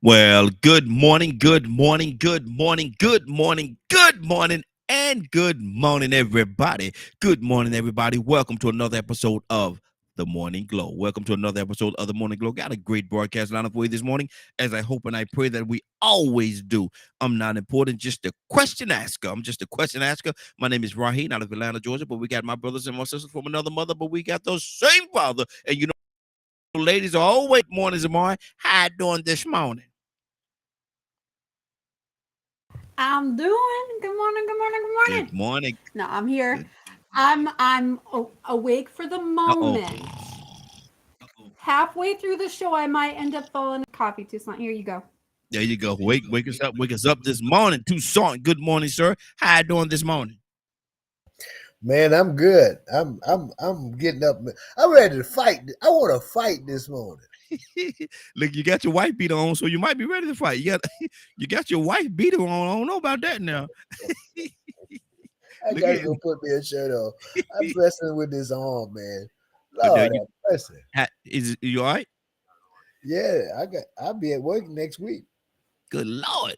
Well, good morning, good morning, good morning, good morning, good morning, and good morning, everybody. Good morning, everybody. Welcome to another episode of The Morning Glow. Welcome to another episode of The Morning Glow. Got a great broadcast lineup for you this morning, as I hope and I pray that we always do. I'm not important, just a question asker. I'm just a question asker. My name is Raheem out of Atlanta, Georgia, but we got my brothers and my sisters from another mother, but we got the same father. And ladies are always mornings of mine. How you doing this morning? I'm doing. Good morning. Good morning. Good Good morning. morning. No, I'm here. Good. I'm awake for the Uh-oh. moment. Halfway through the show, I might end up falling coffee too. Here you go. There you go. Wake us up. Wake us up this morning. Toussaint. Good morning, sir. How you doing this morning? Man, I'm good. I'm getting up. I'm ready to fight. I want to fight this morning. Look, you got your wife beater on, so you might be ready to fight. You got your wife beater on. I don't know about that now. I Look gotta at go put me a shirt on. I'm wrestling with this arm, man. there Lord you have mercy. is you all right? Yeah, I'll be at work next week. Good Lord.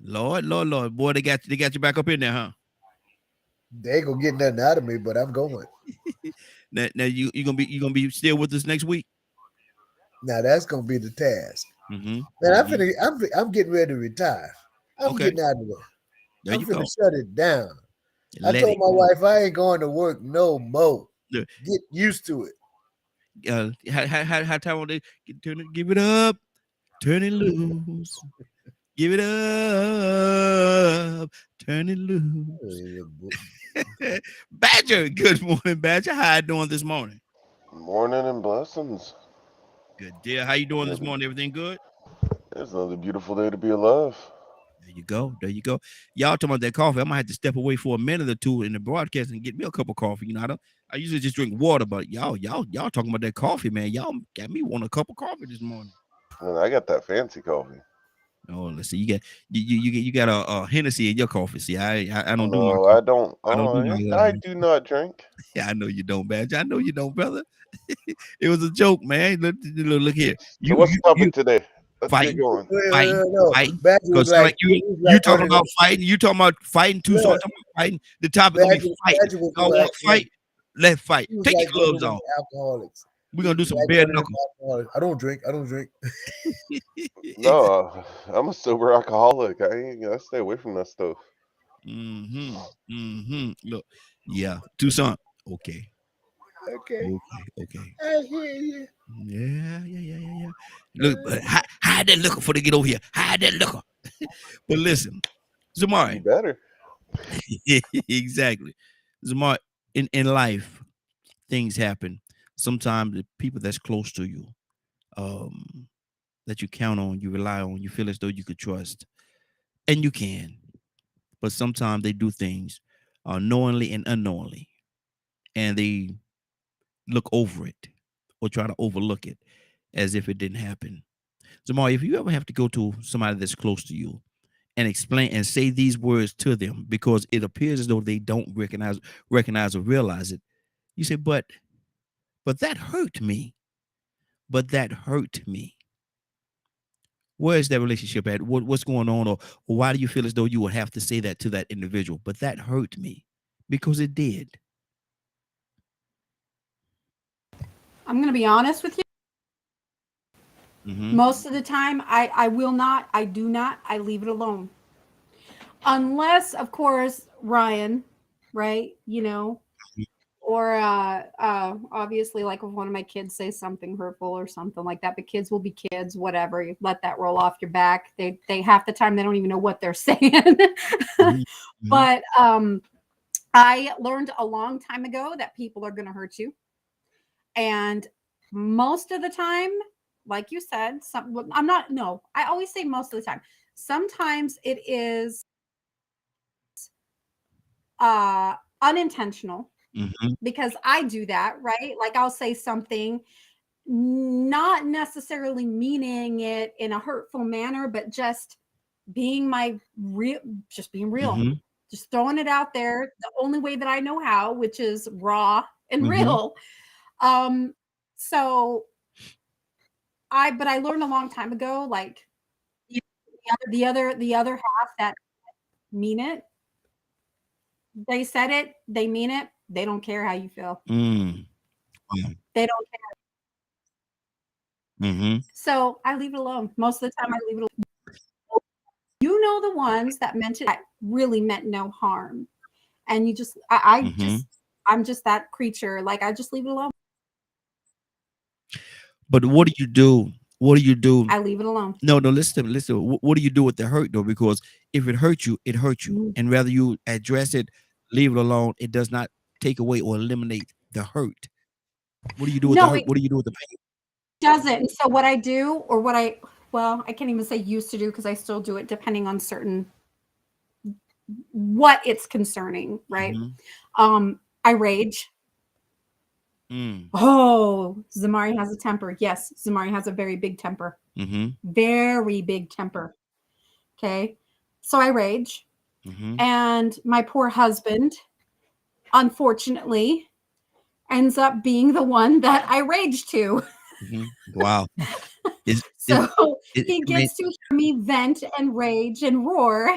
Lord. Boy, they got you back up in there, huh? They ain't gonna get nothing out of me, but I'm going. Now you gonna be still with us next week? Now that's gonna be the task. Mm-hmm. Man, Mm-hmm. I'm getting ready to retire. I'm Okay. getting out of there. There I'm you finna go. shut it down. I Let told it my go. wife I ain't going to work no more. Look, Get used to it. how time they give it up, turn it loose, give it up, turn it loose. Badger, good morning, Badger. How you doing this morning? Morning and blessings. Good dear. How you doing this Another, morning? Everything good? it's another beautiful day to be alive. There you go. There you go. Y'all talking about that coffee? I might have to step away for a minute or two in the broadcast and get me a cup of coffee. I usually just drink water, but y'all talking about that coffee, man. Y'all got me want a cup of coffee this morning. And I got that fancy coffee. Oh, let's see. You got a Hennessy in your coffee. See, I don't do my No, I coffee. don't. I don't do my I do not drink. Yeah, I know you don't, Badge. I know you don't, brother. It was a joke, man. Look here. So You what's you the you topic today? Let's get fighting, going. fighting, No. fighting. Badger was Cause sound like like you he was you like talking running. about fighting. You talking about fighting too. So I'm Look, talking about fighting. The topic gonna be Badger, fighting. Badger was Y'all want like to fight? Let's fight. he was Take like your one of gloves them off. alcoholics. We're He gonna was do some like bare one of them knuckle. alcoholics. I don't drink. I don't drink. Exactly. No, I'm a sober alcoholic. I stay away from that stuff. Mm-hmm. Mm-hmm. Look, yeah, Tucson. Okay. Okay, Okay. I hear you. Yeah. Look, but hide that liquor before they get over here. Hide that liquor. But listen, You Zamari, better. exactly. Zamari, in life, things happen. Sometimes the people that's close to you, um, that you count on, you rely on, you feel as though you could trust, and you can. But sometimes they do things knowingly and unknowingly, and they look over it or try to overlook it as if it didn't happen. Zamari, if you ever have to go to somebody that's close to you and explain and say these words to them because it appears as though they don't recognize or realize it, you say, but that hurt me. But that hurt me. Where is that relationship at? What's going on? Or why do you feel as though you would have to say that to that individual? But that hurt me because it did. I'm going to be honest with you. Mm-hmm. Most of the time, I will not. I do not. I leave it alone. Unless, of course, Ryan, right? Or obviously, like if one of my kids says something hurtful or something like that. But kids will be kids, whatever. You let that roll off your back. They half the time they don't even know what they're saying. Mm-hmm. But I learned a long time ago that people are going to hurt you. And most of the time, like you said, I'm not, no, I always say most of the time. Sometimes it is unintentional Mm-hmm. because I do that, right? Like I'll say something, not necessarily meaning it in a hurtful manner, but just being my real, just being real, Mm-hmm. just throwing it out there the only way that I know how, which is raw and Mm-hmm. real. Um, so but I learned a long time ago, like the other half that mean it, they said it, they mean it, they don't care how you feel. Mm. They don't care. Mm-hmm. So I leave it alone. Most of the time I leave it alone. You know, the ones that really meant no harm. And you just I'm just that creature. Like, I just leave it alone. But what do you do? What do you do? I leave it alone. No, listen. What do you do with the hurt though? Because if it hurts you, it hurts you. Mhm. And whether you address it, leave it alone, it does not take away or eliminate the hurt. What do you do with the No, hurt? it What do you do with the pain? doesn't. And so what I do, or well, I can't even say used to do because I still do it depending on what it's concerning, right? Mhm. I rage. Mm. Oh, Zamari has a temper. Yes, Zamari has a very big temper. Mhm. Very big temper. Okay. So I rage. Mhm. And my poor husband, unfortunately, ends up being the one that I rage to. Mhm. Wow. Is So it, he I mean, gets to hear me vent and rage and roar.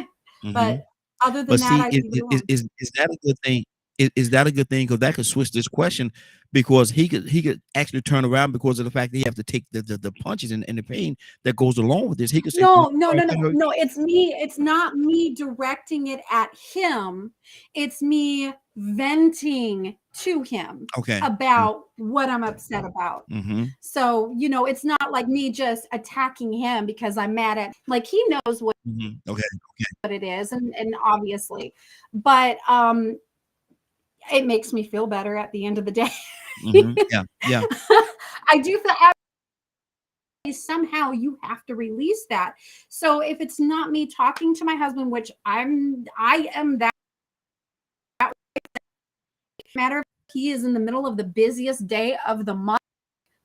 mhm. But other than But that, see, I leave it alone. is that a good thing? Is that a good thing? Because that could switch this question, because he could actually turn around because of the fact that he have to take the punches and the pain that goes along with this. He could say, "Well, No, sorry if I hurt you." no. It's me. It's not me directing it at him. It's me venting to him Okay. about what I'm upset about. Mm-hmm. So, it's not like me just attacking him because I'm mad at, like, he knows what Mm-hmm. Okay. it is, and obviously, but it makes me feel better at the end of the day. Mm-hmm. Yeah. Yeah. I do feel somehow you have to release that. So if it's not me talking to my husband, which I am that matter if he is in the middle of the busiest day of the month,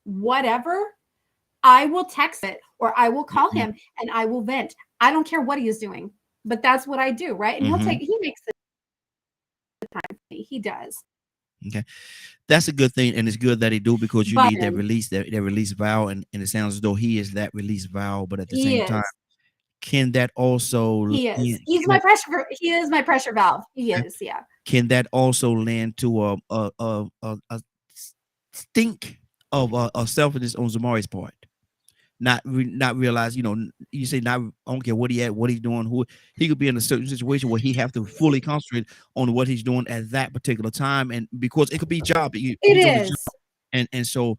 whatever, I will text it or I will call him and I will vent. I don't care what he is doing, but that's what I do, right? And he makes the time for me. He does. Okay. That's a good thing, and it's good that he do, because you But need that release valve, and it sounds as though he is that release valve. But at the he same time, is. can that also He is. can that, He is my pressure valve. He is, yeah. can that also land to a stink of selfishness on Zamari's part? Not realize, you say, not, I don't care what he's doing, who he could be in a certain situation where he have to fully concentrate on what he's doing at that particular time, and because it could be job, It he's on his is. job, and so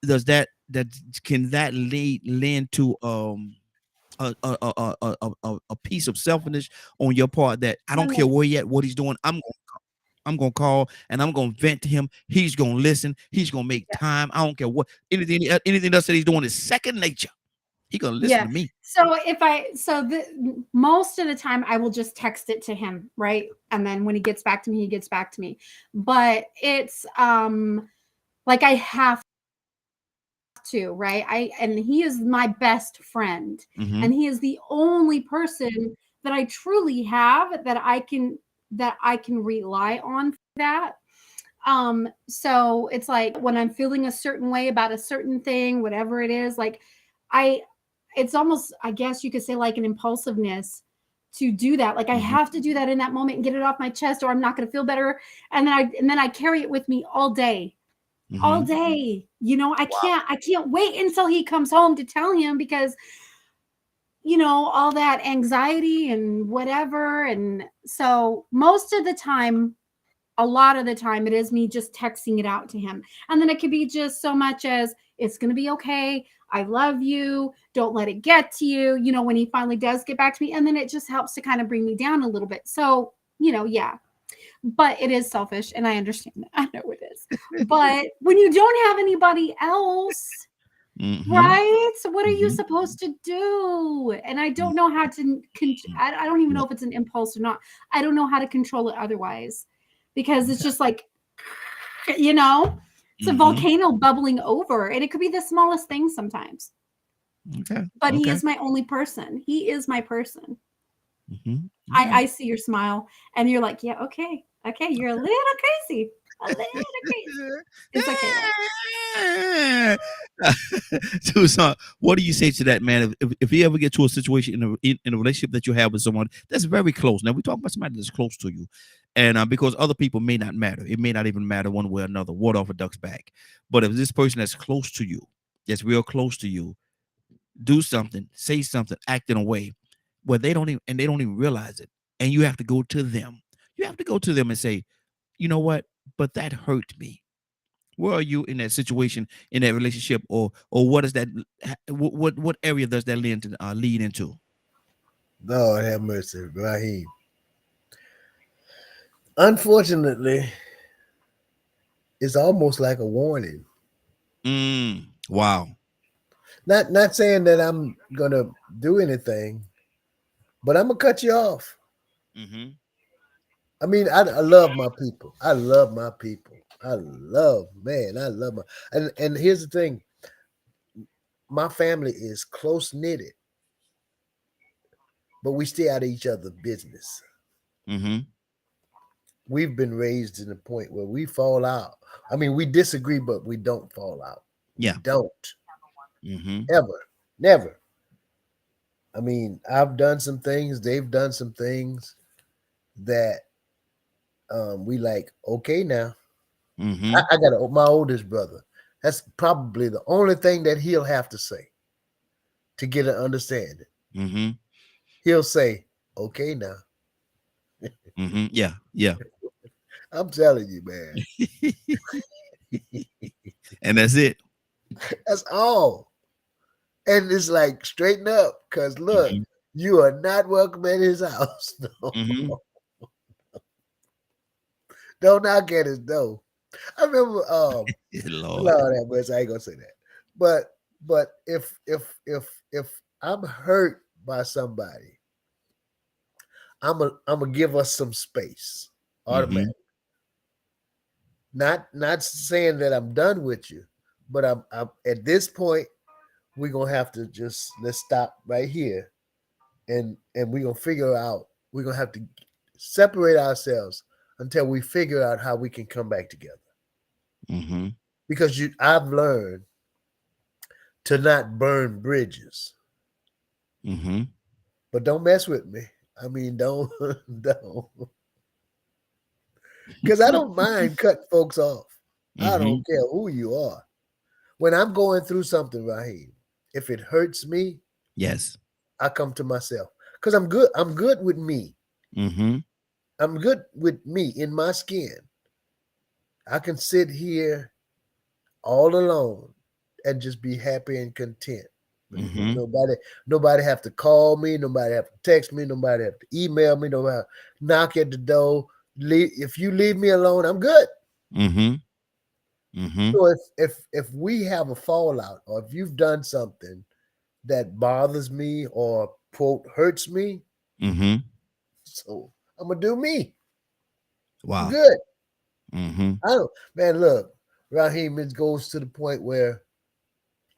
does can that lend to a piece of selfishness on your part, that I don't care where he at, what he's doing, I'm gonna call and I'm gonna vent to him. He's gonna listen. He's gonna make time. I don't care what anything else that he's doing is second nature. He gonna listen to me. So most of the time I will just text it to him, right? And then when he gets back to me, he gets back to me. But it's like I have to, right? And he is my best friend, and he is the only person that I truly have that I can rely on for that. So it's like when I'm feeling a certain way about a certain thing, whatever it is, like it's almost, I guess you could say, like an impulsiveness to do that. Like I have to do that in that moment and get it off my chest, or I'm not going to feel better. And then I carry it with me all day. All day. I can't wait until he comes home to tell him, because all that anxiety and whatever. And so most of the time, a lot of the time, it is me just texting it out to him. And then it could be just so much as, it's going to be okay. I love you. Don't let it get to you, when he finally does get back to me. And then it just helps to kind of bring me down a little bit. So, yeah. But it is selfish, and I understand that. I know it is. But when you don't have anybody else, right? So what are you supposed to do? And I don't know how to I don't even know if it's an impulse or not. I don't know how to control it otherwise, because it's just like, it's a volcano bubbling over, and it could be the smallest thing sometimes. Okay. But he is my only person. He is my person. I see your smile, and you're like, yeah, okay, you're a little crazy. A little crazy. It's okay. Tucson, what do you say to that, man? If you ever get to a situation in a relationship that you have with someone that's very close, now we talk about somebody that's close to you, and because other people may not matter, it may not even matter one way or another. Water off a duck's back. But if this person that's close to you, that's real close to you, do something, say something, act in a way where they don't even realize it, and you have to go to them. You have to go to them and say, you know what? But that hurt me. Where are you in that situation, in that relationship, or what is that? What area does that lead into? Lord have mercy, Raheem. Unfortunately, it's almost like a warning. Wow. Not saying that I'm gonna do anything, but I'm gonna cut you off. Mm-hmm. I mean, I love my people. I love my people. I love my and here's the thing. My family is close knitted, but we stay out of each other's business. Mm-hmm. We've been raised in a point where we fall out. I mean, we disagree, but we don't fall out. Yeah. We don't. Mm-hmm. Ever. Never. I mean, I've done some things, they've done some things that we like, okay now. Mm-hmm. I got my oldest brother. That's probably the only thing that he'll have to say to get an understanding. Mm-hmm. He'll say, okay now. Mm-hmm. Yeah. Yeah. I'm telling you, man. And that's it. That's all. And it's like straighten up, because look, you are not welcome at his house. No. Mm-hmm. Don't knock at his door. I remember Lord have mercy, I ain't gonna say that. But if I'm hurt by somebody, I'm gonna give us some space automatically. Not saying that I'm done with you, but I'm at this point, we're gonna have to just let's stop right here, and we're gonna figure out, we're gonna have to separate ourselves until we figure out how we can come back together. Mm-hmm. Because I've learned to not burn bridges. Mm-hmm. But don't mess with me. I mean, don't. Because I don't mind cutting folks off. I don't care who you are. When I'm going through something, Raheem, if it hurts me, yes, I come to myself. Because I'm good. I'm good with me. Mm-hmm. I'm good with me in my skin. I can sit here all alone and just be happy and content. Mm-hmm. Nobody have to call me. Nobody have to text me. Nobody have to email me. Nobody have to knock at the door. If you leave me alone, I'm good. Mm-hmm. Mm-hmm. So if we have a fallout, or if you've done something that bothers me or quote hurts me, so I'm gonna do me. Wow. I'm good. Mm-hmm. I don't, man. Look, Raheem, it goes to the point where,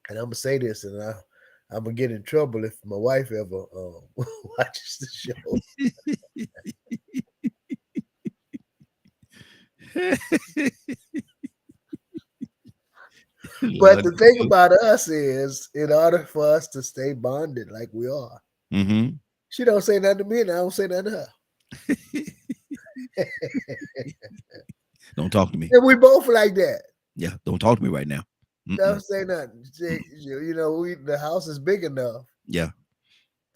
and I'm gonna say this, and I'm gonna get in trouble if my wife ever watches the show. But the thing about us is, in order for us to stay bonded like we are, she don't say nothing to me, and I don't say nothing to her. Don't talk to me. And we both like that. Yeah, don't talk to me right now. Don't say nothing. You know, the house is big enough. Yeah.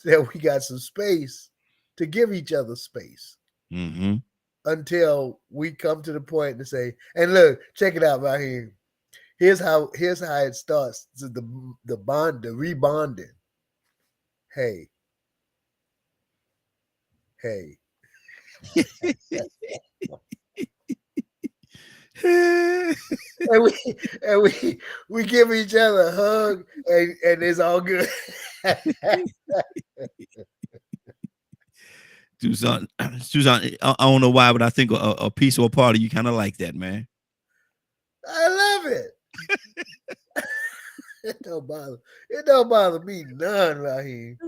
That we got some space to give each other space. Until we come to the point to say, and look, check it out right here. Here's how it starts. The rebonding. Hey. and we give each other a hug, and it's all good. Susan, I don't know why, but I think a piece or a part of you kind of like that, man. I love it. It don't bother me none, Raheem.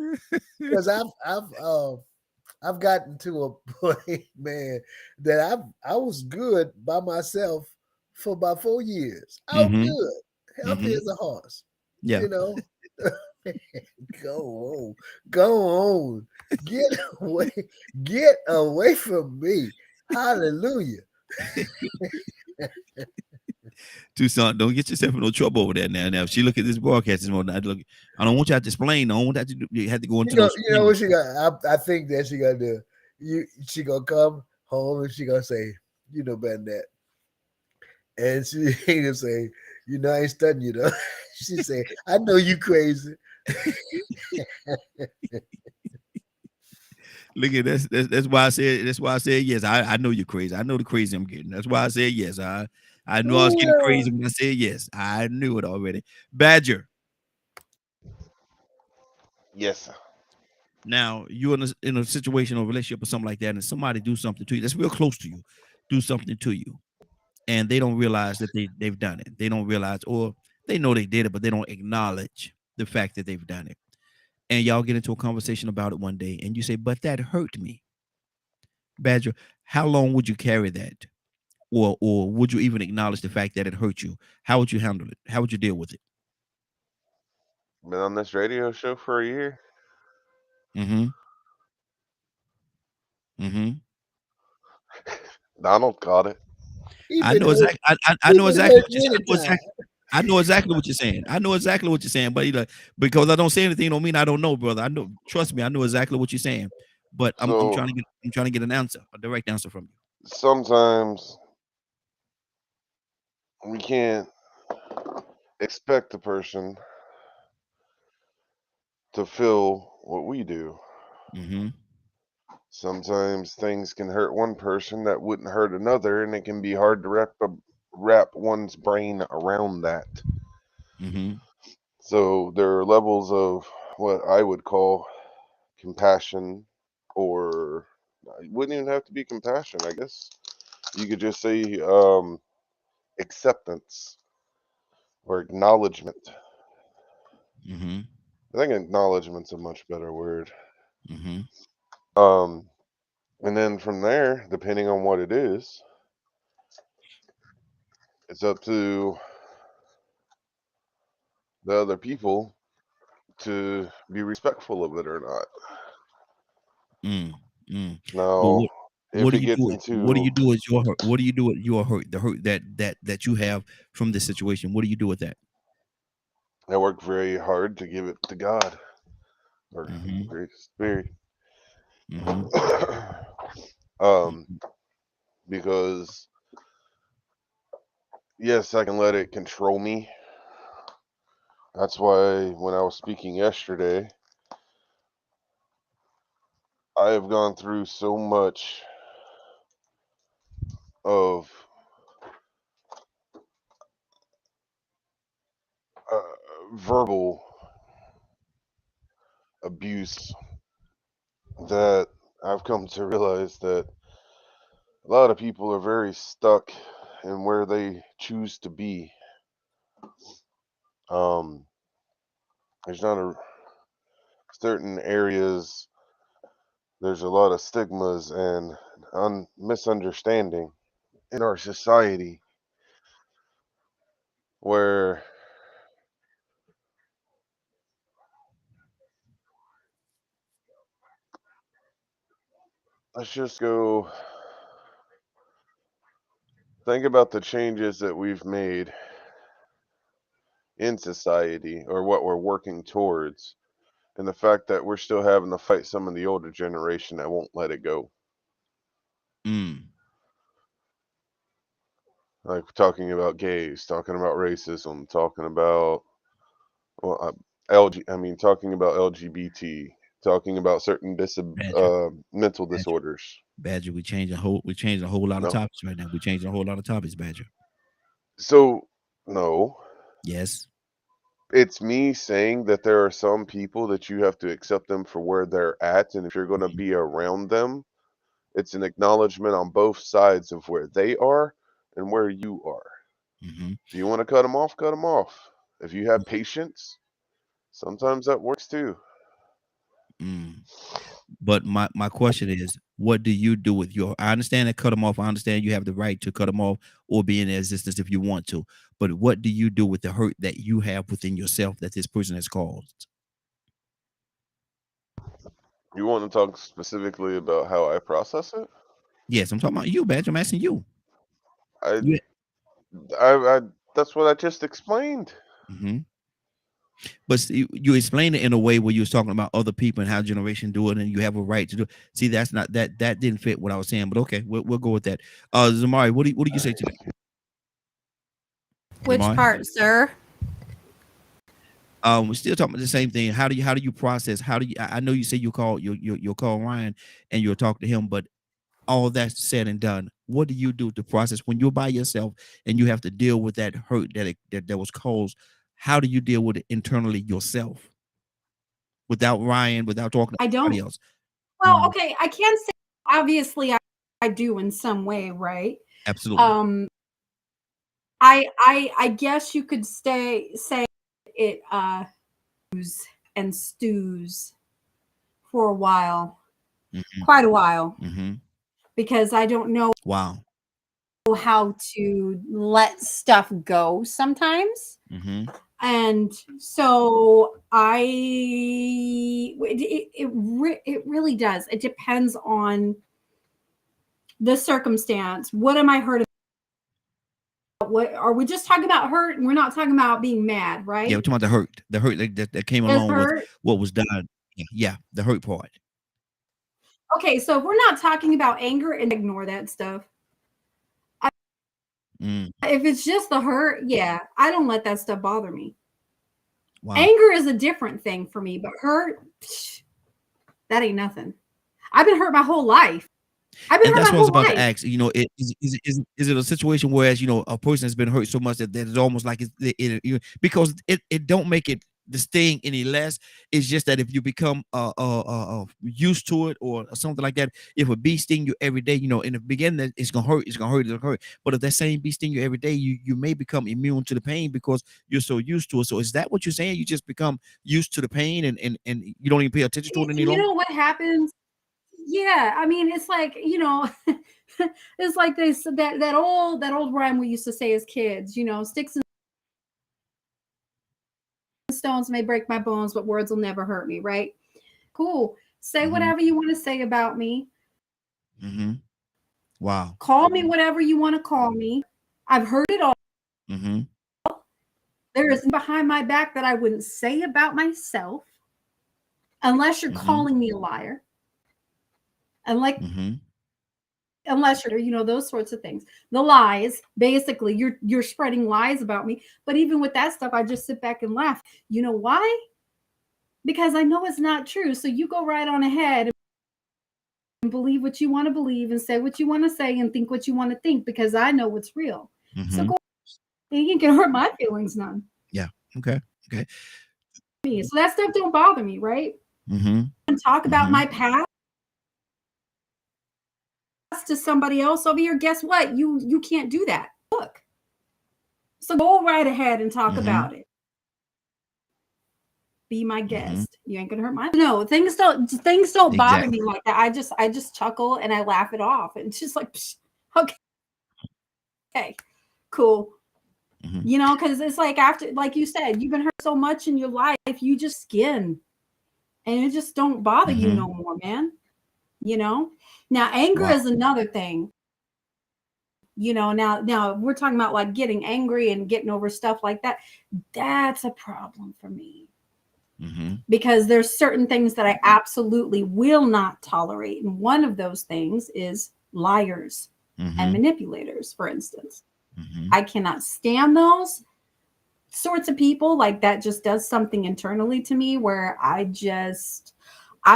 Because I've gotten to a point, man, that I was good by myself for about 4 years. I was Mm-hmm. good, healthy Mm-hmm. as a horse. Yeah. You know, go on, go on, get get away from me. Hallelujah. Tucson, don't get yourself in no trouble over there now. Now, if she look at this broadcast this morning, I don't want you to have to explain. I don't want that to do, you have to go into those. You know what she got? I think that she gonna do. She gonna come home and she gonna say, you know better than that. And she ain't gonna say, you know, I ain't studying you though. She say, I know you crazy. Look at that's why I said yes. I know you're crazy. I know the crazy I'm getting. That's why I said yes. I knew I was getting crazy when I said yes. I knew it already. Badger. Yes. Now you're in a situation or relationship or something like that, and somebody do something to you that's real close to you, do something to you, and they don't realize that they've done it. They don't realize, or they know they did it, but they don't acknowledge the fact that they've done it. And y'all get into a conversation about it one day, and you say, "But that hurt me." Badger, how long would you carry that? Or would you even acknowledge the fact that it hurt you? How would you handle it? How would you deal with it? Been on this radio show for a year. Mm-hmm. Mm-hmm. Donald got it. I know exactly. I know exactly what you're saying. I know exactly what you're saying. I know exactly what you're saying. But because I don't say anything, don't mean I don't know, brother. I know. Trust me, I know exactly what you're saying. But I'm So trying to get an answer, a direct answer from you. sometimes we can't expect the person to feel what we do. Mm-hmm. Sometimes things can hurt one person that wouldn't hurt another, and it can be hard to wrap one's brain around that. Mm-hmm. So there are levels of what I would call compassion, or it wouldn't even have to be compassion. I guess you could just say acceptance or acknowledgement. Mm-hmm. I think acknowledgement's a much better word. Mm-hmm. Um, and then from there, depending on what it is, it's up to the other people to be respectful of it or not. Mm. Mm. But Now, what if do it you gets do? What do into, you do as your hurt? What do you do with your hurt? The hurt that you have from this situation. What do you do with that? I work very hard to give it to God or Mm-hmm. Great Spirit. Mm-hmm. um, because yes, I can let it control me. That's why when I was speaking yesterday, I have gone through so much of verbal abuse that I've come to realize that a lot of people are very stuck in where they choose to be. Um, there's not a certain areas. There's a lot of stigmas and misunderstanding in our society where let's just go think about the changes that we've made in society or what we're working towards, and the fact that we're still having to fight some of the older generation that won't let it go. Mm. Like talking about gays, talking about racism, talking about well, talking about LGBT, talking about certain Badger. mental Badger. Disorders. Badger. We changing a whole lot of No, topics right now. We changing a whole lot of topics, Badger. so no, Yes. it's me saying that there are some people that you have to accept them for where they're at, and if you're going to be around them, it's an acknowledgement on both sides of where they are and where you are. Mm-hmm. If you want to cut them off, cut them off. If you have patience, sometimes that works too. Mm. But my question is, what do you do with your? I understand that cut them off. I understand you have the right to cut them off or be in their existence if you want to. But what do you do with the hurt that you have within yourself that this person has caused? You want to talk specifically about how I process it? Yes, I'm talking about you, Badge. I'm asking you. I, You I that's what I just explained. hmm But see, you explained it in a way where you was talking about other people and how generation do it, and you have a right to do it. See, that's not that didn't fit what I was saying. But okay, we'll go with that. Zamari, what do you say to that? Which Zamari? part, sir? We're still talking about the same thing. How do you process? How do you? I know you say you'll call Ryan and you'll talk to him, but all that's said and done, what do you do to process when you're by yourself and you have to deal with that hurt that was caused? How do you deal with it internally yourself without Ryan, without talking to I anybody don't. else? Well, okay, I can say obviously I do in some way, right? Absolutely. I guess you could say it and stews for a while, quite a while, because I don't know Wow. how to let stuff go sometimes. And so it really does. It depends on the circumstance. What am I hurt about? What are we just talking about hurt? And we're not talking about being mad, right? Yeah, we're talking about the hurt that came Does along hurt? with what was done. Yeah, the hurt part. Okay, so if we're not talking about anger, and ignore that stuff. If it's just the hurt, yeah, I don't let that stuff bother me. Wow. Anger is a different thing for me, but hurt, that ain't nothing. I've been hurt my whole life. And that's what I was about to ask. You know, is it a situation whereas, you know, a person has been hurt so much that it's almost like because it don't make it the sting any less. It's just that if you become used to it or something like that, if a bee sting you every day, you know, in the beginning it's gonna hurt. But if that same bee sting you every day, you may become immune to the pain because you're so used to it. So is that what you're saying? You just become used to the pain and you don't even pay attention to it any longer? You know what happens? Yeah, I mean, it's like, you know, it's like this that old rhyme we used to say as kids, you know, sticks and stones may break my bones, but words will never hurt me, right? Cool. Say whatever you want to say about me. Wow. Call me whatever you want to call me. I've heard it all. There is behind my back that I wouldn't say about myself unless you're calling me a liar. And like, unless you're, you know, those sorts of things, the lies, basically you're spreading lies about me. But even with that stuff, I just sit back and laugh. You know why? Because I know it's not true. So you go right on ahead and believe what you want to believe and say what you want to say and think what you want to think, because I know what's real. So go, you can hurt my feelings none. Yeah. Okay. So that stuff don't bother me, right? And talk about my past to somebody else over here. Guess what? You can't do that. Look. So go right ahead and talk about it. Be my guest. You ain't gonna hurt my. No, things don't bother me like that. I just chuckle and I laugh it off. And it's just like, okay, cool. You know, because it's like after, like you said, you've been hurt so much in your life, you just skin, and it just don't bother you no more, man. You know. Now anger is another thing. You know, now we're talking about like getting angry and getting over stuff like that. That's a problem for me. Because there's certain things that I absolutely will not tolerate. And one of those things is liars and manipulators, for instance. I cannot stand those sorts of people. Like that just does something internally to me where I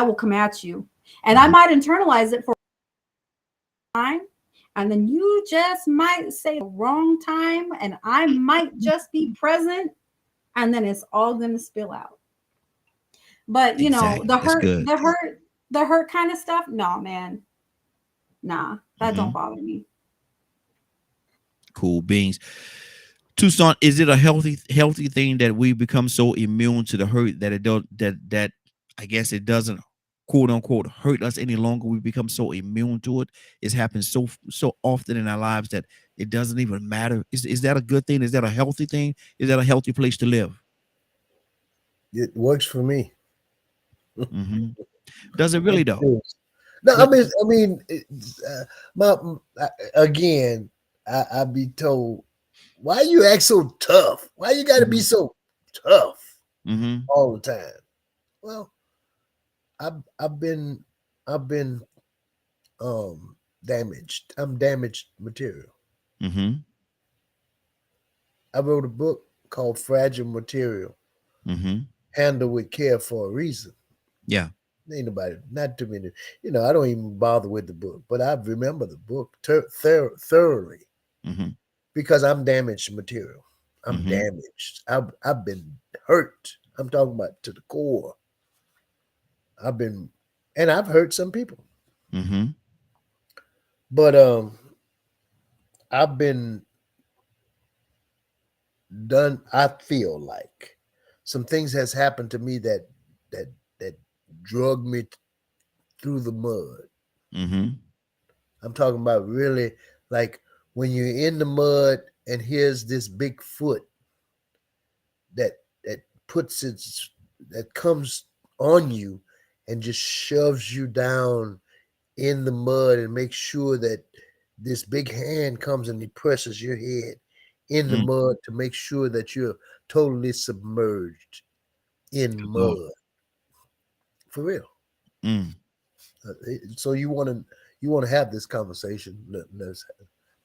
will come at you. And I might internalize it for a time. And then you just might say the wrong time. And I might just be present. And then it's all going to spill out. But you know, the hurt kind of stuff. No, man. Nah, that don't bother me. Cool beans. Tucson, is it a healthy thing that we become so immune to the hurt that it don't that I guess it doesn't quote unquote hurt us any longer. We become so immune to it. It's happened so often in our lives that it doesn't even matter. Is that a good thing? Is that a healthy thing? Is that a healthy place to live? It works for me. Mm-hmm. Does it really though? No, But- I mean, again, I be told, why you act so tough? Why you got to be so tough Mm-hmm. all the time? Well, I've been damaged. I'm damaged material. Mm-hmm. I wrote a book called Fragile Material. Mm-hmm. Handle with care for a reason. Yeah. Ain't nobody, not too many. I don't even bother with the book, but I remember the book thoroughly Mm-hmm. because I'm damaged material. I'm Mhm. damaged. I've been hurt. I'm talking about to the core. And I've hurt some people, Mm-hmm. but I've been done. I feel like some things has happened to me that drug me through the mud. Mm-hmm. I'm talking about really like when you're in the mud and here's this big foot that that comes on you and just shoves you down in the mud and makes sure that this big hand comes and he presses your head in the Mm. mud to make sure that you're totally submerged in Good Lord. mud. For real. Mm. So you want to have this conversation?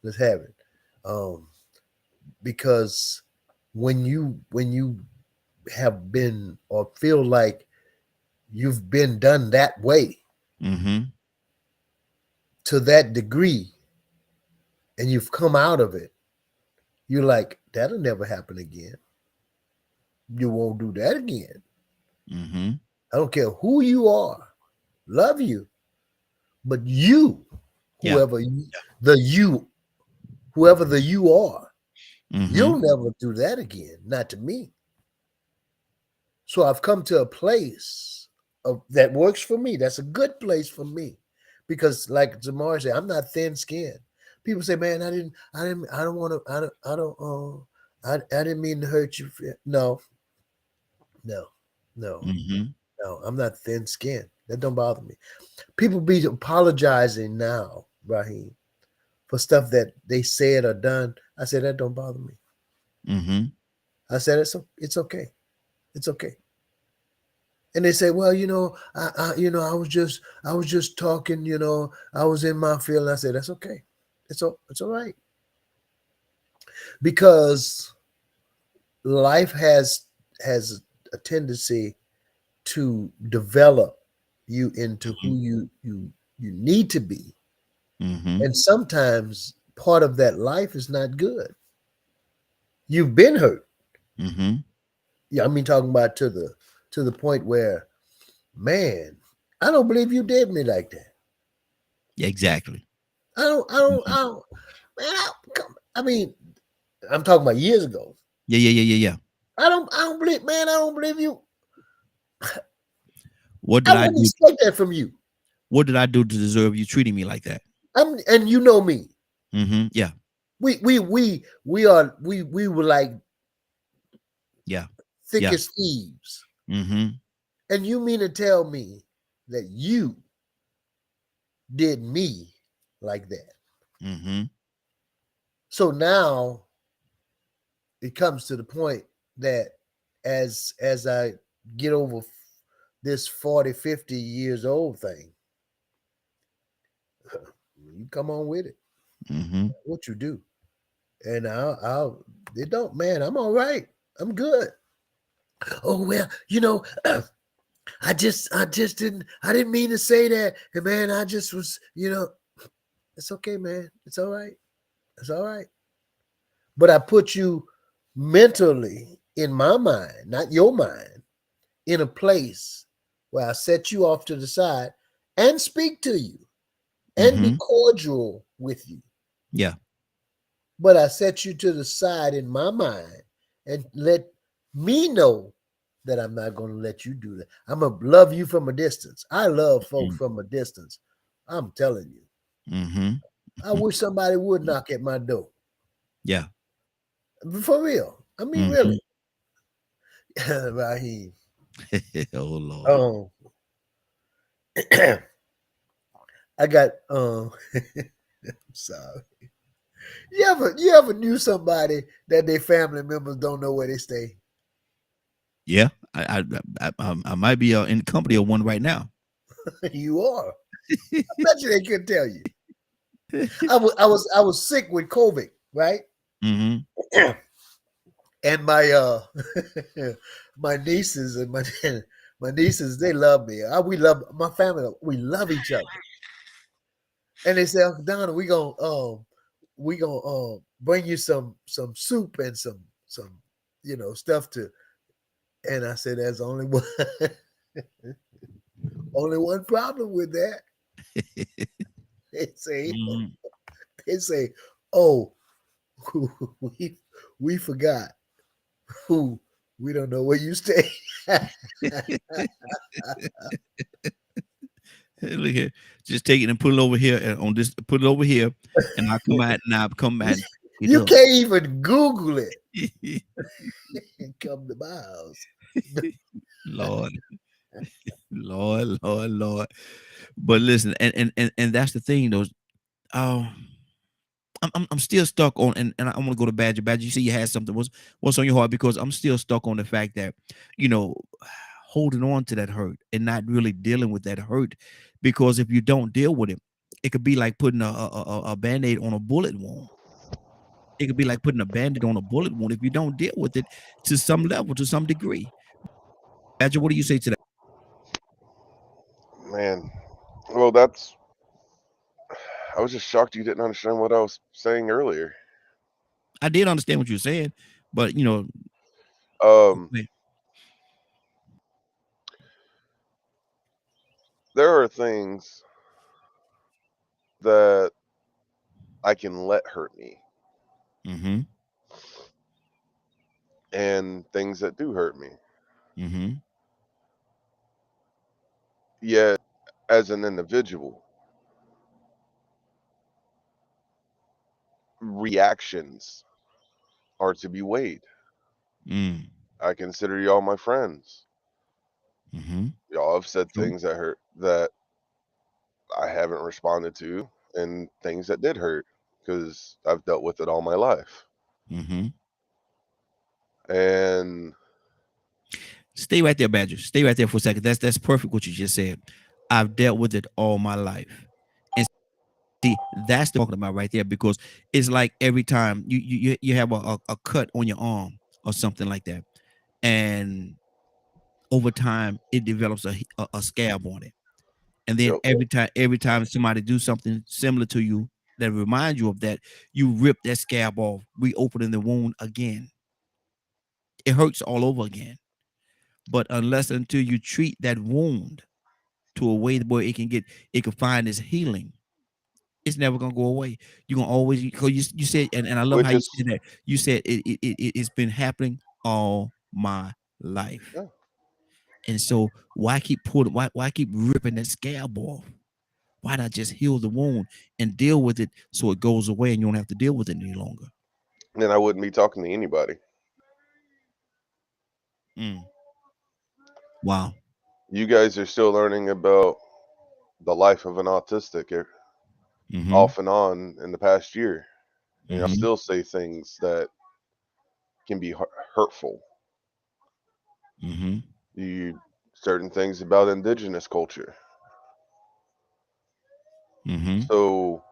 Let's have it, because when you have been or feel like you've been done that way Mm-hmm. to that degree, and you've come out of it, you're like, that'll never happen again. You won't do that again. Mm-hmm. I don't care who you are, love you, but you, Yeah. whoever whoever the you are, Mm-hmm. you'll never do that again. Not to me. So I've come to a place that works for me. That's a good place for me, because, like Jamar said, I'm not thin-skinned. People say, "Man, I don't want to. I didn't mean to hurt you." No, Mm-hmm. no. I'm not thin-skinned. That don't bother me. People be apologizing now, Raheem, for stuff that they said or done. I said that don't bother me. Mm-hmm. I said it's okay. It's okay. And they say, well, I was just talking, I was in my field. I said, that's okay. It's all right. Because life has a tendency to develop you into who you need to be. Mm-hmm. And sometimes part of that life is not good. You've been hurt. Mm-hmm. Yeah, I mean, talking about to the point where, man, I don't believe you did me like that. Exactly. I don't, man. I mean, I'm talking about years ago. Yeah. I don't believe, man. I don't believe you. What did I I wouldn't do? expect that from you. What did I do to deserve you treating me like that? And you know me. Mm-hmm. Yeah. We were like, Yeah. thick Yeah. as thieves. Mm-hmm. And you mean to tell me that you did me like that? Mm-hmm. So now it comes to the point that as I get over this 40, 50 years old thing, you come on with it. Mm-hmm. What you do. And they don't, man, I'm all right. I'm good. Oh, well, I didn't mean to say that. And man, I just was, it's okay, man. It's all right. It's all right. But I put you mentally in my mind, not your mind, in a place where I set you off to the side and speak to you and be Mm-hmm. cordial with you. Yeah. But I set you to the side in my mind and let me know that I'm not going to let you do that. I'm going to love you from a distance. I love folks from a distance. I'm telling you. Mm-hmm. I wish somebody would knock at my door. Yeah. For real. I mean, really. Raheem. Oh Lord. I got I'm sorry. You ever knew somebody that their family members don't know where they stay? Yeah, I might be in company of one right now. You are. I bet you they couldn't tell you. I was sick with COVID, right? Mm-hmm. And my my nieces and my nieces, they love me. We love my family. We love each other. And they say, Uncle Donald, we gonna bring you some soup and some stuff to. And I said, there's only one only one problem with that. Mm-hmm. They say, oh, we forgot. Who we don't know where you stay. Look here, just take it and put it over here and on this. Put it over here, and I'll come out and I'll come back. You can't even Google it and come to my house. Lord, Lord. But listen, and that's the thing, though. I'm still stuck on, and I want to go to Badger. Badger, you see, you had something. What's on your heart? Because I'm still stuck on the fact that, holding on to that hurt and not really dealing with that hurt. Because if you don't deal with it, it could be like putting a Band-Aid on a bullet wound. It could be like putting a Band-Aid on a bullet wound if you don't deal with it to some level, to some degree. Badger, what do you say to that? Man, well, I was just shocked you didn't understand what I was saying earlier. I did understand what you were saying, but There are things that I can let hurt me, mm-hmm. and things that do hurt me. Mm-hmm. Yet, as an individual, reactions are to be weighed. Mm. I consider y'all my friends. Mm-hmm. Y'all have said True. things that hurt that I haven't responded to, and things that did hurt because I've dealt with it all my life. Mm-hmm. And Stay right there, Badger. Stay right there for a second. That's perfect what you just said. I've dealt with it all my life. And see, that's the talking about right there, because it's like every time you have a cut on your arm or something like that. And over time it develops a scab on it. And then yep, every time somebody do something similar to you that reminds you of that, you rip that scab off, reopening the wound again. It hurts all over again. But until you treat that wound to a way where it can find its healing, it's never gonna go away. You're gonna always, because you said, and I love how which you is said that. You said it's been happening all my life. yeah. And so why keep pulling, why keep ripping that scab off? Why not just heal the wound and deal with it so it goes away and you don't have to deal with it any longer? Then I wouldn't be talking to anybody. Mm. Wow. You guys are still learning about the life of an autistic Mm-hmm. off and on in the past year, and y'all Mm-hmm. still say things that can be hurtful. Mm-hmm. You certain things about indigenous culture. Mm-hmm. So,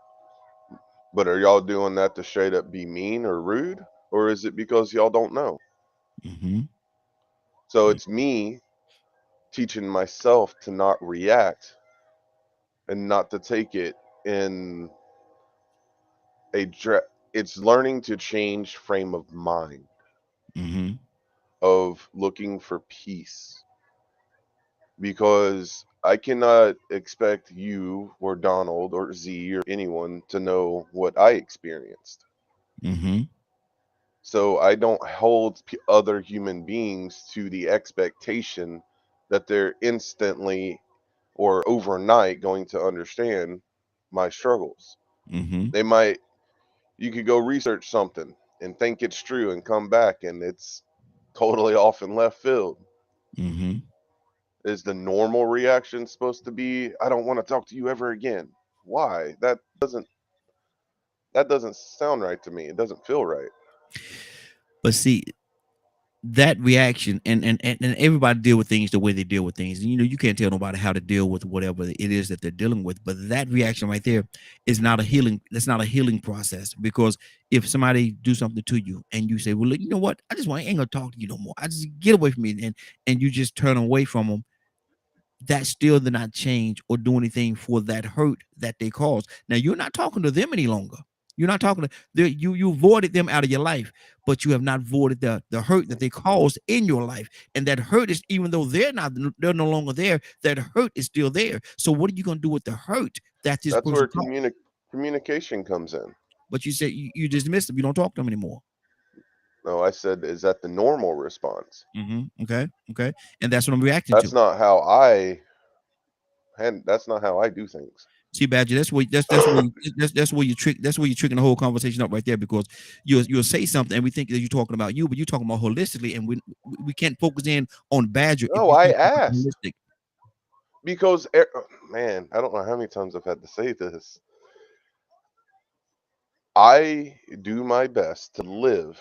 but are y'all doing that to straight up be mean or rude, or is it because y'all don't know? Mm-hmm. So it's me teaching myself to not react and not to take it in it's learning to change frame of mind Mm-hmm. of looking for peace, because I cannot expect you or Donald or Z or anyone to know what I experienced. Mm-hmm. So I don't hold other human beings to the expectation that they're instantly or overnight going to understand my struggles. Mm-hmm. They might, you could go research something and think it's true and come back and it's totally off in left field. Mm-hmm. Is the normal reaction supposed to be, I don't want to talk to you ever again? Why? That doesn't sound right to me. It doesn't feel right. But see, that reaction, and everybody deal with things the way they deal with things. And, you can't tell nobody how to deal with whatever it is that they're dealing with. But that reaction right there is not a healing. That's not a healing process, because if somebody do something to you and you say, well, look, you know what? I ain't gonna talk to you no more. I just get away from me, and you just turn away from them. That still did not change or do anything for that hurt that they caused. Now you're not talking to them any longer. You're not talking to you avoided them out of your life, but you have not avoided the hurt that they caused in your life. And that hurt is, even though they're no longer there, that hurt is still there. So what are you gonna do with the hurt that this That's where person caused? communication comes in. But you said you dismiss them, you don't talk to them anymore. No, I said, is that the normal response? Okay. And that's what I'm reacting That's to. not how I and that's not how I do things. See, Badger, that's where you trick. That's where you're tricking the whole conversation up right there, because you'll say something and we think that you're talking about you, but you're talking about holistically, and we can't focus in on Badger if No, you I think asked holistic. because man, I don't know how many times I've had to say this. I do my best to live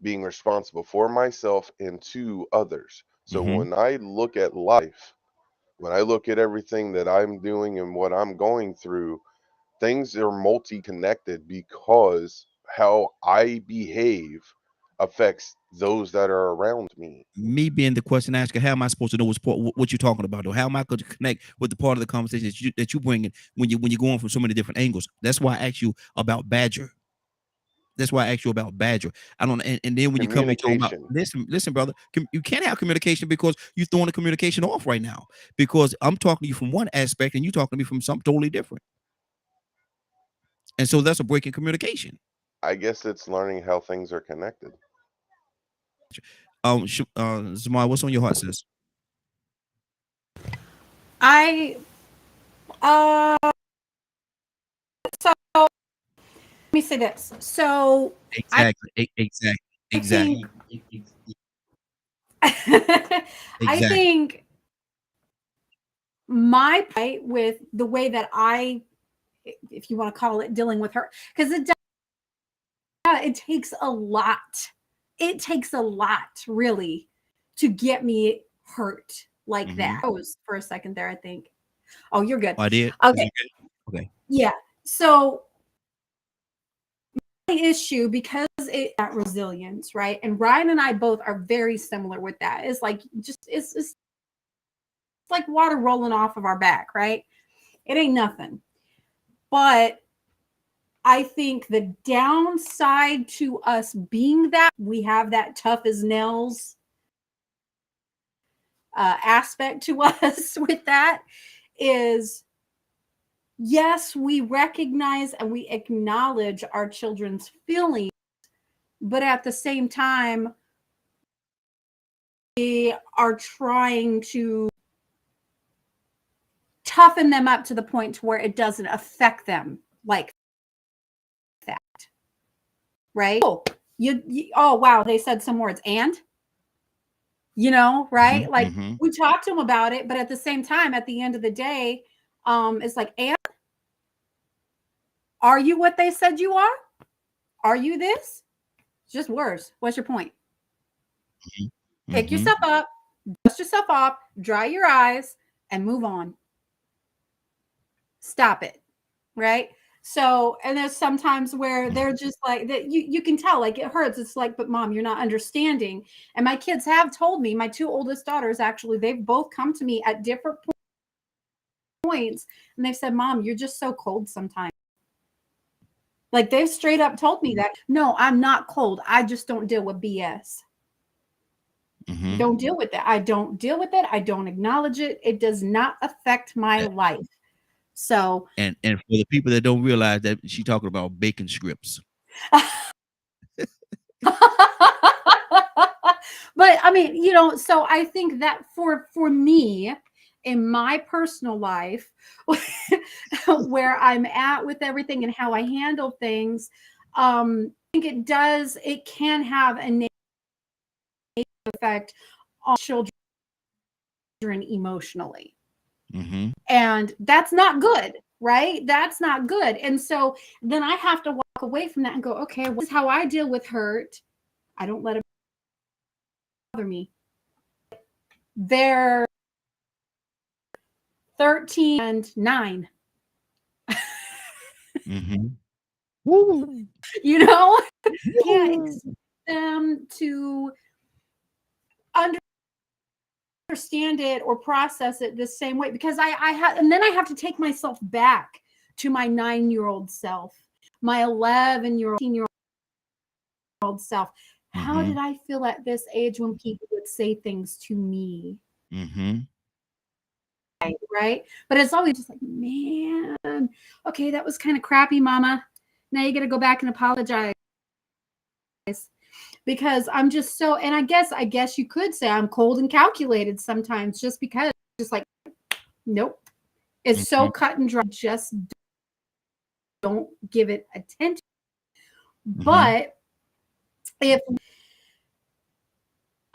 being responsible for myself and to others. So Mm-hmm. when I look at life, when I look at everything that I'm doing and what I'm going through, things are multi-connected because how I behave affects those that are around me. Me being the question asker, how am I supposed to know what you're talking about, or how am I going to connect with the part of the conversation that you bring in when you're going from so many different angles? That's why I asked you about Badger. That's why I asked you about Badger. I don't, and then when you come, you talk about, Communication. listen, brother, you can't have communication because you're throwing the communication off right now. Because I'm talking to you from one aspect and you talking to me from something totally different. And so that's a break in communication. I guess it's learning how things are connected. Zamar, what's on your heart, sis? I so let me say this. So Exactly. think Exactly. I think my fight with the way that if you want to call it dealing with her, because it takes a lot. It takes a lot, really, to get me hurt like that. I was for a second there, I think. Oh, you're good. I did. Okay. Okay. Yeah. So my issue, because that resilience, right? And Ryan and I both are very similar with that. It's like it's like water rolling off of our back, right? It ain't nothing. But I think the downside to us being that we have that tough as nails aspect to us with that is, yes, we recognize and we acknowledge our children's feelings, but at the same time, we are trying to toughen them up to the point to where it doesn't affect them like that. Right? Oh, oh wow, they said some words, and right? Like we talked to them about it, but at the same time, at the end of the day, it's like, and are you what they said you are? Are you this? It's just words. What's your point? Pick yourself up, dust yourself off, dry your eyes, and move on. Stop it. Right? So, and there's sometimes where they're just like that. You can tell, like, it hurts. It's like, but mom, you're not understanding. And my kids have told me, my two oldest daughters, actually, they've both come to me at different points, and they've said, Mom, you're just so cold sometimes. Like, they've straight up told me that. No, I'm not cold. I just don't deal with BS. Don't deal with that. I don't deal with it. I don't acknowledge it. It does not affect my life. So, and for the people that don't realize that she's talking about bacon scripts. But I mean, you know, so I think that for me in my personal life, where I'm at with everything and how I handle things, I think it can have a negative effect on children emotionally. Mm-hmm. And that's not good, right? That's not good. And so then I have to walk away from that and go, okay, well, this is how I deal with hurt. I don't let it bother me. They're 13 and 9. Mm-hmm. Woo. You know, can't Woo. expect them to understand it or process it the same way, because I have, and then I have to take myself back to my 9-year-old self, my 11-year-old, 18-year-old self. How Mm-hmm. did I feel at this age when people would say things to me? Mm-hmm. Right? But it's always just like, man, okay, that was kind of crappy, mama. Now you got to go back and apologize. Because I'm just so, and I guess you could say I'm cold and calculated sometimes, just because, just like, nope, it's so cut and dry. Just don't give it attention. Mm-hmm. But if,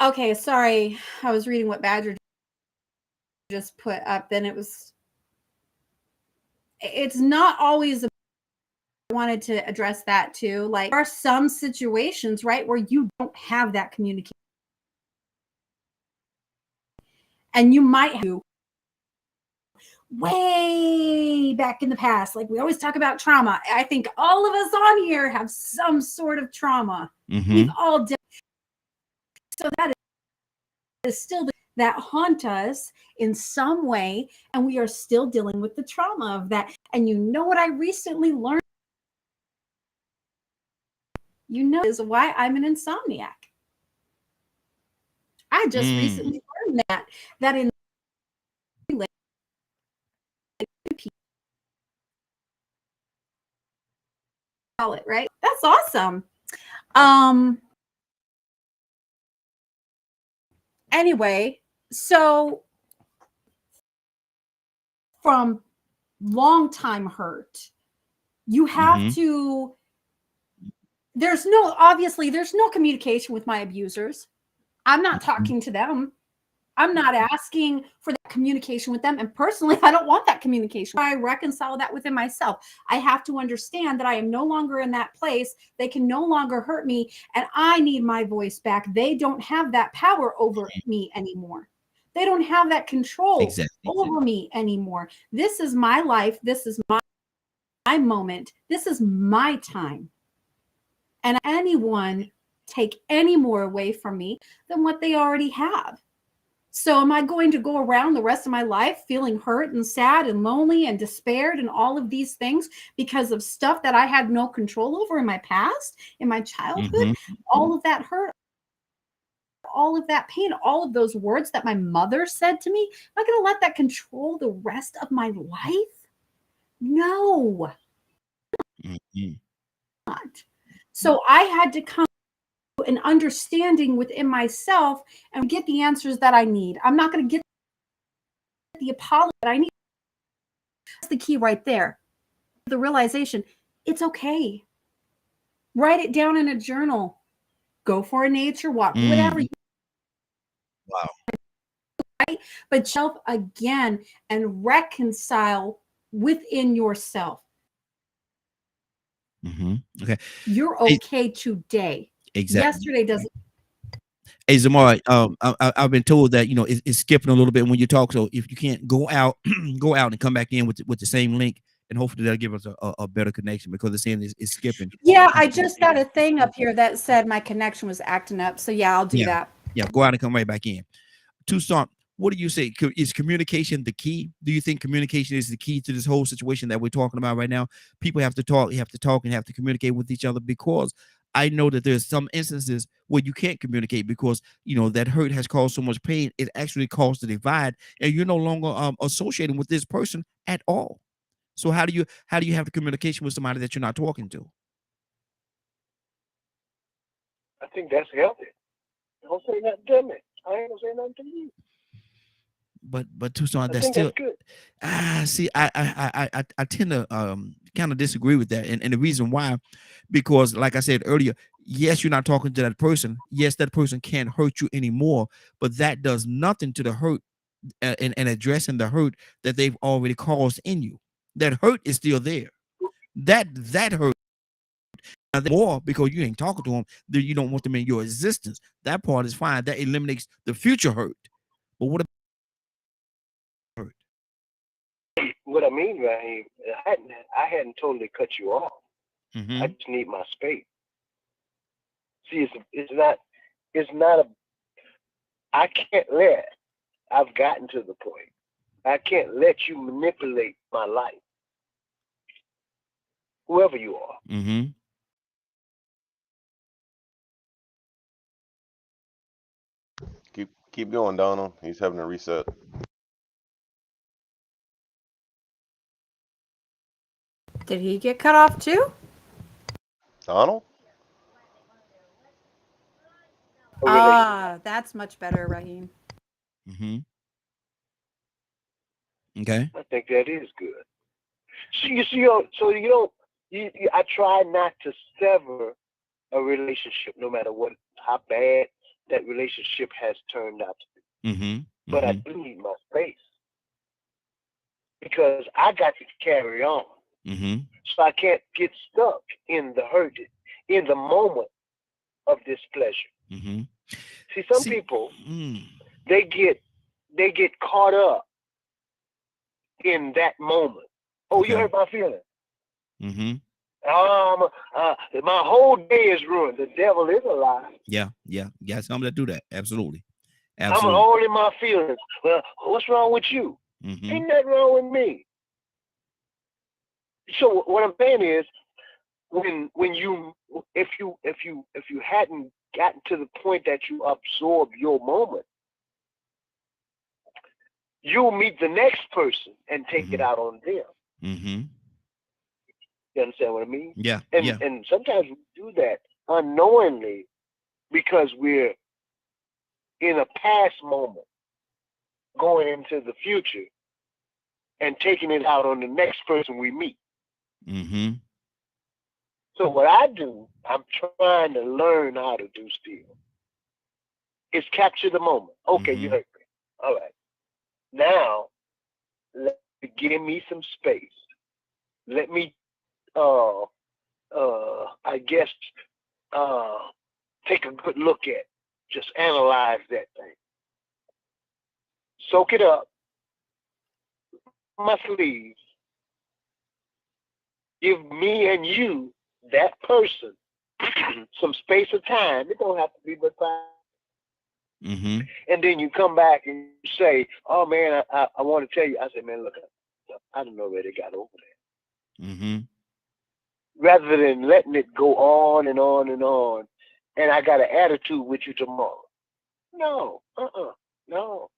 okay, sorry, I was reading what Badger just put up. Then it's not always. I wanted to address that too. Like, there are some situations, right, where you don't have that communication, and you might have way back in the past. Like, we always talk about trauma. I think all of us on here have some sort of trauma. Mm-hmm. We've all done. So that is still that haunt us in some way, and we are still dealing with the trauma of that. And you know what I recently learned? You know, is why I'm an insomniac. I just recently learned that in it, right? That's awesome. Anyway, so from long time hurt, you have to, obviously there's no communication with my abusers. I'm not talking to them. I'm not asking for that communication with them. And personally, I don't want that communication. I reconcile that within myself. I have to understand that I am no longer in that place. They can no longer hurt me, and I need my voice back. They don't have that power over me anymore. They don't have that control over me anymore. This is my life. This is my moment. This is my time. And anyone take any more away from me than what they already have. So am I going to go around the rest of my life feeling hurt and sad and lonely and despaired and all of these things because of stuff that I had no control over in my past, in my childhood? All of that hurt, all of that pain, all of those words that my mother said to me, am I going to let that control the rest of my life? No. Not. So I had to come an understanding within myself and get the answers that I need. I'm not going to get the apology that I need. That's the key right there. The realization, it's okay. Write it down in a journal. Go for a nature walk, whatever. Wow. Right? But self again and reconcile within yourself. Okay. You're okay today. Exactly. Yesterday doesn't. Hey, Zamar, I've been told that, you know, it's skipping a little bit when you talk. So if you can't go out and come back in with the same link, and hopefully that'll give us a better connection, because it's saying it's skipping. Yeah, I just got a thing up here that said my connection was acting up. So yeah, I'll do that. Yeah, go out and come right back in. Toussaint, what do you say? Is communication the key? Do you think communication is the key to this whole situation that we're talking about right now? People have to talk, and have to communicate with each other, because I know that there's some instances where you can't communicate because, you know, that hurt has caused so much pain. It actually caused a divide, and you're no longer associating with this person at all. So how do you have the communication with somebody that you're not talking to? I think that's healthy. Don't say nothing to me. I ain't gonna say nothing to you. But Tucson, I that's think still that's good. see, I tend to kind of disagree with that, and the reason why, because like I said earlier, yes, you're not talking to that person. Yes, that person can't hurt you anymore, but that does nothing to the hurt and addressing the hurt that they've already caused in you. That hurt is still there. That hurt more because you ain't talking to them. That you don't want them in your existence. That part is fine. That eliminates the future hurt. But what about hurt? What I mean, Raheem, I hadn't totally cut you off. Mm-hmm. I just need my space. See, it's not a. I can't let. I've gotten to the point. I can't let you manipulate my life. Whoever you are. Mm-hmm. Keep going, Donald. He's having a reset. Did he get cut off too? Donald? Ah, that's much better, Raheem. Mm-hmm. Okay. I think that is good. So I try not to sever a relationship, no matter how bad that relationship has turned out to be. Mm-hmm. But I do need my space because I got to carry on. Mm-hmm. So I can't get stuck in the hurt, in the moment of displeasure. Mm-hmm. See, some people Mm. they get caught up in that moment. Oh, Okay. you hurt my feelings. Mm-hmm. My whole day is ruined. The devil is a lie. Yeah. Got some that do that. Absolutely. I'm all in my feelings. Well, what's wrong with you? Mm-hmm. Ain't nothing wrong with me. So what I'm saying is, if you hadn't gotten to the point that you absorb your moment, you'll meet the next person and take it out on them. Mm-hmm. You understand what I mean? Yeah. And sometimes we do that unknowingly because we're in a past moment going into the future and taking it out on the next person we meet. Mm-hmm. So what I do, I'm trying to learn how to do still, is capture the moment. Okay, you hurt me. All right. Now, give me some space. Let me, I guess, take a good look at, just analyze that thing. Soak it up, my sleeves, give me and you, that person, some space of time. It don't have to be but 5. Mm-hmm. And then you come back and say, oh man, I want to tell you. I said, man, look, I don't know where they got over there. Mm-hmm. Rather than letting it go on and on and on, and I got an attitude with you tomorrow. No, no.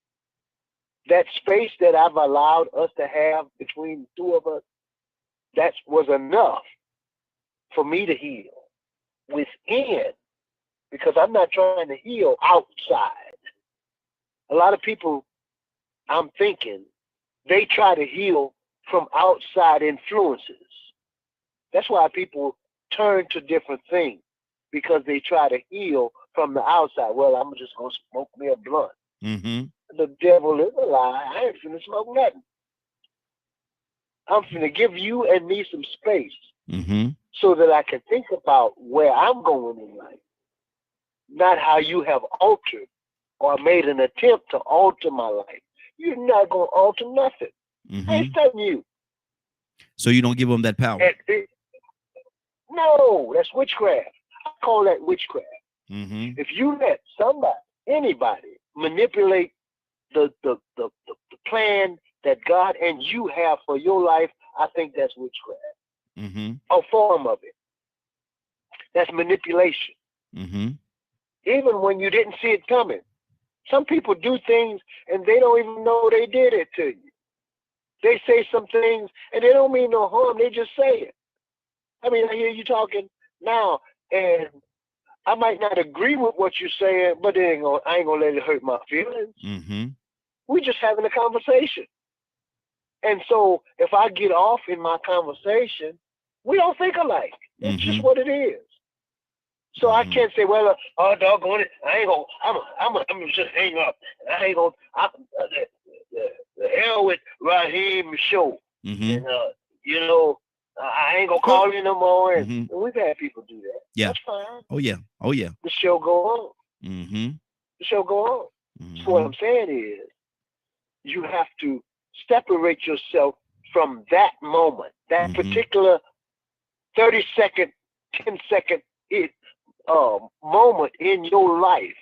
That space that I've allowed us to have between the two of us, that was enough for me to heal within, because I'm not trying to heal outside. A lot of people, I'm thinking, they try to heal from outside influences. That's why people turn to different things, because they try to heal from the outside. Well, I'm just going to smoke me a blunt. Mm-hmm. The devil is a lie. I ain't finna smoke nothing. I'm finna give you and me some space so that I can think about where I'm going in life, not how you have altered or made an attempt to alter my life. You're not going to alter nothing. I ain't studying you. So you don't give them that power. No, that's witchcraft. I call that witchcraft. Mm-hmm. If you let somebody, anybody, manipulate the plan that God and you have for your life, I think that's witchcraft. Mm-hmm. A form of it. That's manipulation. Mm-hmm. Even when you didn't see it coming. Some people do things and they don't even know they did it to you. They say some things and they don't mean no harm. They just say it. I mean, I hear you talking now, and I might not agree with what you're saying, but I ain't gonna let it hurt my feelings. Mm-hmm. We just having a conversation. And so if I get off in my conversation, we don't think alike. It's just what it is. So I can't say, well, oh, doggone it, I ain't gonna, I'm just hang up. I ain't gonna, the hell with Raheem Show. And, you know, I ain't gonna call you no more. And we've had people do that. Yeah. That's fine. Oh, yeah. Oh, yeah. The show go on. The show go on. So what I'm saying is, you have to separate yourself from that moment, that particular 30-second, 10-second moment in your life,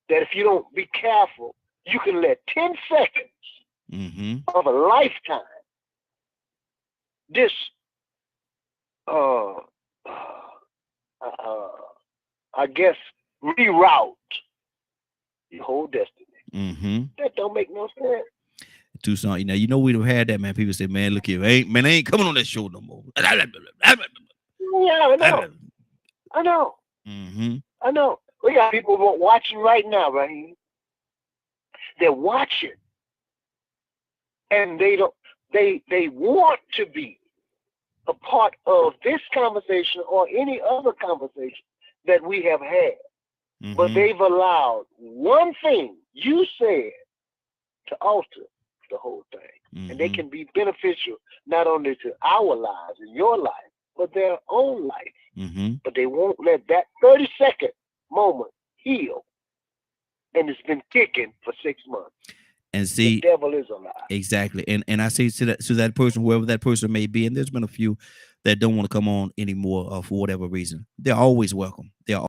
that if you don't be careful, you can let 10 seconds of a lifetime I guess, reroute your whole destiny. That don't make no sense. Tucson, you know we'd have had that, man. People say, man, look here, I ain't coming on that show no more. Yeah, I know. I know. I know. We got people watching right now, right? They're watching, and they want to be a part of this conversation or any other conversation that we have had. But they've allowed one thing you said to alter the whole thing. And they can be beneficial not only to our lives and your life, but their own life. But they won't let that 30-second moment heal. And it's been kicking for 6 months. And see, the devil is alive. Exactly. And I say to that person, whoever that person may be, and there's been a few that don't want to come on anymore for whatever reason. They're always welcome. They're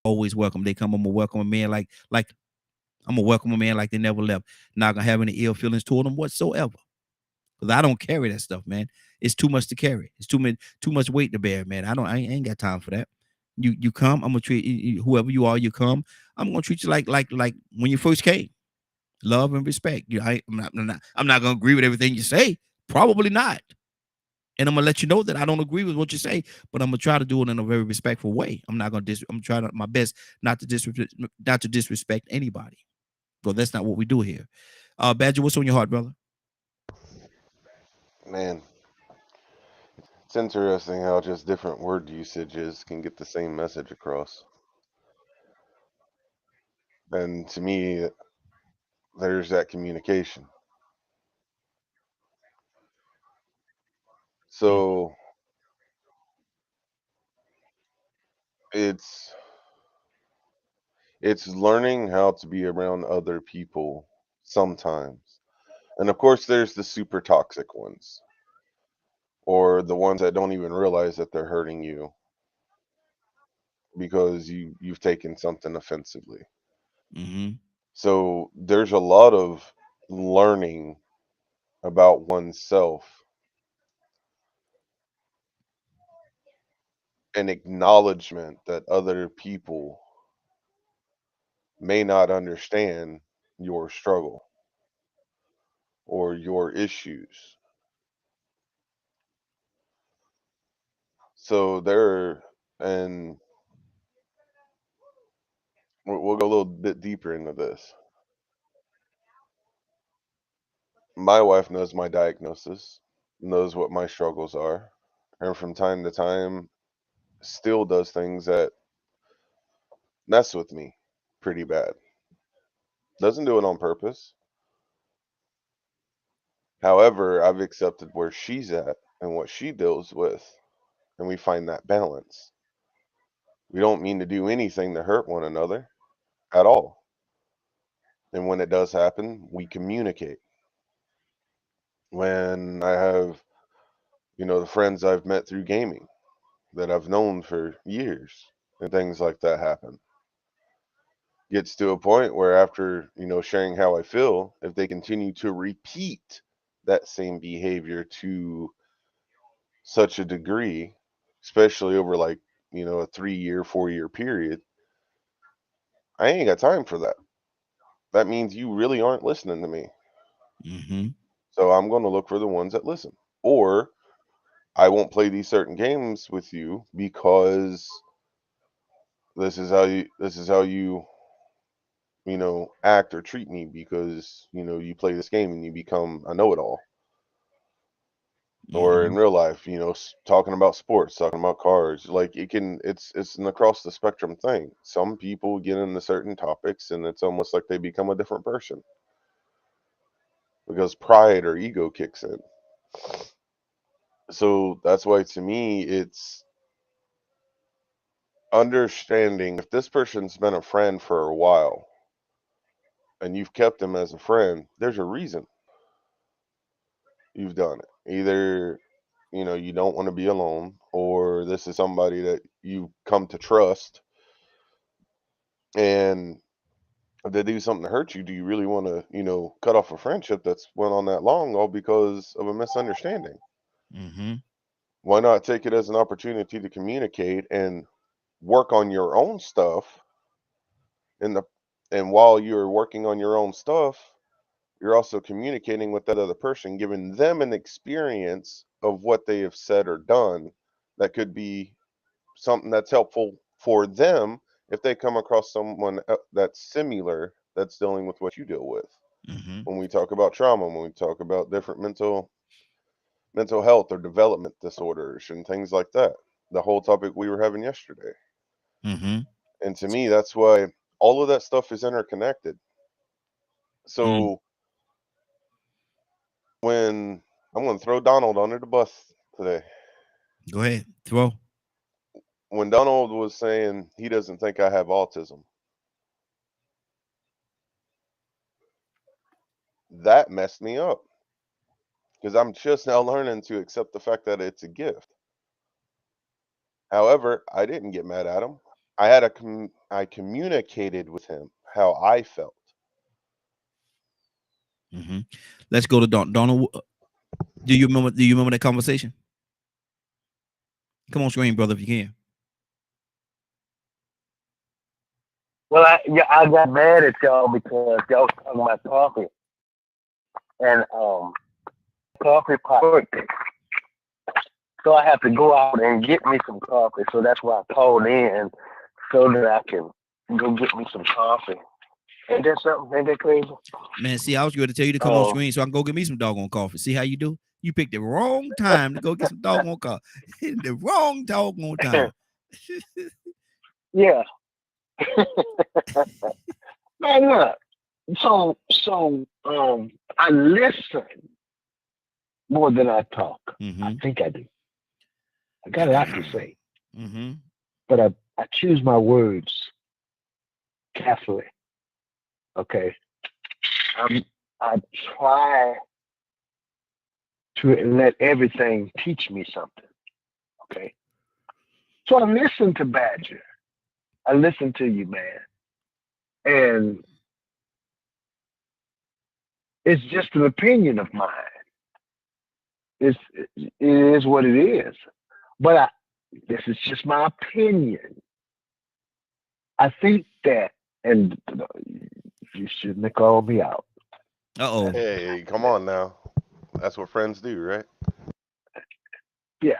always welcome. They come, I'm gonna welcome a man like I'm gonna welcome a man like they never left. Not gonna have any ill feelings toward them whatsoever. Because I don't carry that stuff, man. It's too much to carry. It's too much weight to bear, man. I ain't got time for that. You come, I'm gonna treat you, whoever you are, you come. I'm gonna treat you like when you first came. Love and respect. I'm not gonna agree with everything you say. Probably not. And I'm gonna let you know that I don't agree with what you say, but I'm gonna try to do it in a very respectful way. I'm not gonna I'm trying my best not to disrespect anybody. But that's not what we do here. Badger, what's on your heart, brother? Man, it's interesting how just different word usages can get the same message across. And to me, there's that communication. So it's learning how to be around other people sometimes. And of course there's the super toxic ones, or the ones that don't even realize that they're hurting you because you've taken something offensively. So there's a lot of learning about oneself and acknowledgement that other people may not understand your struggle or your issues. So and we'll go a little bit deeper into this. My wife knows my diagnosis, knows what my struggles are, and from time to time still does things that mess with me pretty bad. Doesn't do it on purpose. However, I've accepted where she's at and what she deals with, and we find that balance. We don't mean to do anything to hurt one another at all. And when it does happen, we communicate. When I have, the friends I've met through gaming that I've known for years and things like that happen, gets to a point where after, sharing how I feel, if they continue to repeat that same behavior to such a degree, especially over like, a 3-year, 4-year period, I ain't got time for that. That means you really aren't listening to me. So I'm going to look for the ones that listen. Or I won't play these certain games with you because this is how you act or treat me because you play this game and you become a know-it-all. Or in real life, talking about sports, talking about cars, like it's an across the spectrum thing. Some people get into certain topics and it's almost like they become a different person because pride or ego kicks in. So that's why, to me, it's understanding if this person's been a friend for a while and you've kept them as a friend, there's a reason you've done it. Either you don't want to be alone, or this is somebody that you come to trust, and if they do something to hurt you, do you really want to cut off a friendship that's went on that long all because of a misunderstanding? Why not take it as an opportunity to communicate and work on your own stuff? And while you're working on your own stuff, you're also communicating with that other person, giving them an experience of what they have said or done that could be something that's helpful for them if they come across someone that's similar, that's dealing with what you deal with. When we talk about trauma, when we talk about different mental health or development disorders and things like that, the whole topic we were having yesterday. And to me, that's why all of that stuff is interconnected. So when I'm going to throw Donald under the bus today. Go ahead, throw. When Donald was saying he doesn't think I have autism, that messed me up because I'm just now learning to accept the fact that it's a gift. However, I didn't get mad at him. I communicated with him how I felt. Let's go to Donald. Do you remember that conversation? Come on screen, brother, if you can. Well, I got mad at y'all because y'all was talking about coffee. And coffee pot. So I have to go out and get me some coffee. So that's why I called in so that I can go get me some coffee. Ain't that something? Ain't that crazy? Man, see, I was going to tell you to come on screen so I can go get me some doggone coffee. See how you do? You picked the wrong time to go get some doggone coffee. The wrong doggone time. Yeah. Man, look. So I listen more than I talk. I think I do. I got a lot to say. But I choose my words carefully. Okay. I try to let everything teach me something. Okay. So I listen to Badger. I listen to you, man. And it's just an opinion of mine. It is what it is. But this is just my opinion. I think that, and you shouldn't have called me out. Uh-oh. Hey, come on now. That's what friends do, right? Yeah.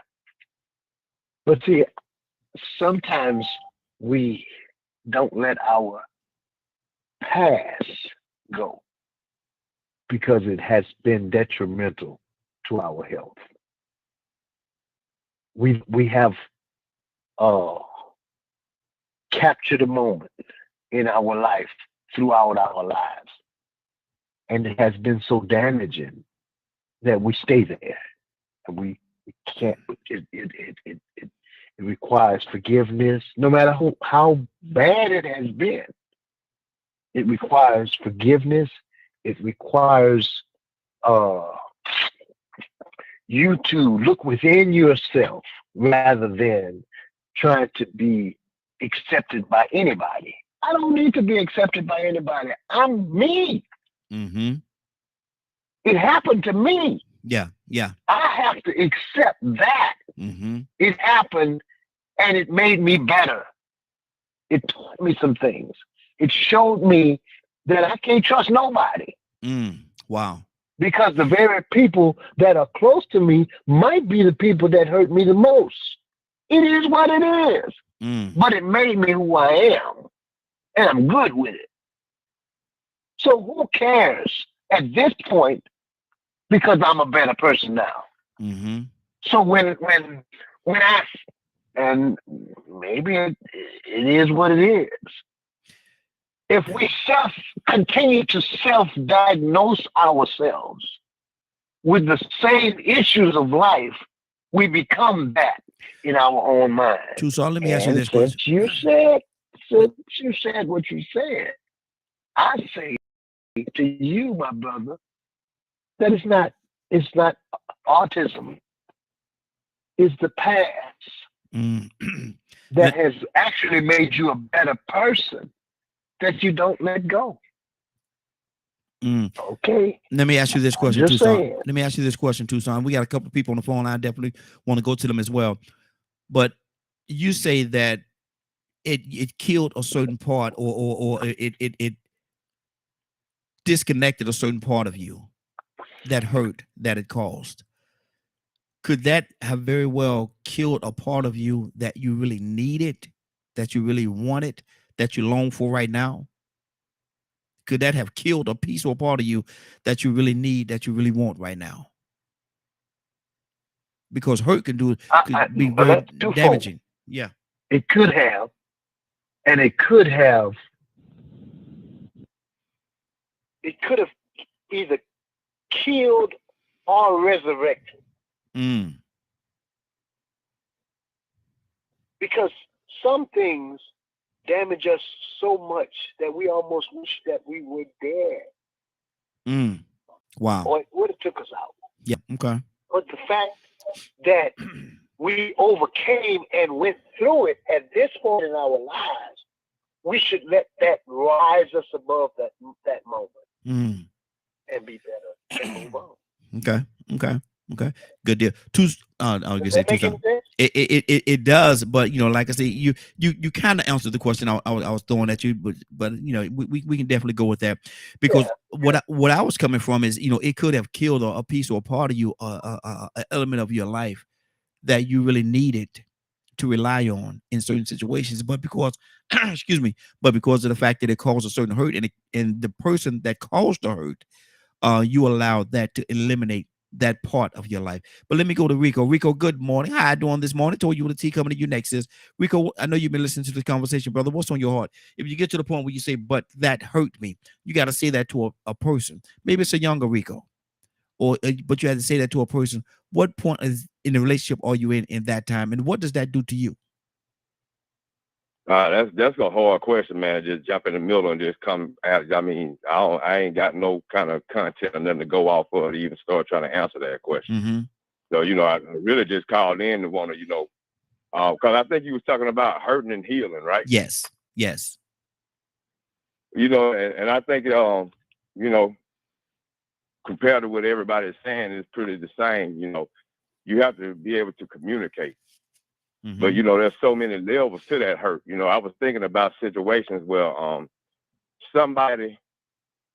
But see, sometimes we don't let our past go because it has been detrimental to our health. We have captured a moment in our life throughout our lives, and it has been so damaging that we stay there, and we can't. It requires forgiveness, no matter how bad it has been. It requires forgiveness. It requires you to look within yourself rather than trying to be accepted by anybody. I don't need to be accepted by anybody. I'm me. It happened to me. Yeah. I have to accept that. It happened and it made me better. It taught me some things. It showed me that I can't trust nobody. Wow. Because the very people that are close to me might be the people that hurt me the most. It is what it is. but it made me who I am, and I'm good with it. So who cares at this point? Because I'm a better person now. Mm-hmm. So when I, and maybe it is what it is. If we continue to self-diagnose ourselves with the same issues of life, we become that in our own mind. Tucson, let me ask you this since question. Since you said what you said, I say to you, my brother, that it's not autism. It's the past that has actually made you a better person that you don't let go. Okay. Let me ask you this question, Just Tucson. saying. Let me ask you this question, Tucson. We got a couple of people on the phone. I definitely want to go to them as well. But you say that it killed a certain part, or it disconnected a certain part of you, that hurt that it caused. Could that have very well killed a part of you that you really needed, that you really wanted, that you long for right now? Could that have killed a piece or part of you that you really need, that you really want right now? Because hurt could be very damaging. Yeah. It could have, and it could have either killed or resurrected. Because some things damage us so much that we almost wish that we were dead. Wow. Or it would have took us out. Yeah. Okay. But the fact that we overcame and went through it at this point in our lives, we should let that rise us above that moment and be better and move on. Okay. Good deal. I was gonna say Tucson. It does, but like I said, you kind of answered the question I was throwing at you, but we can definitely go with that, because what I was coming from is it could have killed a piece or a part of you, an element of your life that you really needed to rely on in certain situations, but because because of the fact that it caused a certain hurt, and the person that caused the hurt, you allowed that to eliminate that part of your life. But let me go to Rico. Rico, good morning. How you doing this morning? Told you with the T coming to you next is Rico. I know you've been listening to this conversation, brother. What's on your heart? If you get to the point where you say, but that hurt me, you got to say that to a person. Maybe it's a younger Rico, but you had to say that to a person. What point is in the relationship are you in that time, and what does that do to you? That's a hard question, man. Just jump in the middle and just come at. I mean, I ain't got no kind of content or nothing to go off of to even start trying to answer that question. So I really just called in to want to, because I think you was talking about hurting and healing, right? Yes. And I think compared to what everybody's saying, it's pretty the same. You have to be able to communicate. But there's so many levels to that hurt. I was thinking about situations where somebody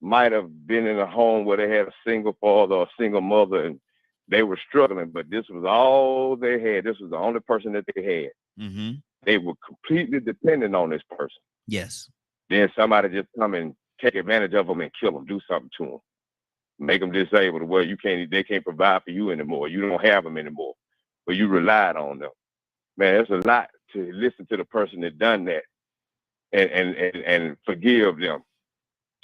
might have been in a home where they had a single father or a single mother, and they were struggling, but this was all they had. This was the only person that they had. They were completely dependent on this person. Yes. Then somebody just come and take advantage of them and kill them, do something to them, make them disabled. Well, they can't provide for you anymore. You don't have them anymore, but you relied on them. Man, there's a lot to listen to the person that done that and forgive them,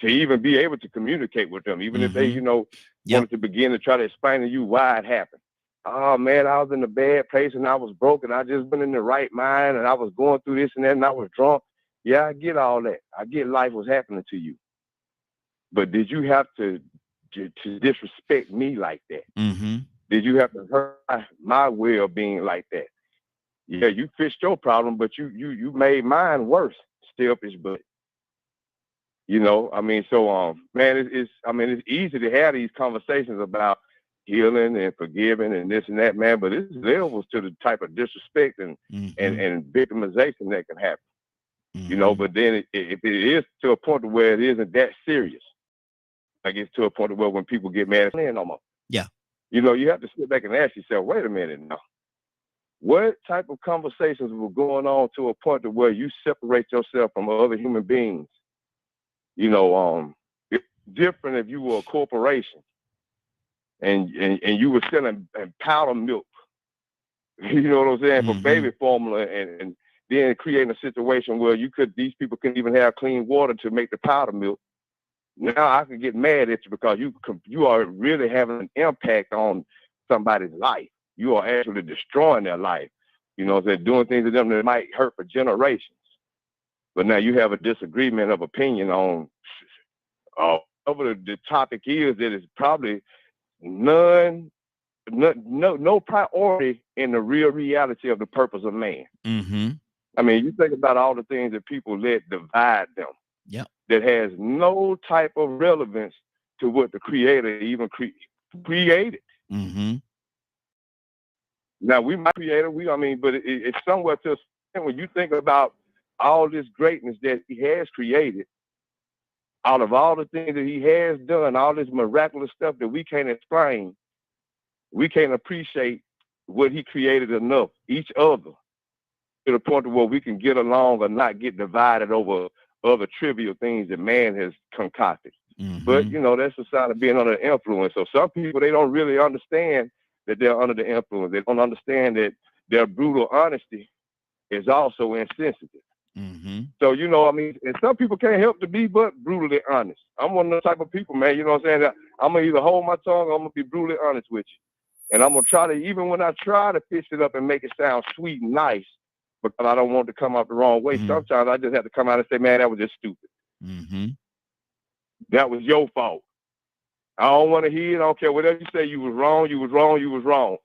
to even be able to communicate with them, even if they, wanted to begin to try to explain to you why it happened. Oh man, I was in a bad place and I was broke and I just went in the right mind and I was going through this and that and I was drunk. Yeah, I get all that. I get life was happening to you. But did you have to disrespect me like that? Did you have to hurt my well-being like that? Yeah, you fixed your problem, but you made mine worse. Selfish, but so man, it's easy to have these conversations about healing and forgiving and this and that, man. But it's levels to the type of disrespect and victimization that can happen. But then if it is to a point where it isn't that serious, like it's to a point where when people get mad at me no more. Yeah. You have to sit back and ask yourself, wait a minute now. what type of conversations were going on to a point to where you separate yourself from other human beings? You know, it's different if you were a corporation and you were selling powder milk, you know what I'm saying, for baby formula, and then creating a situation where these people couldn't even have clean water to make the powder milk. Now I can get mad at you because you are really having an impact on somebody's life. You are actually destroying their life. You know what I'm saying? Doing things to them that might hurt for generations. But now you have a disagreement of opinion on whatever the topic is that is probably no priority in the real reality of the purpose of man. I mean, you think about all the things that people let divide them. Yep. That has no type of relevance to what the creator even created. Now we might create it, but it's somewhere to when you think about all this greatness that he has created, out of all the things that he has done, all this miraculous stuff that we can't explain, we can't appreciate what he created enough, each other, to the point where we can get along or not get divided over other trivial things that man has concocted. But, you know, that's a sign of being under the influence. So some people, they don't really understand that they're under the influence. They don't understand that their brutal honesty is also insensitive. So, you know, and some people can't help to be but brutally honest. I'm one of those type of people, man, you know what I'm saying? That I'm going to either hold my tongue or I'm going to be brutally honest with you. And I'm going to try to, even when I try to pitch it up and make it sound sweet and nice, because I don't want to come out the wrong way, sometimes I just have to come out and say, man, that was just stupid. That was your fault. I don't want to hear it. I don't care. Whatever you say, you was wrong, you was wrong, you was wrong.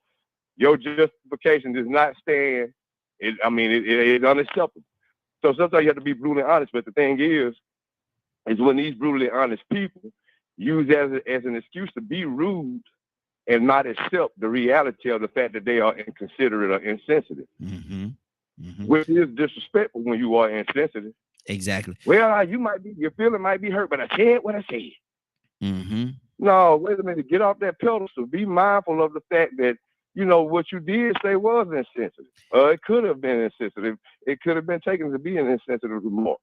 Your justification does not stand. It's unacceptable. So sometimes you have to be brutally honest. But the thing is when these brutally honest people use as an excuse to be rude and not accept the reality of the fact that they are inconsiderate or insensitive, which is disrespectful when you are insensitive. Exactly. Well, your feeling might be hurt, but I said what I said. No, wait a minute. Get off that pedestal. Be mindful of the fact that, you know, what you did say was insensitive. It could have been insensitive. It could have been taken to be an insensitive remark.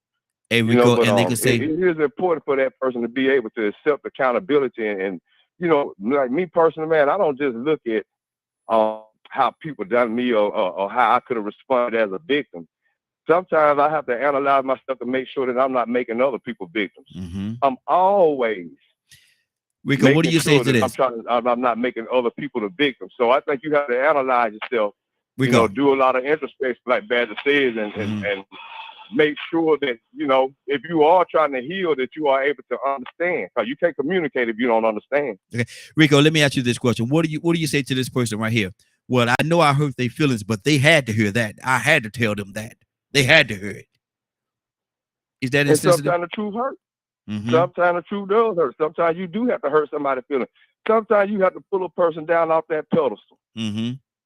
Hey, Rico, and they can say it is important for that person to be able to accept accountability. And you know, like me personally, man, I don't just look at how people done me or how I could have responded as a victim. Sometimes I have to analyze myself to make sure that I'm not making other people victims. I'm always Rico, what do you say to this? I'm not making other people the victim. So I think you have to analyze yourself. Rico. You know, do a lot of introspection, like Badger says, and make sure that, you know, if you are trying to heal, that you are able to understand. Because you can't communicate if you don't understand. Okay, Rico, let me ask you this question. What do you say to this person right here? Well, I know I hurt their feelings, but they had to hear that. I had to tell them that. They had to hear it. Is that insensitive? Sometimes the truth hurts. Sometimes the truth does hurt. Sometimes you do have to hurt somebody's feelings. Sometimes you have to pull a person down off that pedestal.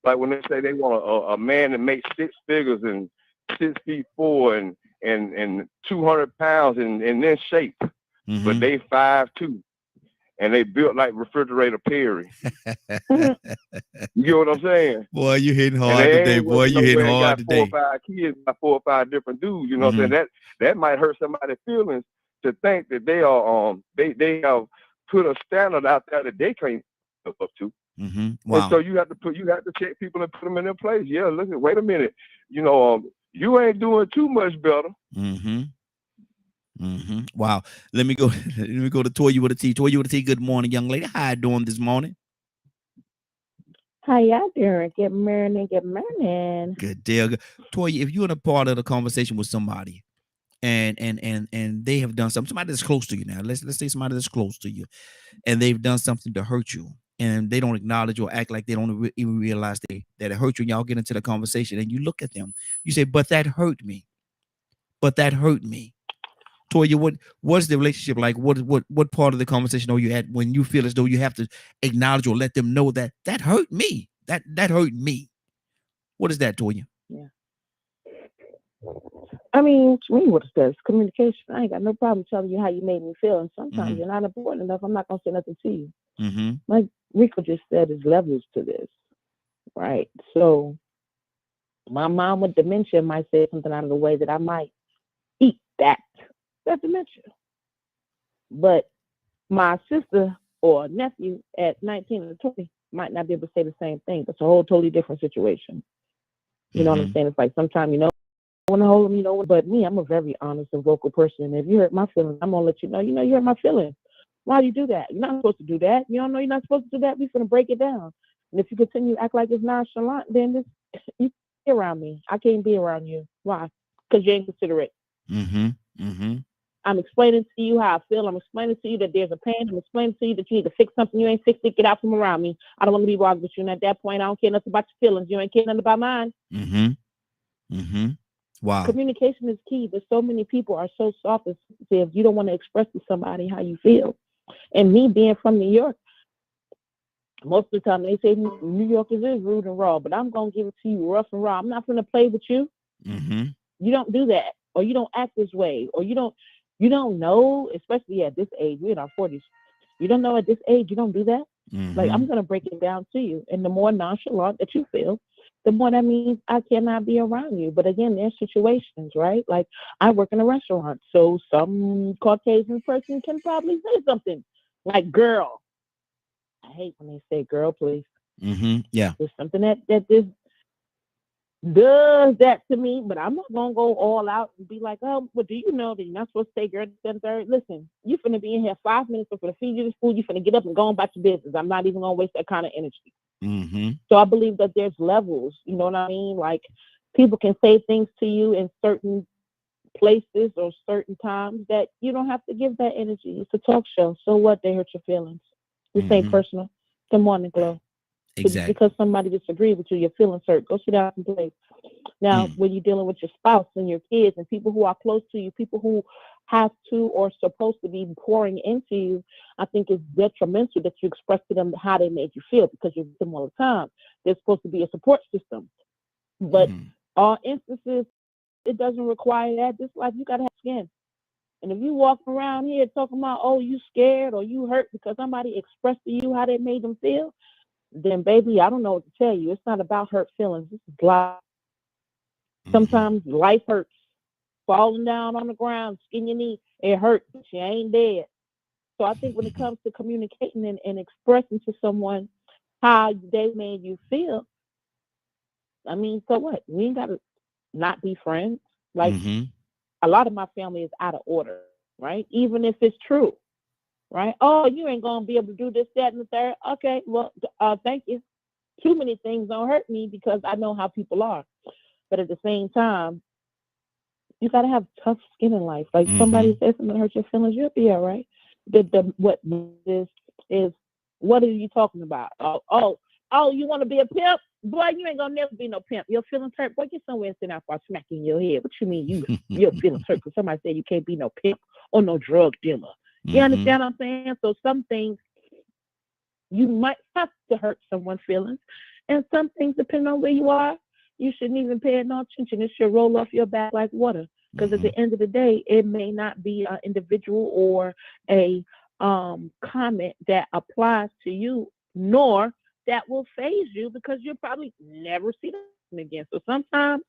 Like when they say they want a man that makes 6 figures and 6'4" and 200 pounds and in shape, but they 5'2" and they built like Refrigerator Perry. You get what I'm saying? Boy, you hitting hard today. Boy, you hitting hard today. 4 or 5 kids, by 4 or 5 different dudes. You know what I'm saying? That might hurt somebody's feelings to think that they are they have put a standard out there that they can't live up to. Wow. And so you have to check people and put them in their place. Yeah, look at, wait a minute. You know, you ain't doing too much better. Wow. Let me go to Toya with a T. Toya with a T. Good morning, young lady. How you doing this morning? How y'all doing? Good morning. Good morning. Good deal. Toya, if you're in a part of the conversation with somebody and they have done something, somebody that's close to you now. Let's say somebody that's close to you, and they've done something to hurt you, and they don't acknowledge or act like they don't even realize that it hurt you. And y'all get into the conversation, and you look at them. You say, "But that hurt me. But that hurt me." Toya, what's the relationship like? What part of the conversation are you at when you feel as though you have to acknowledge or let them know that hurt me? That hurt me. What is that, Toya? Yeah. I mean, to me, what it says, communication. I ain't got no problem telling you how you made me feel. And sometimes you're not important enough. I'm not gonna say nothing to you. Like Rico just said, there's levels to this, right? So My mom with dementia might say something out of the way that I might eat that dementia. But my sister or nephew at 19 or 20 might not be able to say the same thing. That's a whole totally different situation. You know what I'm saying? It's like sometimes, you know, I want to hold them, you know, but me, I'm a very honest and vocal person. And if you hurt my feelings, I'm going to let you know, you hurt my feelings. Why do you do that? You're not supposed to do that. You don't know you're not supposed to do that. We're going to break it down. And if you continue to act like it's nonchalant, then you can't be around me. I can't be around you. Why? Because you ain't considerate. I'm explaining to you how I feel. I'm explaining to you that there's a pain. I'm explaining to you that you need to fix something. You ain't fixed it. Get out from around me. I don't want to be bothered with you. And at that point, I don't care nothing about your feelings. You ain't care nothing about mine. Wow. Communication is key. But so many people are so soft and sensitive. You don't want to express to somebody how you feel. And me being from New York, most of the time they say New Yorkers is rude and raw, but I'm going to give it to you rough and raw. I'm not going to play with you. You don't do that, or you don't act this way, or you don't know, especially at this age, we're in our 40s. You don't know at this age, you don't do that. Like, I'm going to break it down to you. And the more nonchalant that you feel, the more that means I cannot be around you. But again, there's situations, right? Like, I work in a restaurant, so some Caucasian person can probably say something like, girl. I hate when they say girl, please. Yeah. There's something that this does that to me, but I'm not going to go all out and be like, oh, well, do you know that you're not supposed to say girl, then third? Listen, you finna be in here 5 minutes before the feed you this food. You finna get up and go about your business. I'm not even going to waste that kind of energy. So I believe that there's levels, you know what I mean? Like, people can say things to you in certain places or certain times that you don't have to give that energy. It's a talk show. So what? They hurt your feelings. This ain't personal. Good morning, Glow. Exactly. Because somebody disagreed with you, your feelings hurt. Go sit down and play. Now, when you're dealing with your spouse and your kids and people who are close to you, people who have to or supposed to be pouring into you, I think it's detrimental that you express to them how they made you feel, because you're with them all the time. There's supposed to be a support system. But all instances, it doesn't require that. This life, you got to have skin. And if you walk around here talking about, oh, you scared or you hurt because somebody expressed to you how they made them feel, then baby, I don't know what to tell you. It's not about hurt feelings. This is life. Sometimes life hurts. Falling down on the ground, skin your knee, it hurts, but you ain't dead. So I think when it comes to communicating and expressing to someone how they made you feel, I mean, so what? We ain't got to not be friends. Like, a lot of my family is out of order, right? Even if it's true. Right? Oh, you ain't going to be able to do this, that, and the third. Okay, well, thank you. Too many things don't hurt me because I know how people are. But at the same time, you got to have tough skin in life. Like, somebody says something that hurts your feelings, you'll be all right. What is what are you talking about? Oh, you want to be a pimp? Boy, you ain't going to never be no pimp. Your feelings hurt. Boy, get somewhere and sit down before I smack you in your head. What you mean your feelings hurt because somebody said you can't be no pimp or no drug dealer? You understand what I'm saying? So some things you might have to hurt someone's feelings. And some things, depending on where you are, you shouldn't even pay no attention. It should roll off your back like water. Because at the end of the day, it may not be an individual or a comment that applies to you, nor that will phase you, because you'll probably never see them again. So sometimes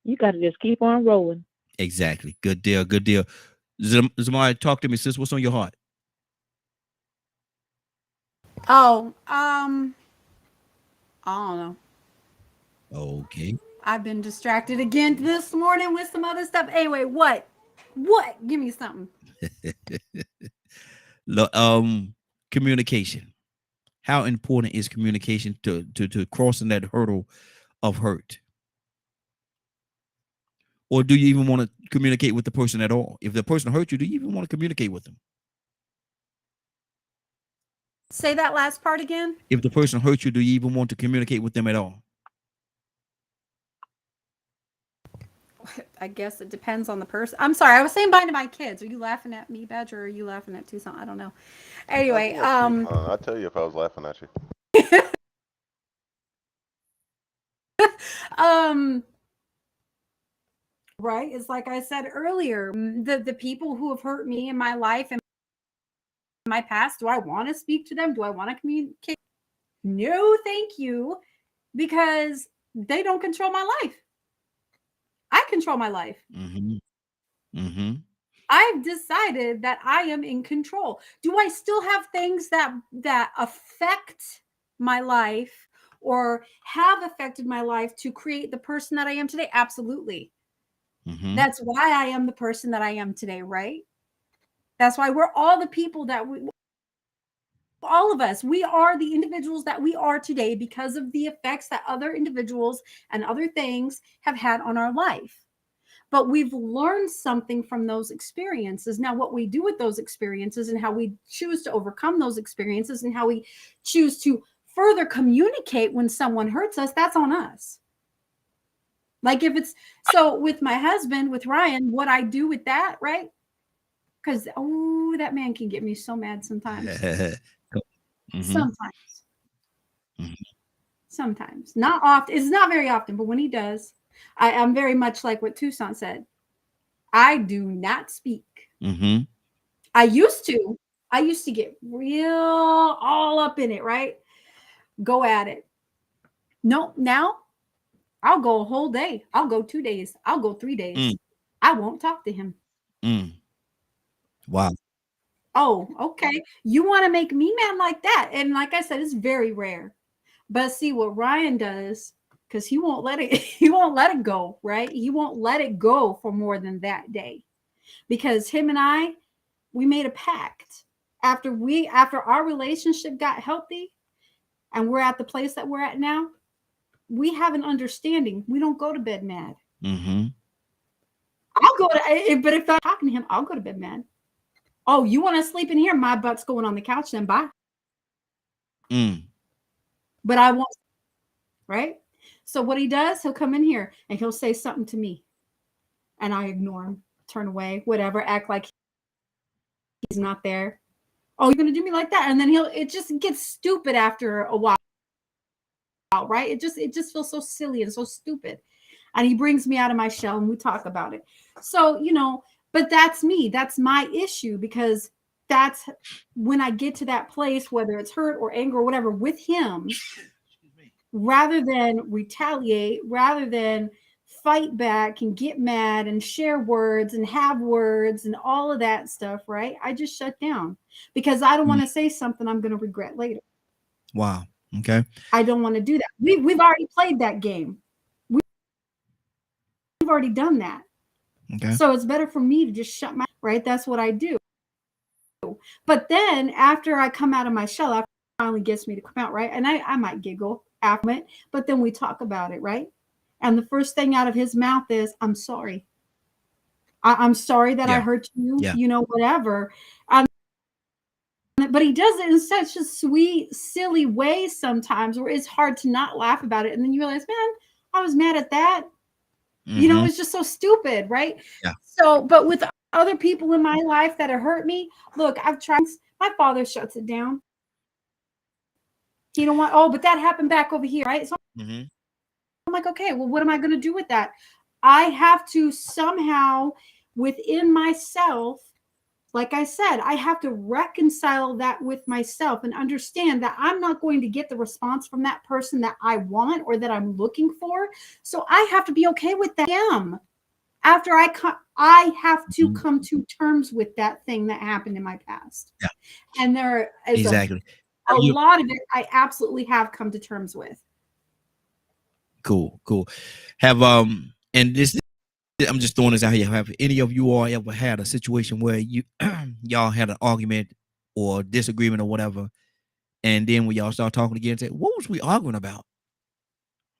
you got to just keep on rolling. Exactly. Good deal. Good deal. Zamari, talk to me, sis. What's on your heart? Oh, I don't know. Okay. I've been distracted again this morning with some other stuff. Anyway, what? Give me something. Communication. How important is communication to crossing that hurdle of hurt? Or do you even want to communicate with the person at all? If the person hurt you, do you even want to communicate with them? Say that last part again. If the person hurt you, do you even want to communicate with them at all? I guess it depends on the person. I'm sorry. I was saying bye to my kids. Are you laughing at me, Badger, or are you laughing at Tucson? I don't know. Anyway, I'll tell you if I was laughing at you. Right. It's like I said earlier, the people who have hurt me in my life and my past, do I want to speak to them? Do I want to communicate? No, thank you. Because They don't control my life. I control my life. Mm-hmm. Mm-hmm. I've decided that I am in control. Do I still have things that affect my life or have affected my life to create the person that I am today? Absolutely. Mm-hmm. That's why I am the person that I am today, right? That's why we're all the people that all of us, we are the individuals that we are today because of the effects that other individuals and other things have had on our life. But we've learned something from those experiences. Now, what we do with those experiences and how we choose to overcome those experiences and how we choose to further communicate when someone hurts us, that's on us. Like if it's so with my husband, with Ryan, what I do with that, right? Because, oh, that man can get me so mad sometimes. Mm-hmm. Sometimes. Mm-hmm. Sometimes. Not often. It's not very often, but when he does, I'm very much like what Toussaint said. I do not speak. Mm-hmm. I used to get real all up in it, right? Go at it. No, now I'll go a whole day. I'll go 2 days. I'll go 3 days. I won't talk to him. Wow. Oh, okay. You want to make me mad like that? And like I said, it's very rare. But see what Ryan does, because he won't let it go, right? He won't let it go for more than that day. Because him and we made a pact after our relationship got healthy and we're at the place that we're at now. We have an understanding. We don't go to bed mad. Mm-hmm. But if I'm talking to him, I'll go to bed mad. Oh, you want to sleep in here? My butt's going on the couch, then bye. But I won't, right? So what he does, he'll come in here and he'll say something to me. And I ignore him, turn away, whatever, act like he's not there. Oh, you're going to do me like that? And then it just gets stupid after a while, right? It just feels so silly and so stupid. And he brings me out of my shell and we talk about it. So, but that's me. That's my issue because that's when I get to that place, whether it's hurt or anger or whatever with him, rather than retaliate, rather than fight back and get mad and share words and have words and all of that stuff, right? I just shut down because I don't want to say something I'm going to regret later. Wow. Okay. I don't want to do that. We've already played that game. We've already done that. Okay. So it's better for me to just shut my right. That's what I do. But then after I come out of my shell, after it finally gets me to come out, right? And I might giggle after it, but then we talk about it, right? And the first thing out of his mouth is, I'm sorry. I'm sorry that I hurt you, whatever. But he does it in such a sweet, silly way sometimes where it's hard to not laugh about it. And then you realize, man, I was mad at that. Mm-hmm. It's just so stupid, right? Yeah. So, but with other people in my life that have hurt me, look, I've tried. My father shuts it down. He don't want, but that happened back over here, right? So I'm like, okay, well, what am I going to do with that? I have to somehow within myself, like I said, I have to reconcile that with myself and understand that I'm not going to get the response from that person that I want or that I'm looking for. So I have to be okay with that. After I have to come to terms with that thing that happened in my past. Yeah. And there is a lot of it I absolutely have come to terms with. Cool. Have and this I'm just throwing this out here. Have any of you all ever had a situation where y'all had an argument or disagreement or whatever, and then when y'all start talking again, say, what was we arguing about?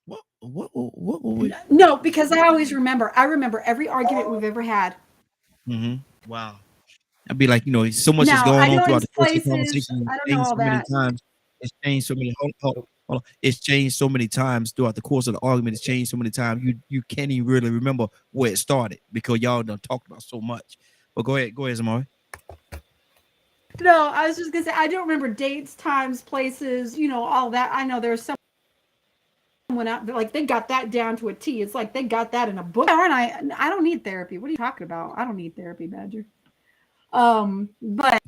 What were we? No, because I always remember. I remember every argument we've ever had. Mm-hmm. Wow. I'd be like, so much is going on throughout the course of the conversation. I don't know all that. Times. It's changed so many. Hold on. It's changed so many times throughout the course of the argument. It's changed so many times. You can't even really remember where it started because y'all done talked about so much. But go ahead, Zamari. No, I was just gonna say I don't remember dates, times, places, all that. I know there's someone out there like they got that down to a T. It's like they got that in a book. Aren't I don't need therapy. What are you talking about? I don't need therapy, Badger. But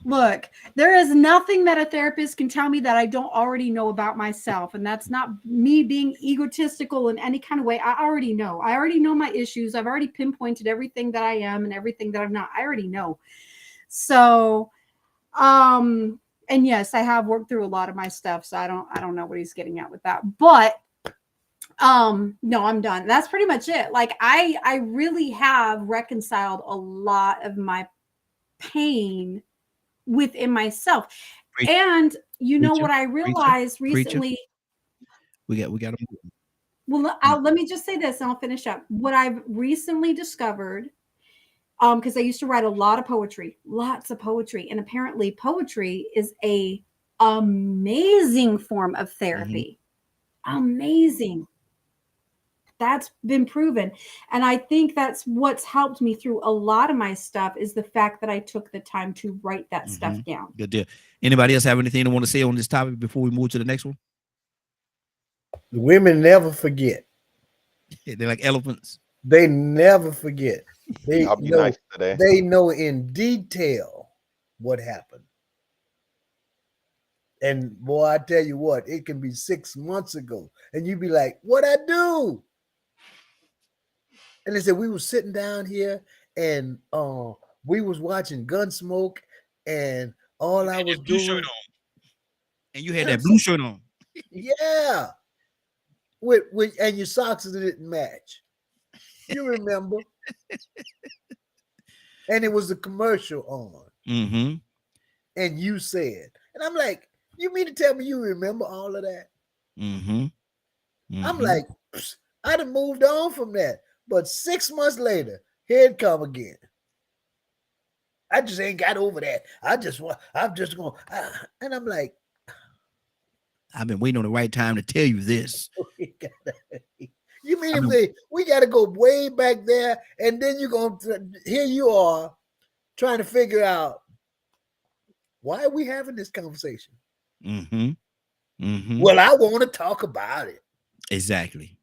Look, there is nothing that a therapist can tell me that I don't already know about myself. And that's not me being egotistical in any kind of way. I already know. I already know my issues. I've already pinpointed everything that I am and everything that I'm not. I already know. So, and yes, I have worked through a lot of my stuff. So I don't know what he's getting at with that. But no, I'm done. That's pretty much it. Like I really have reconciled a lot of my pain within myself. Preacher, And you know preacher, what I realized preacher. recently? We got to. Well, let me just say this and I'll finish up. What I've recently discovered, because I used to write a lot of poetry, lots of poetry, and apparently poetry is a amazing form of therapy. Amazing. That's been proven. And I think that's what's helped me through a lot of my stuff is the fact that I took the time to write that stuff down. Good deal. Anybody else have anything they want to say on this topic before we move to the next one? The women never forget. They're like elephants. They never forget. I'll be nice today. They know in detail what happened. And boy, I tell you what, it can be 6 months ago. And you be like, what I do? And they said, we were sitting down here and we was watching Gunsmoke and all I was doing. And you had that blue shirt on. Yeah. With and your socks didn't match. You remember? And it was a commercial on. Mm-hmm. And you said, and I'm like, you mean to tell me you remember all of that? Mm-hmm. I'm like, I'd have moved on from that. But 6 months later, here it come again. I just ain't got over that. I'm just going, and I'm like, I've been waiting on the right time to tell you this. You mean we got to go way back there, and then you're going to, here you are trying to figure out why are we having this conversation? Mm-hmm. Mm-hmm. Well, I want to talk about it. Exactly.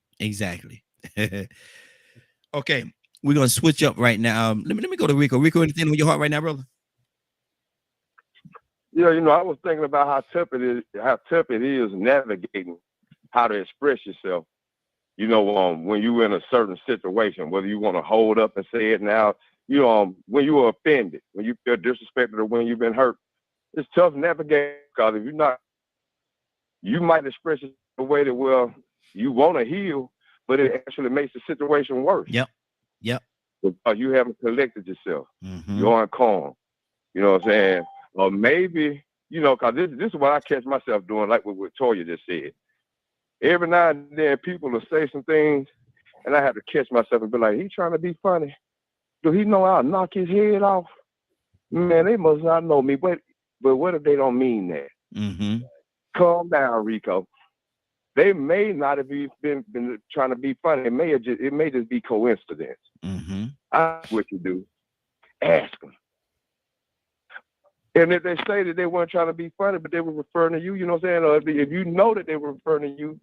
Okay, we're gonna switch up right now. Let me go to Rico. Rico, anything on your heart right now, brother? Yeah, I was thinking about how tough it is navigating how to express yourself. When you're in a certain situation, whether you want to hold up and say it now, when you are offended, when you feel disrespected, or when you've been hurt, it's tough navigating because if you're not, you might express it in a way that, well, you want to heal, but it actually makes the situation worse. Yep. Because you haven't collected yourself. Mm-hmm. You aren't calm. You know what I'm saying? Or maybe, because this is what I catch myself doing, like what Toya just said. Every now and then people will say some things, and I have to catch myself and be like, he trying to be funny. Do he know I'll knock his head off? Man, they must not know me. But what if they don't mean that? Mm-hmm. Calm down, Rico. They may not have been trying to be funny. It may just be coincidence. Mm-hmm. That's what you do. Ask them. And if they say that they weren't trying to be funny, but they were referring to you, you know what I'm saying? Or if you know that they were referring to you,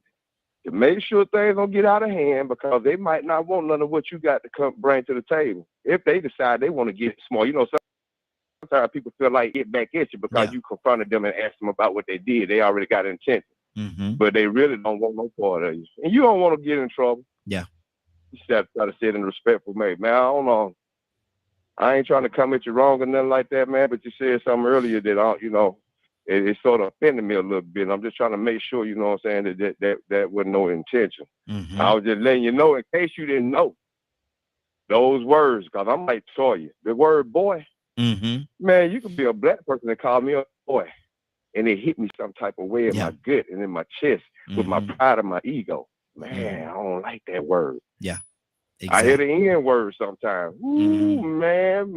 to make sure things don't get out of hand, because they might not want none of what you got to come bring to the table. If they decide they want to get small, sometimes people feel like get back at you because you confronted them and asked them about what they did. They already got intention. Mm-hmm. But they really don't want no part of you. And you don't want to get in trouble. Yeah. You just have to try to say it in a respectful way. Man, I don't know. I ain't trying to come at you wrong or nothing like that, man, but you said something earlier that, it sort of offended me a little bit. And I'm just trying to make sure, you know what I'm saying, that wasn't no intention. Mm-hmm. I was just letting you know in case you didn't know those words, because I'm like Toya. The word boy, man, you could be a black person that called me a boy. And it hit me some type of way in my gut and in my chest with my pride and my ego. Man, I don't like that word. Yeah. Exactly. I hear the N word sometimes. Ooh, man.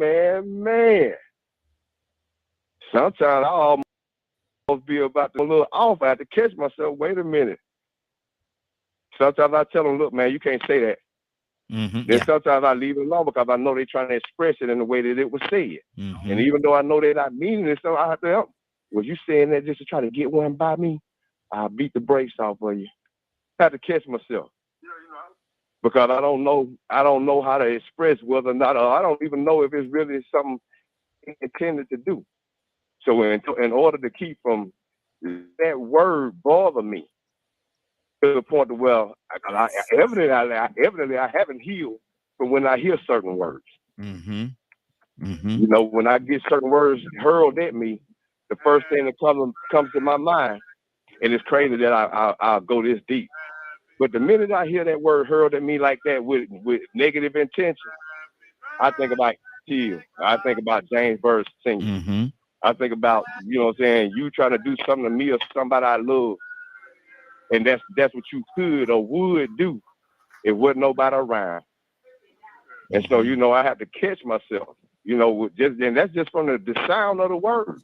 Sometimes I almost be about to a little off. I have to catch myself. Wait a minute. Sometimes I tell them, look, man, you can't say that. Then sometimes I leave it alone because I know they're trying to express it in the way that it was said. And even though I know they're not meaning it, so I have to help. Was you saying that just to try to get one by me? I'll beat the brakes off of you. I have to catch myself. Because I don't know how to express whether or not, I don't even know if it's really something intended to do. So in order to keep from that word bother me to the point of, well, evidently I haven't healed from when I hear certain words. Mm-hmm. Mm-hmm. You know, when I get certain words hurled at me, the first thing that comes to my mind, and it's crazy that I'll go this deep. But the minute I hear that word hurled at me like that with negative intention, I think about Till. I think about James Byrd singing. Mm-hmm. I think about, you know what I'm saying, you trying to do something to me or somebody I love. And that's what you could or would do if wasn't nobody around. And so, you know, I have to catch myself, you know, and that's just from the sound of the word.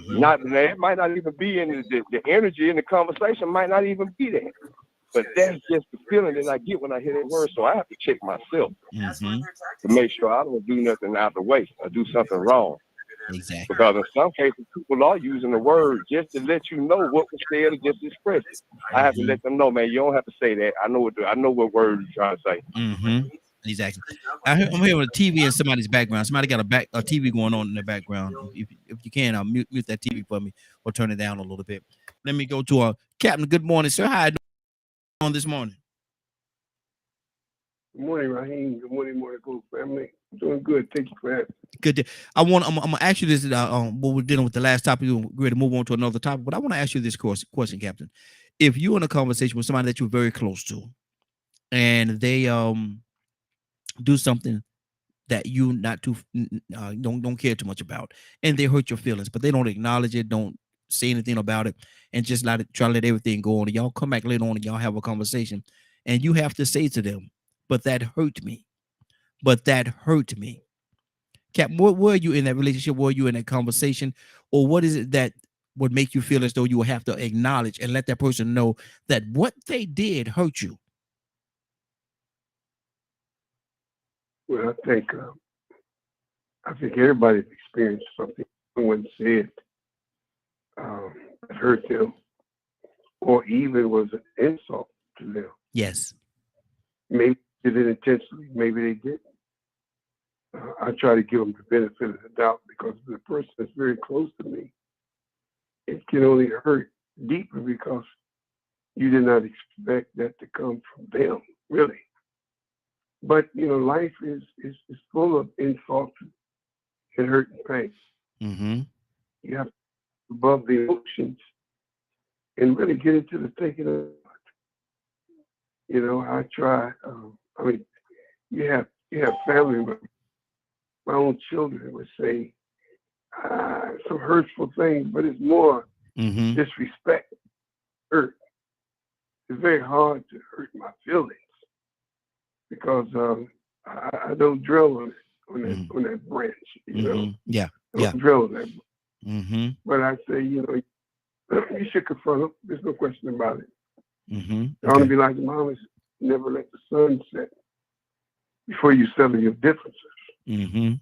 Not, it might not even be in the energy in the conversation might not even be there. But that's just the feeling that I get when I hear that word. So I have to check myself to make sure I don't do nothing out of the way or do something wrong. Exactly. Because in some cases, people are using the word just to let you know what was said or just express it. I have to let them know, man, you don't have to say that. I know what word you're trying to say. Mm-hmm. Exactly. I'm hearing a TV in somebody's background. Somebody got a TV going on in the background. If you can, I'll mute that TV for me or turn it down a little bit. Let me go to Captain. Good morning, sir. How you doing on this morning? Good morning, Raheem. Good morning, Monaco family. I'm doing good. Thank you for asking. Good. I'm gonna ask you this. What we're dealing with the last topic. We're ready to move on to another topic. But I want to ask you this question, Captain. If you're in a conversation with somebody that you're very close to, and they do something that you not too don't care too much about, and they hurt your feelings, but they don't acknowledge it, don't say anything about it, and just try to let everything go on. And y'all come back later on and y'all have a conversation, and you have to say to them, "But that hurt me. But that hurt me." Cap, were you in that relationship? Were you in that conversation, or what is it that would make you feel as though you will have to acknowledge and let that person know that what they did hurt you? Well, I think everybody's experienced something someone said that hurt them, or even was an insult to them. Yes. Maybe they did it intentionally. Maybe they didn't. I try to give them the benefit of the doubt because the person that's very close to me, it can only hurt deeper because you did not expect that to come from them, really. But, you know, life is full of insults and hurt and pain. Mm-hmm. You have to be above the emotions and really get into the thinking of it. You know, I try, you have family members. My own children would say some hurtful things, but it's more disrespect, hurt. It's very hard to hurt my feelings because I don't drill on that branch, you know. Yeah. I don't drill on that. Mm-hmm. But I say, you know, you should confront them. There's no question about it. Mm-hmm. I want to be like the mom is never let the sun set before you settle your differences. Mm-hmm.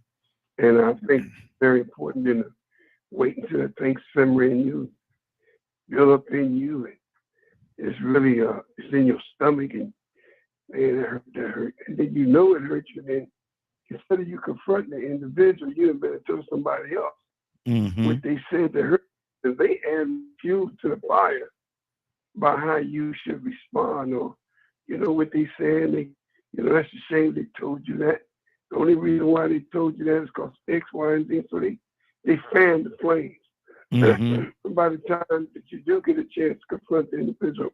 And I think it's very important in wait until that thing simmer in you, build up in you. And it's really it's in your stomach and that hurt. And then you know it hurts you. And then instead of you confronting the individual, you better tell somebody else what they said that hurt. And they add fuel to the fire by how you should respond, or you know what they say, and they, you know, that's a shame they told you that. The only reason why they told you that is because X, Y, and Z. So they fan the flames. By the time that you do get a chance to confront the individual,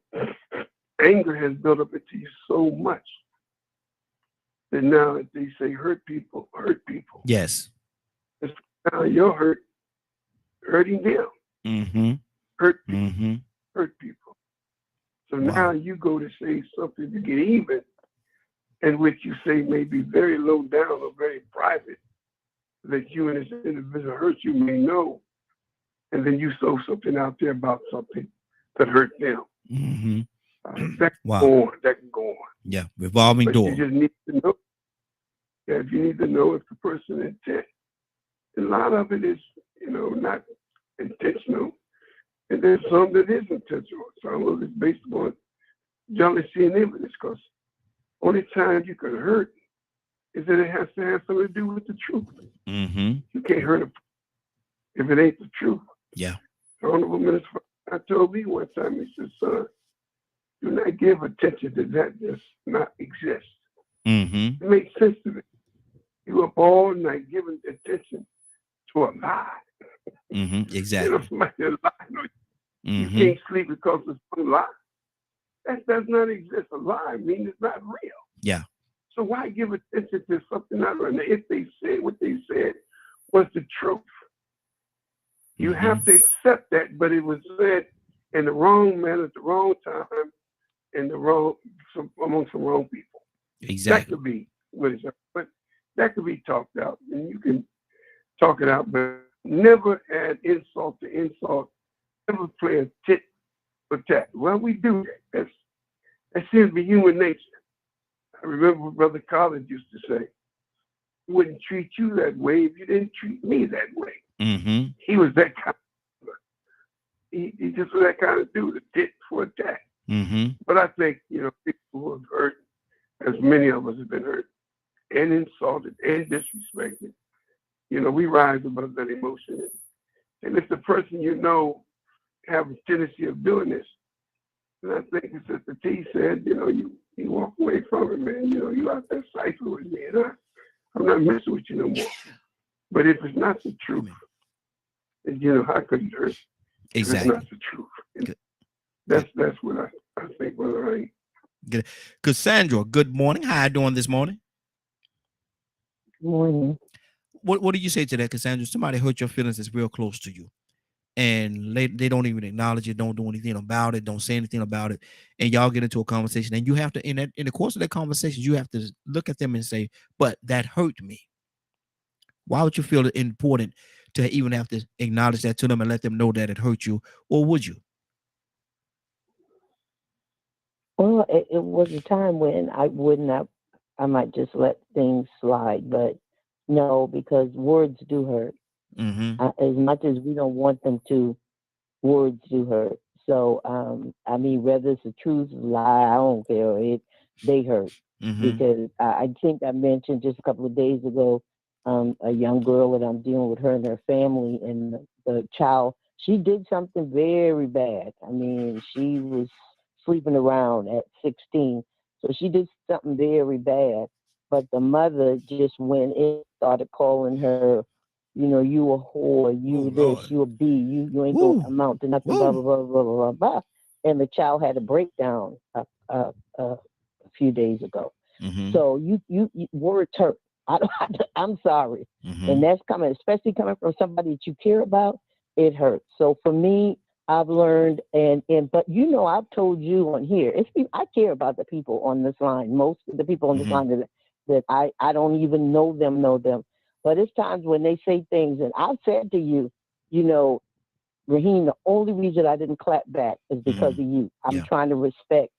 anger has built up into you so much that now that they say hurt people. Yes. It's now you're hurting them. Hurt people. So now you go to say something to get even, in which you say may be very low down or very private, that you and this individual hurt you may know, and then you throw something out there about something that hurt them. That can go on. Yeah, revolving door. You just need to know. Yeah, if you need to know if the person intent. A lot of it is, you know, not intentional, and there's some that is intentional. Some of it's based on jealousy and envy, because only time you can hurt is that it has to have something to do with the truth. You can't hurt if it ain't the truth. Yeah. The Honorable Minister I told me one time, he said, son, do not give attention to that does not exist. Mm-hmm. It makes sense to me. You up all night giving attention to a lie. Mm-hmm. You Exactly. know, somebody that lie, you Mm-hmm. can't sleep because it's a lie. That does not exist. A lie means it's not real. Yeah. So why give attention to something not real? If they said what they said was the truth, you have to accept that, but it was said in the wrong manner, at the wrong time, and among some wrong people. Exactly. That could be what is, but that could be talked out, and you can talk it out, but never add insult to insult. Never play a tit for tat. Well, we do that. That seems to be human nature. I remember what Brother Collins used to say, "I wouldn't treat you that way if you didn't treat me that way." Mm-hmm. He was that kind. He just was that kind of dude, a tit for a tat. Mm-hmm. But I think, people who have hurt, as many of us have been hurt, and insulted and disrespected, we rise above that emotion. And if the person have a tendency of doing this, and I think as Sister T said, you walk away from it, man. You out there cipher with me, and I'm not messing with you no more. But if it's not the truth, then how could it hurt? Exactly. If it's not the truth. That's what I think, Brother Ray. Good. Cassandra, good morning. How you doing this morning? Good morning. What do you say to that, Cassandra? Somebody hurt your feelings that's real close to you, and they don't even acknowledge it, don't do anything about it, don't say anything about it, and y'all get into a conversation, and you have to, in the course of that conversation, you have to look at them and say, but that hurt me. Why would you feel it important to even have to acknowledge that to them and let them know that it hurt you, or would you? Well, it was a time when I might just let things slide, but no, because words do hurt. Mm-hmm. As much as we don't want them to, words do hurt. So, whether it's the truth, lie, I don't care. They hurt. Mm-hmm. Because I think I mentioned just a couple of days ago, a young girl that I'm dealing with, her and her family, and the child, she did something very bad. She was sleeping around at 16. So she did something very bad. But the mother just went in, started calling her, you a whore, you this, you a B, you ain't going to amount to nothing, blah, blah, blah, blah, blah, blah. And the child had a breakdown a few days ago. Mm-hmm. So you words hurt. I'm sorry. Mm-hmm. And that's especially coming from somebody that you care about, it hurts. So for me, I've learned, but I've told you on here, I care about the people on this line. Most of the people on this line that I don't even know them. But it's times when they say things, and I've said to you, Raheem, the only reason I didn't clap back is because of you. I'm trying to respect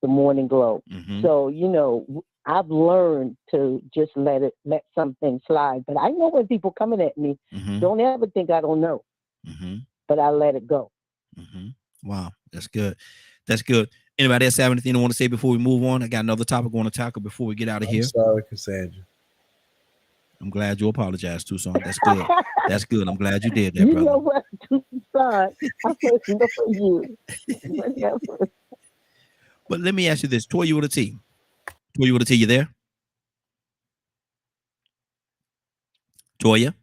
the Morning Glow. Mm-hmm. So, I've learned to just let something slide. But I know when people coming at me, don't ever think I don't know. Mm-hmm. But I let it go. Mm-hmm. Wow, that's good. That's good. Anybody else have anything they want to say before we move on? I got another topic I want to tackle before we get out of here. Sorry, Cassandra. I'm glad you apologized, Tucson. That's good. That's good. I'm glad you did that, you brother. Know what, Tucson? I said no for you. But let me ask you this. Toya with a T. Toya with a T, you there? Toya?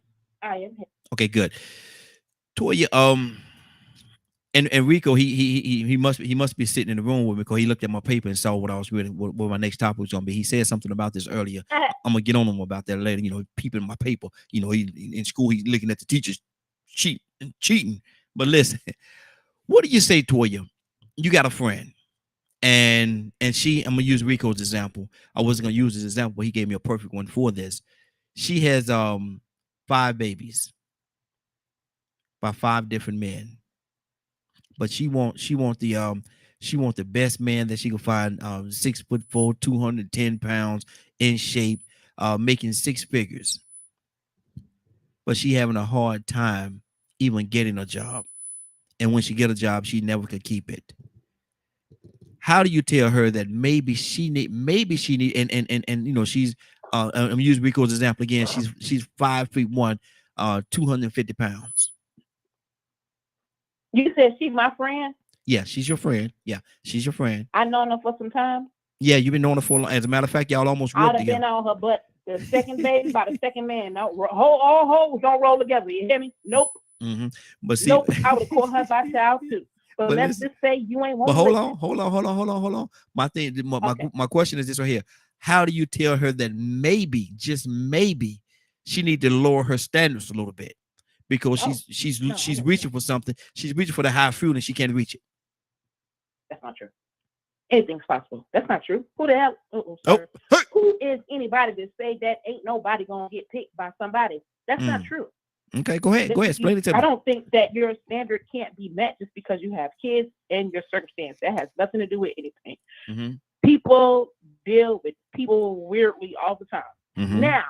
I am here. Okay, good. Toya, and Rico, he must be sitting in the room with me because he looked at my paper and saw what I was reading, what my next topic was gonna be. He said something about this earlier. I'm gonna get on him about that later. Peeping my paper. He in school he's looking at the teachers cheating. But listen, what do you say, Toya? You got a friend, and I'm gonna use Rico's example. I wasn't gonna use his example, but he gave me a perfect one for this. She has 5 babies by 5 different men. But she want the best man that she can find, 6'4", 210 pounds, in shape, making 6 figures. But she having a hard time even getting a job. And when she get a job, she never could keep it. How do you tell her that maybe she need and she's I'm using Rico's example again. She's 5'1", 250 pounds. You said she's my friend? Yeah, she's your friend. Yeah, she's your friend. I known her for some time. Yeah, you've been knowing her for a long. As a matter of fact, y'all almost grew I'd up have been together. on her butt. The second baby by the second man. No, all hoes don't roll together. You hear me? Nope. But see, nope. I would have caught her by child too. But let's listen, just say you ain't one. but hold on. My question is this right here. How do you tell her that maybe, just maybe, she need to lower her standards a little bit because she's reaching for something. She's reaching for the high fruit and she can't reach it. That's not true. Anything's possible. That's not true. Who the hell? Who is anybody to say that ain't nobody gonna get picked by somebody? That's not true. Okay, go ahead. Explain it to me. I don't think that your standard can't be met just because you have kids and your circumstance. That has nothing to do with anything. People deal with people weirdly all the time. Now,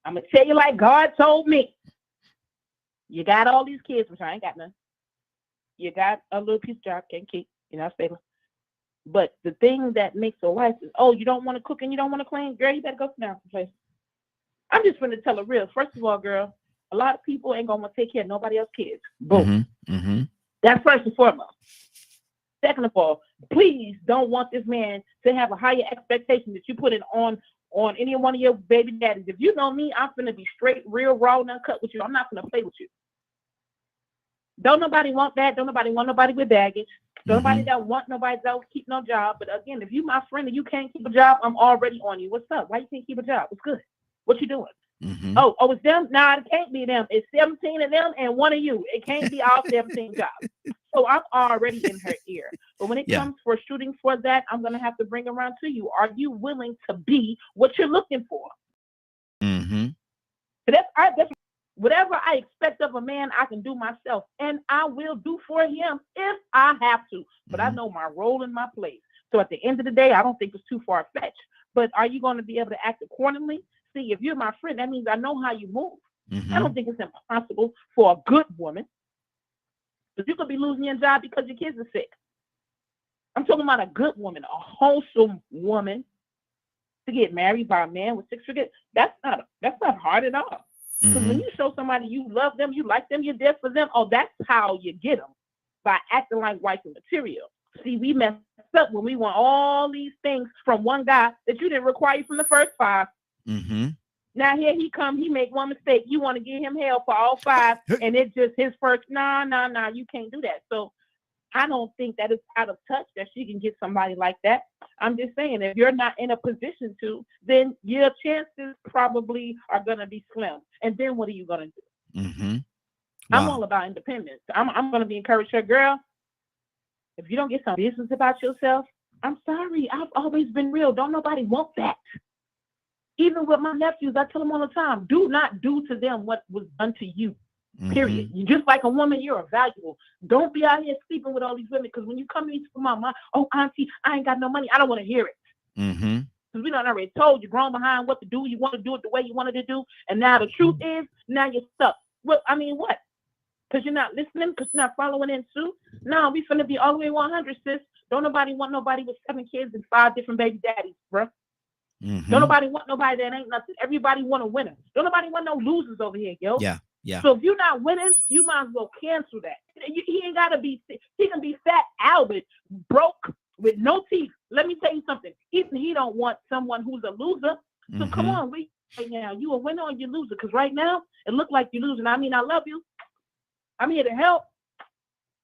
I'm gonna tell you like God told me. You got all these kids, which I ain't got none. You got a little piece of job, can't keep. You're not stable. But the thing that makes a wife is, oh, you don't want to cook and you don't want to clean? Girl, you better go sit down someplace. I'm just going to tell her real. First of all, girl, a lot of people ain't going to want to take care of nobody else's kids. Boom. That's first and foremost. Second of all, please don't want this man to have a higher expectation that you put in on any one of your baby daddies. If you know me, I'm going to be straight, real, raw, and uncut with you. I'm not going to play with you. Don't nobody want that. Don't nobody want nobody with baggage. Nobody don't want nobody that don't keep no job. But again, if you my friend and you can't keep a job, I'm already on you. What's up? Why you can't keep a job? What's good? What you doing? Oh, it's them? Nah, it can't be them. It's 17 of them and one of you. It can't be all 17 jobs. So I'm already in her ear. But when it comes for shooting for that, I'm going to have to bring around to you. Are you willing to be what you're looking for? That's whatever I expect of a man, I can do myself, and I will do for him if I have to. But I know my role and my place. So at the end of the day, I don't think it's too far-fetched. But are you going to be able to act accordingly? See, if you're my friend, that means I know how you move. I don't think it's impossible for a good woman. But you could be losing your job because your kids are sick. I'm talking about a good woman, a wholesome woman, to get married by a man with 6 figures. That's not hard at all. Because when you show somebody you love them, you like them, you're there for them, that's how you get them, by acting like wife material. See, we messed up when we want all these things from one guy that you didn't require from the first 5. Now here he come, he make one mistake. You want to give him hell for all 5, and it's just his first. Nah, you can't do that. So I don't think that it's out of touch that she can get somebody like that. I'm just saying, if you're not in a position to, then your chances probably are going to be slim. And then what are you going to do? I'm all about independence. I'm going to be encouraged her, girl, if you don't get some business about yourself, I'm sorry. I've always been real. Don't nobody want that. Even with my nephews, I tell them all the time, do not do to them what was done to you. Period. You just like a woman, you're valuable. Don't be out here sleeping with all these women, because when you come to me for my mom, oh auntie, I ain't got no money. I don't want to hear it. Because we done already told you, grown behind what to do. You want to do it the way you wanted to do, and now the truth is, now you're stuck. Well, I mean, what? Because you're not listening, because you're not following in suit. No, we finna be all the way 100, sis. Don't nobody want nobody with 7 kids and 5 different baby daddies, bro. Don't nobody want nobody that ain't nothing. Everybody want a winner. Don't nobody want no losers over here, yo. Yeah. So if you're not winning, you might as well cancel that. He ain't gotta be. He can be fat Albert, broke with no teeth. Let me tell you something. He don't want someone who's a loser. So come on, right now, you a winner or you loser? Because right now it look like you're losing. I mean, I love you. I'm here to help,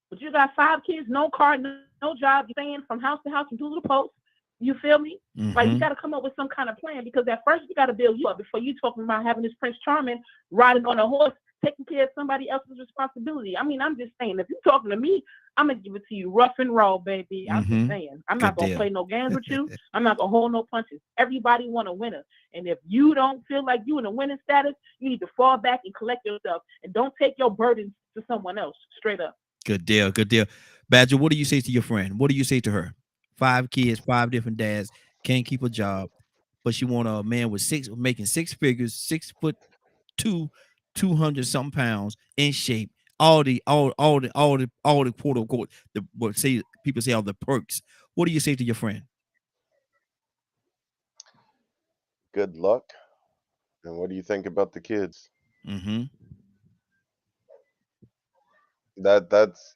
but you got 5 kids, no car, no job. You're staying from house to house and to the post. You feel me? Like, you got to come up with some kind of plan, because at first you got to build you up before you talking about having this Prince Charming riding on a horse, taking care of somebody else's responsibility. I mean, I'm just saying, if you're talking to me, I'm going to give it to you rough and raw, baby. I'm just saying. I'm not going to play no games with you. I'm not going to hold no punches. Everybody want a winner. And if you don't feel like you in a winning status, you need to fall back and collect yourself. And don't take your burdens to someone else. Straight up. Good deal. Badger, what do you say to your friend? What do you say to her? 5 kids, 5 different dads, can't keep a job, but she want a man with making 6 figures, 6'2", 200 something pounds, in shape, all the quote unquote, people say all the perks. What do you say to your friend? Good luck. And what do you think about the kids? Mm-hmm. That's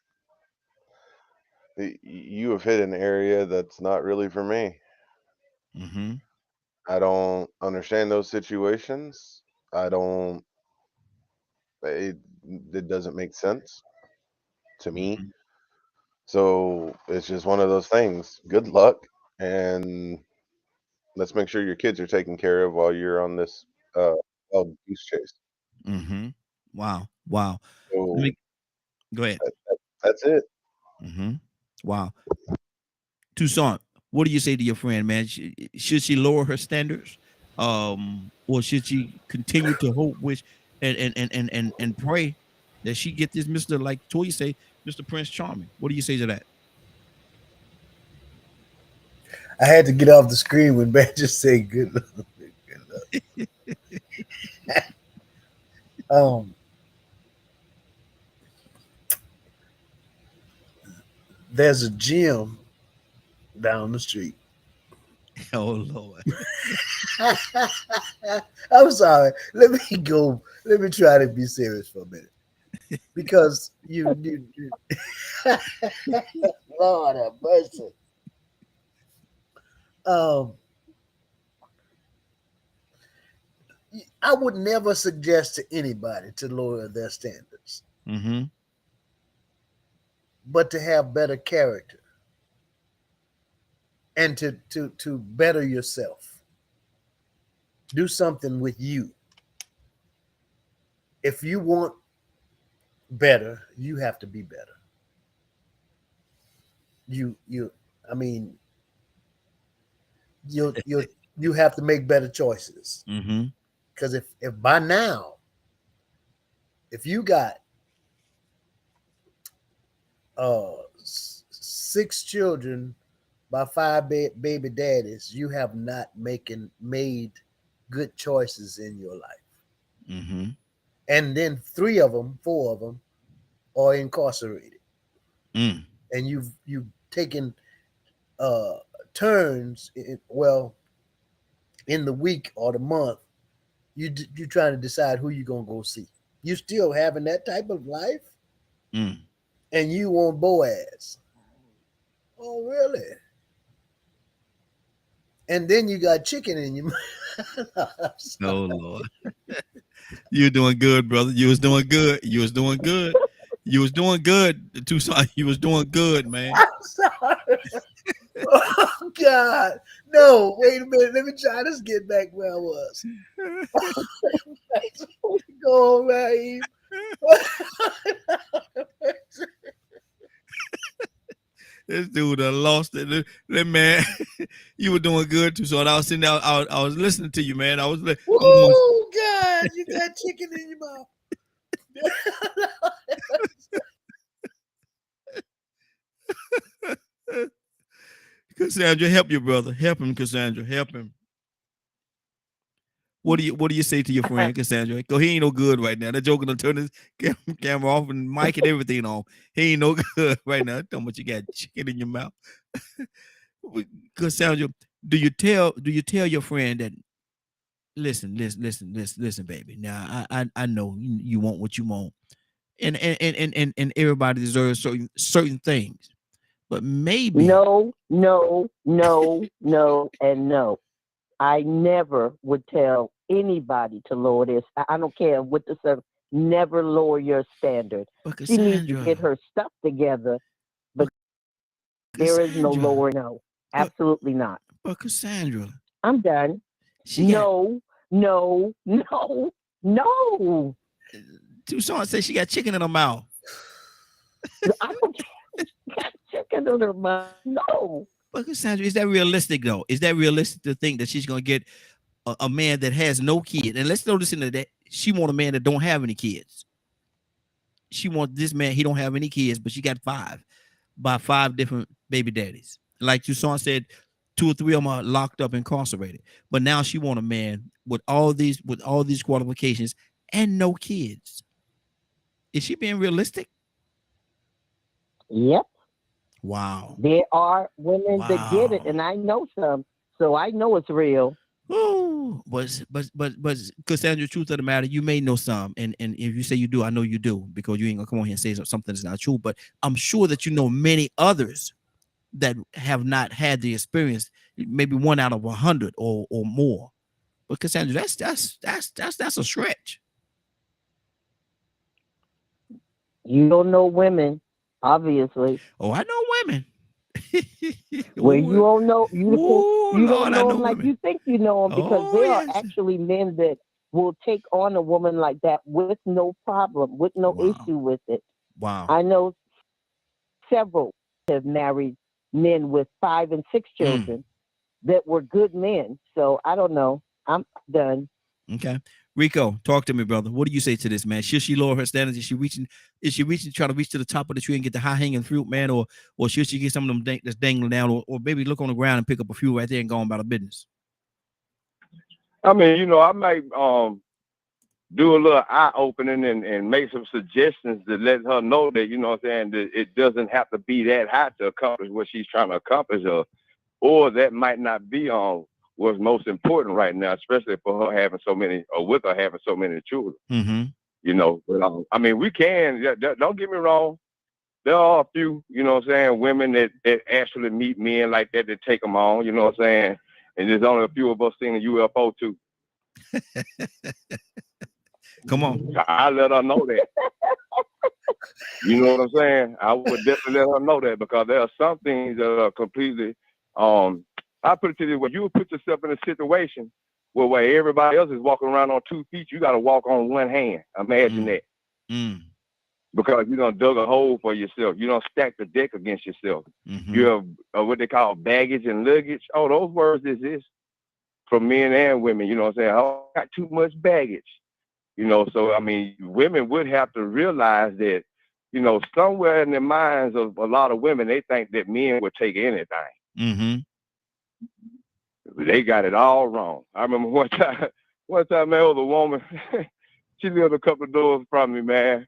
you have hit an area that's not really for me. Mm-hmm. I don't understand those situations. I don't. It, it doesn't make sense to me. Mm-hmm. So it's just one of those things. Good luck, and let's make sure your kids are taken care of while you're on this wild goose chase. Mm-hmm. Wow. Wow. Let So me go ahead. that's it. Mm-hmm. Wow. Toussaint, what do you say to your friend, man? Should she lower her standards? Or should she continue to hope, wish, and pray that she get this Mr. like Toya say, Mr. Prince Charming? What do you say to that? I had to get off the screen when Ben just said good luck. Good luck. There's a gym down the street. Oh Lord. I'm sorry. Let me go. Let me try to be serious for a minute. Because you Lord have mercy. Um, I would never suggest to anybody to lower their standards, Mm-hmm. but to have better character and to better yourself. Do something with you. If you want better, you have to be better. I mean, you have to make better choices. Mm-hmm. Because if by now, if you got 6 children by 5 baby daddies, you have not made good choices in your life. Mm-hmm. And then 3 of them, 4 of them are incarcerated. Mm. And you've taken turns in the week or the month, you trying to decide who you're gonna go see. You still having that type of life, Mm. and you want Boaz. Oh, really? And then you got chicken in your mouth. Oh Lord. You're doing good, brother. You was doing good. You was doing good. You was doing good, Toussaint. You was doing good, man. I'm sorry. Oh God. No, wait a minute. Let me try to get back where I was. Go on, Raheem. This dude lost it. That man, you were doing good too. So I was sitting there, I was listening to you, man. I was like, Oh God, you got chicken in your mouth. Cassandra, help your brother. Help him, Cassandra. Help him. What do you say to your friend, Cassandra? Cause he ain't no good right now. That joker done turn his camera off and mic and everything on. He ain't no good right now. Tell me what you got chicken in your mouth. Cassandra, do you tell your friend that listen, baby. Now I know you want what you want. And everybody deserves certain things. But maybe No, no, no, no, and no. I never would tell anybody to lower this. I don't care what the service. Never lower your standard. but She needs to Cassandra, get her stuff together, but there is no Cassandra, lower. No, absolutely not. but Cassandra, I'm done. she got No, no, no, no. Toussaint said she got chicken in her mouth. I don't care. She got chicken in her mouth. No. But Cassandra, is that realistic though? Is that realistic to think that she's gonna get a man that has no kid? And let's notice into that she want a man that don't have any kids. She want this man, he don't have any kids, but she got 5 by 5 different baby daddies. Like Toussaint said, 2 or 3 of them are locked up, incarcerated. But now she want a man with all these qualifications and no kids. Is she being realistic? Yep. Wow. There are women that get it, Wow. and I know some, so I know it's real. Oh, but Cassandra, truth of the matter, you may know some, and if you say you do, I know you do, because you ain't gonna come on here and say something that's not true. But I'm sure that you know many others that have not had the experience, maybe 1 out of 100 or more. But Cassandra, that's a stretch. You don't know women, obviously. Oh, I know women. Well, you don't know you Lord, don't know I know them like women. you think you know them, because Oh, there are yes. actually men that will take on a woman like that with no problem, with no Wow. issue with it. Wow. I know several have married men with 5 and 6 children that were good men. So I don't know. I'm done. Okay. Rico, talk to me, brother. What do you say to this, man? Should she lower her standards? Is she trying to reach to the top of the tree and get the high hanging fruit, man? Or should she get some of them that's dangling down, or maybe look on the ground and pick up a few right there and go on about her business? I mean, you know, I might do a little eye opening and make some suggestions to let her know that, you know what I'm saying, that it doesn't have to be that high to accomplish what she's trying to accomplish, or that might not be what's most important right now, especially for her having so many, or with her having so many children. Mm-hmm. You know, but I mean, we can, don't get me wrong, there are a few, you know what I'm saying, women that actually meet men like that take them on, you know what I'm saying, and there's only a few of us seeing a UFO too. Come on. I let her know that. You know what I'm saying? I would definitely let her know that, because there are some things that are completely, I put it to you, when you put yourself in a situation where everybody else is walking around on 2 feet, you got to walk on 1 hand. Imagine that. Because you done dug a hole for yourself. You don't stack the deck against yourself. You have what they call baggage and luggage. Oh, those words exist for men and women. You know what I'm saying? I got too much baggage. You know, so I mean, women would have to realize that, you know, somewhere in the minds of a lot of women, they think that men would take anything. They got it all wrong. I remember one time, man, there was a woman, she lived a couple of doors from me, man,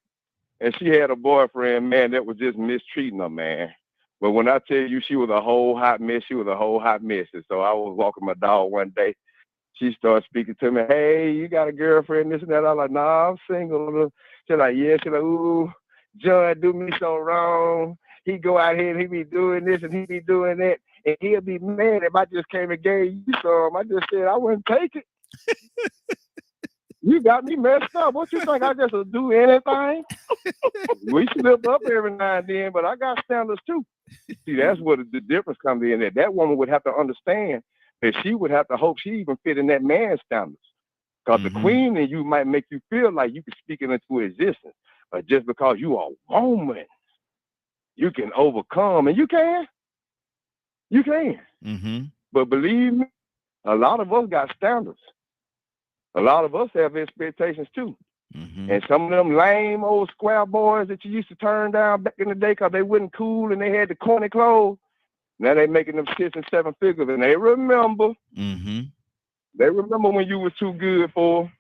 and she had a boyfriend, man, that was just mistreating her, man. But when I tell you, she was a whole hot mess, And so I was walking my dog one day. She started speaking to me, hey, you got a girlfriend, this and that. I was like, nah, I'm single. She's like, yeah. She's like, ooh, John do me so wrong. He go out here and he be doing this and he be doing that. And he'll be mad if I just came and gave you some. I just said I wouldn't take it. You got me messed up. What you think? I just would do anything? We slip up every now and then, but I got standards too. See, that's what the difference comes in. That woman would have to understand that she would have to hope she even fit in that man's standards. Because the queen in you might make you feel like you can speak it into existence. But just because you are a woman, you can overcome, and you can. You can. But believe me, a lot of us got standards. A lot of us have expectations too. And some of them lame old square boys that you used to turn down back in the day because they wasn't cool and they had the corny clothes, now they making them 6 and 7 figures, and they remember. They remember when you was too good for,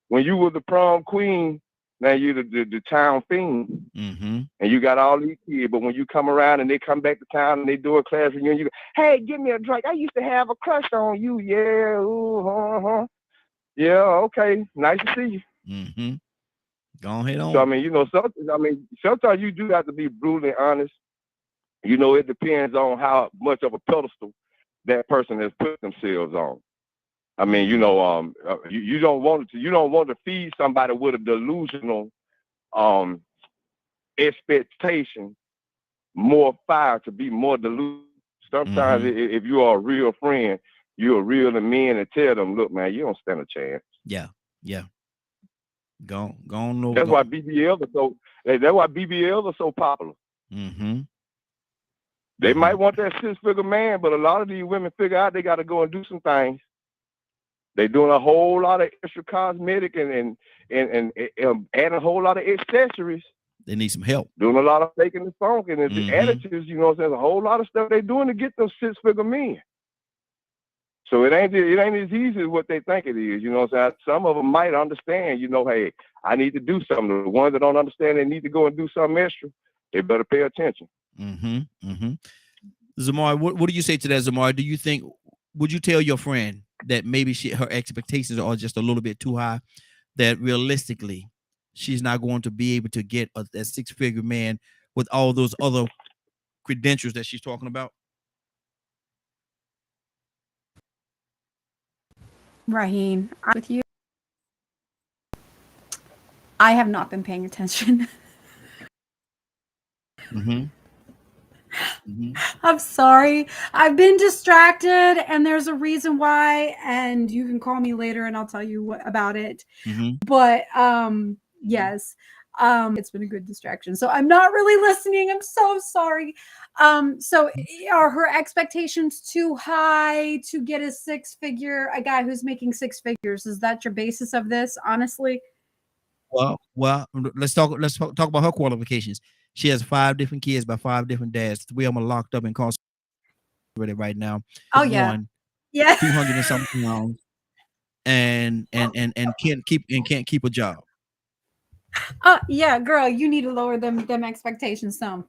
when you were the prom queen. Now you the town fiend, and you got all these kids. But when you come around and they come back to town and they do a class reunion, you go, hey, give me a drink. I used to have a crush on you. Yeah, ooh, yeah, okay, nice to see you. Go ahead on. So I mean, you know, sometimes you do have to be brutally honest. You know, it depends on how much of a pedestal that person has put themselves on. I mean, you know, you don't want to feed somebody with a delusional expectation more fire to be more delusional. Sometimes if you are a real friend, you're real to men and tell them, look, man, you don't stand a chance. Yeah. Go on over. That's why BBLs are so popular. They might want that 6-figure man, but a lot of these women figure out they got to go and do some things. They're doing a whole lot of extra cosmetic and adding a whole lot of accessories. They need some help. Doing a lot of faking the funk and the attitudes, you know what I'm saying? There's a whole lot of stuff they're doing to get those 6-figure men. So it ain't as easy as what they think it is, you know what I'm saying? Some of them might understand, you know, hey, I need to do something. The ones that don't understand they need to go and do something extra, they better pay attention. Zamar, what do you say to that, Zamar? Do you think, would you tell your friend that maybe her expectations are just a little bit too high, that realistically she's not going to be able to get a 6-figure man with all those other credentials that she's talking about? Raheem, I'm with you. I have not been paying attention. Mm-hmm. Mm-hmm. I'm sorry. I've been distracted, and there's a reason why. And you can call me later, and I'll tell you about it. Mm-hmm. But yes, it's been a good distraction. So I'm not really listening. I'm so sorry. So are her expectations too high to get a guy who's making 6 figures? Is that your basis of this? Honestly. Well, let's talk about her qualifications. She has 5 different kids by 5 different dads. 3 of them are locked up and incarcerated right now. Oh yeah. One, Yeah. 200 and something pounds, and can't keep a job. Yeah, girl, you need to lower them expectations some.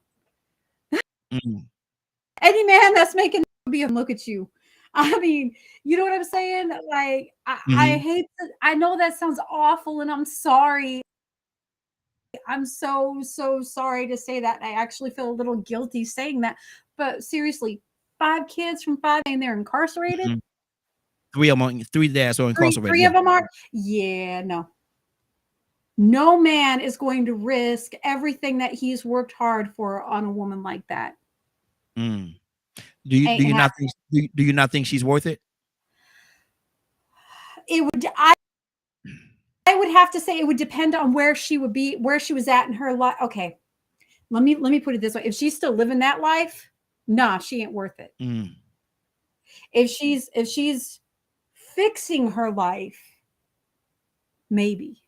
Mm. Any man that's making be look at you. I mean, you know what I'm saying? Like, I hate that. I know that sounds awful, and I'm sorry. I'm so sorry to say that. I actually feel a little guilty saying that. But seriously, 5 kids from 5 and they're incarcerated. Mm-hmm. 3 of them, 3 dads are incarcerated. 3 of them are. Yeah, no. No man is going to risk everything that he's worked hard for on a woman like that. Mm. Do you not think she's worth it? It would. I would have to say it would depend on where she was at in her life. Okay, let me put it this way: if she's still living that life, nah, she ain't worth it. Mm. If she's fixing her life, maybe.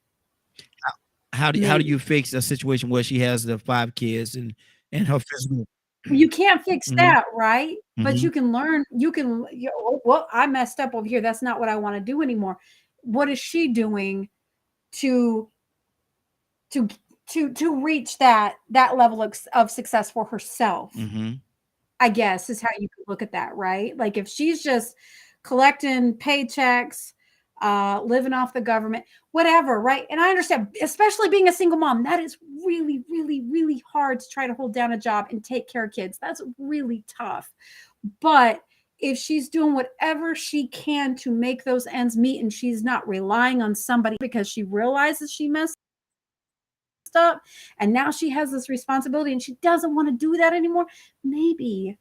How do you fix a situation where she has the 5 kids and her physical? You can't fix that, right? But Mm-hmm. you can learn. Well, I messed up over here. That's not what I want to do anymore. What is she doing to reach that level of success for herself? Mm-hmm. I guess is how you could look at that, right? Like if she's just collecting paychecks, living off the government, whatever, right? And I understand, especially being a single mom, that is really, really, really hard to try to hold down a job and take care of kids. That's really tough. But if she's doing whatever she can to make those ends meet and she's not relying on somebody because she realizes she messed up and now she has this responsibility and she doesn't want to do that anymore, maybe.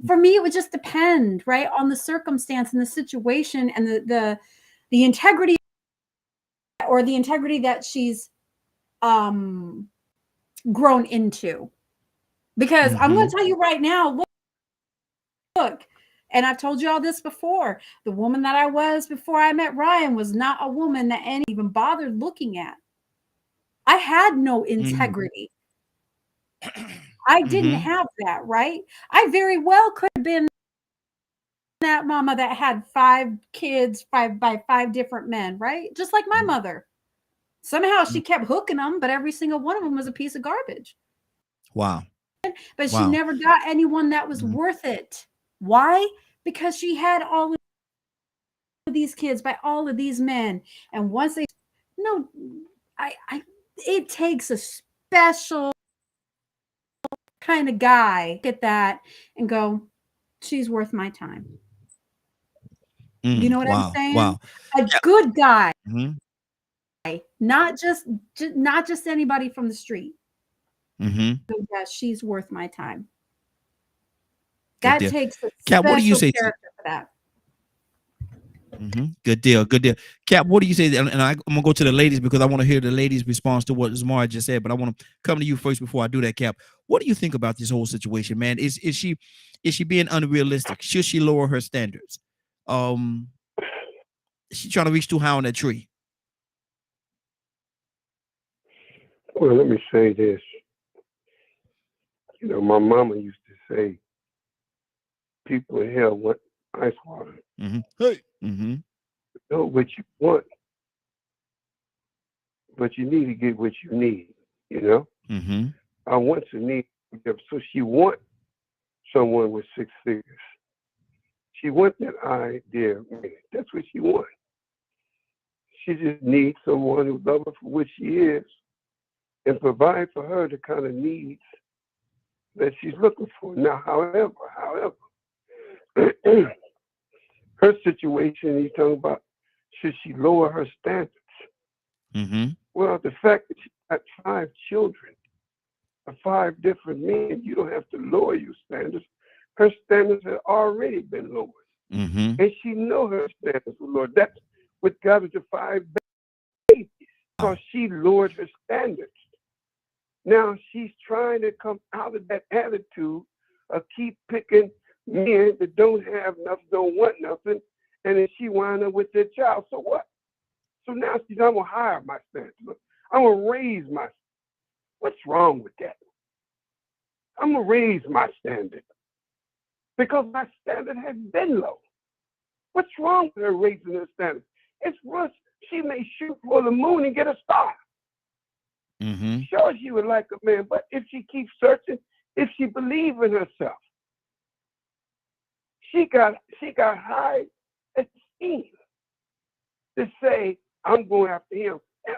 For me, it would just depend, right, on the circumstance and the situation and the integrity or the integrity that she's grown into. Because I'm going to tell you right now, look, and I've told you all this before, the woman that I was before I met Ryan was not a woman that any even bothered looking at. I had no integrity. I didn't have that, right? I very well could have been that mama that had 5 kids, 5 by 5 different men, right? Just like my mother. Somehow she kept hooking them, but every single one of them was a piece of garbage. Wow. But she never got anyone that was worth it. Why? Because she had all of these kids by all of these men. And once it takes a special kind of guy get that and go, she's worth my time. You know what I'm saying? Wow. A good guy, not just anybody from the street. So yeah, she's worth my time. That takes a Cap, what do you say character for that. Good deal. Cap, what do you say? And I'm gonna go to the ladies because I want to hear the ladies' response to what Zamara just said. But I want to come to you first before I do that, Cap. What do you think about this whole situation, man? Is she being unrealistic? Should she lower her standards? Is she trying to reach too high on that tree? Well, let me say this. You know, my mama used to say, people in hell want ice water. Hey. You know what you want, but you need to get what you need, you know? I want to need, so she want someone with 6 figures. She wants that idea. That's what she wants. She just needs someone who loves her for what she is and provide for her the kind of needs that she's looking for. Now, however, her situation, you're talking about, should she lower her standards? Mm-hmm. Well, the fact that she got 5 children, 5 different men, you don't have to lower your standards. Her standards have already been lowered. Mm-hmm. And she know her standards were lowered. That's what got her to 5 babies, because she lowered her standards. Now she's trying to come out of that attitude of keep picking men that don't have nothing, don't want nothing, and then she wind up with their child. So what? So now she's, I'm gonna hire my standards. I'm gonna raise my. What's wrong with that? I'm gonna raise my standard because my standard has been low. What's wrong with her raising her standard? It's worse. She may shoot for the moon and get a star. Mm-hmm. Sure, she would like a man, but if she keeps searching, if she believes in herself, she got high esteem to say, I'm going after him. And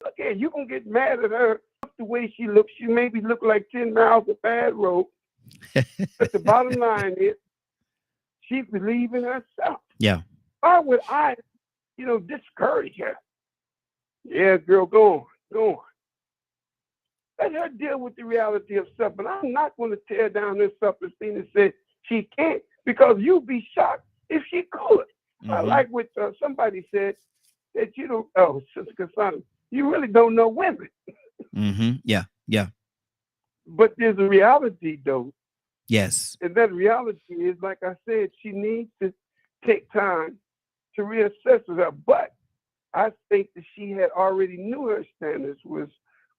look at you gonna get mad at her the way she looks. She maybe look like 10 miles of bad road, but the bottom line is she believes in herself. Yeah. Why would I, discourage her? Yeah, girl, go on. Let her deal with the reality of self. But I'm not going to tear down her self-esteem and say she can't, because you'd be shocked if she could. Mm-hmm. I like what somebody said, that Sister Cassandra, you really don't know women. Mm-hmm. Yeah. But there's a reality, though. Yes. And that reality is, like I said, she needs to take time to reassess herself. But I think that she had already knew her standards was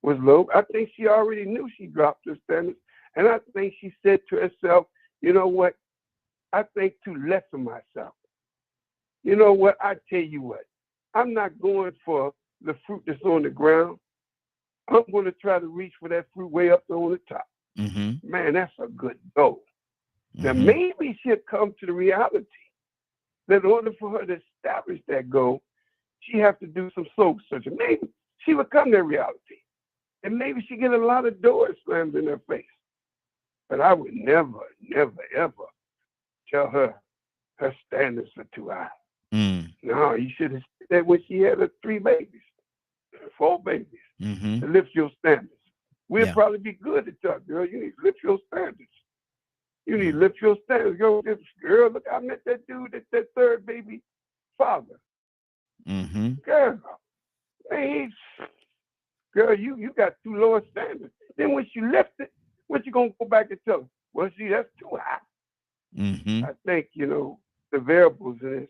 low. I think she already knew she dropped her standards. And I think she said to herself, you know what? I think too less of myself. You know what? I tell you what. I'm not going for the fruit that's on the ground. I'm going to try to reach for that fruit way up on the top. Mm-hmm. Man, that's a good goal. Mm-hmm. Now, maybe she'll come to the reality that in order for her to establish that goal, she has to do some soul searching. Maybe she would come to reality. And maybe she get a lot of doors slammed in her face. But I would never, ever tell her standards are too high. Mm. No, you should have said that when she had her 3 babies, 4 babies, Mm-hmm. to lift your standards. We'll Yeah. probably be good at that, girl. You need to lift your standards. You need to lift your standards. Girl, look, I met that dude, that 3rd baby father. Mm-hmm. Girl, man, girl, you got too low a standard. Then when she lift it, what you gonna go back and tell her? Well, see, that's too high. Mm-hmm. I think, the variables in this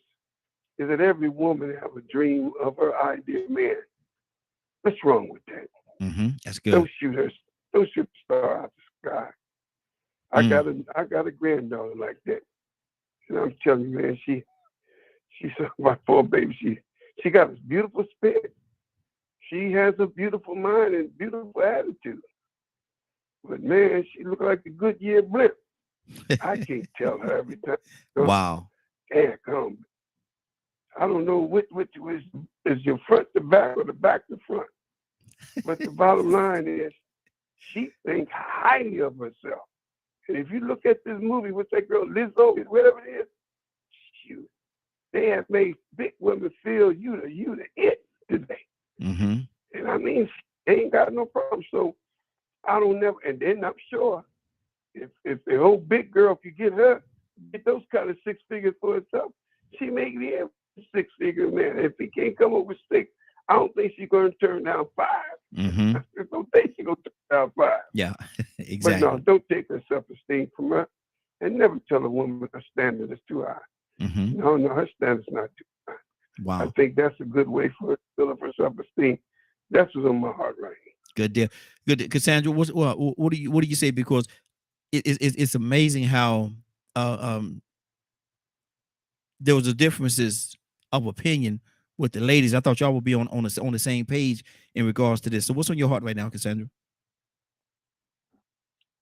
is that every woman have a dream of her ideal man. What's wrong with that? Mm-hmm. That's good. Don't shoot the star out the sky. I got a granddaughter like that. And I'm telling you, man, she's my 4 baby. She got a beautiful spirit. She has a beautiful mind and beautiful attitude. But man, she look like a Goodyear blimp. I can't tell her every time. Wow. Can't come. I don't know which is your front to back or the back to front. But the bottom line is, she thinks highly of herself. And if you look at this movie with that girl Lizzo, whatever it is, shoot, they have made big women feel you the it today. Mm-hmm. And I mean, they ain't got no problem. So I don't never. And then I'm sure if the whole big girl could get those kind of 6 figures for herself, she may be a 6-figure man. If he can't come up with 6, I don't think she's going to turn down 5. Mm-hmm. I don't think she's going to turn down 5. Yeah, exactly. But no, don't take her self-esteem from her, and never tell a woman her standard is too high. Mm-hmm. No, her standard's not too high. Wow. I think that's a good way for her to build up her self-esteem. That's what's on my heart right here. Good deal. Good, Cassandra. What do you say? Because it's amazing how there was a differences of opinion with the ladies. I thought y'all would be on the same page in regards to this. So what's on your heart right now, Cassandra?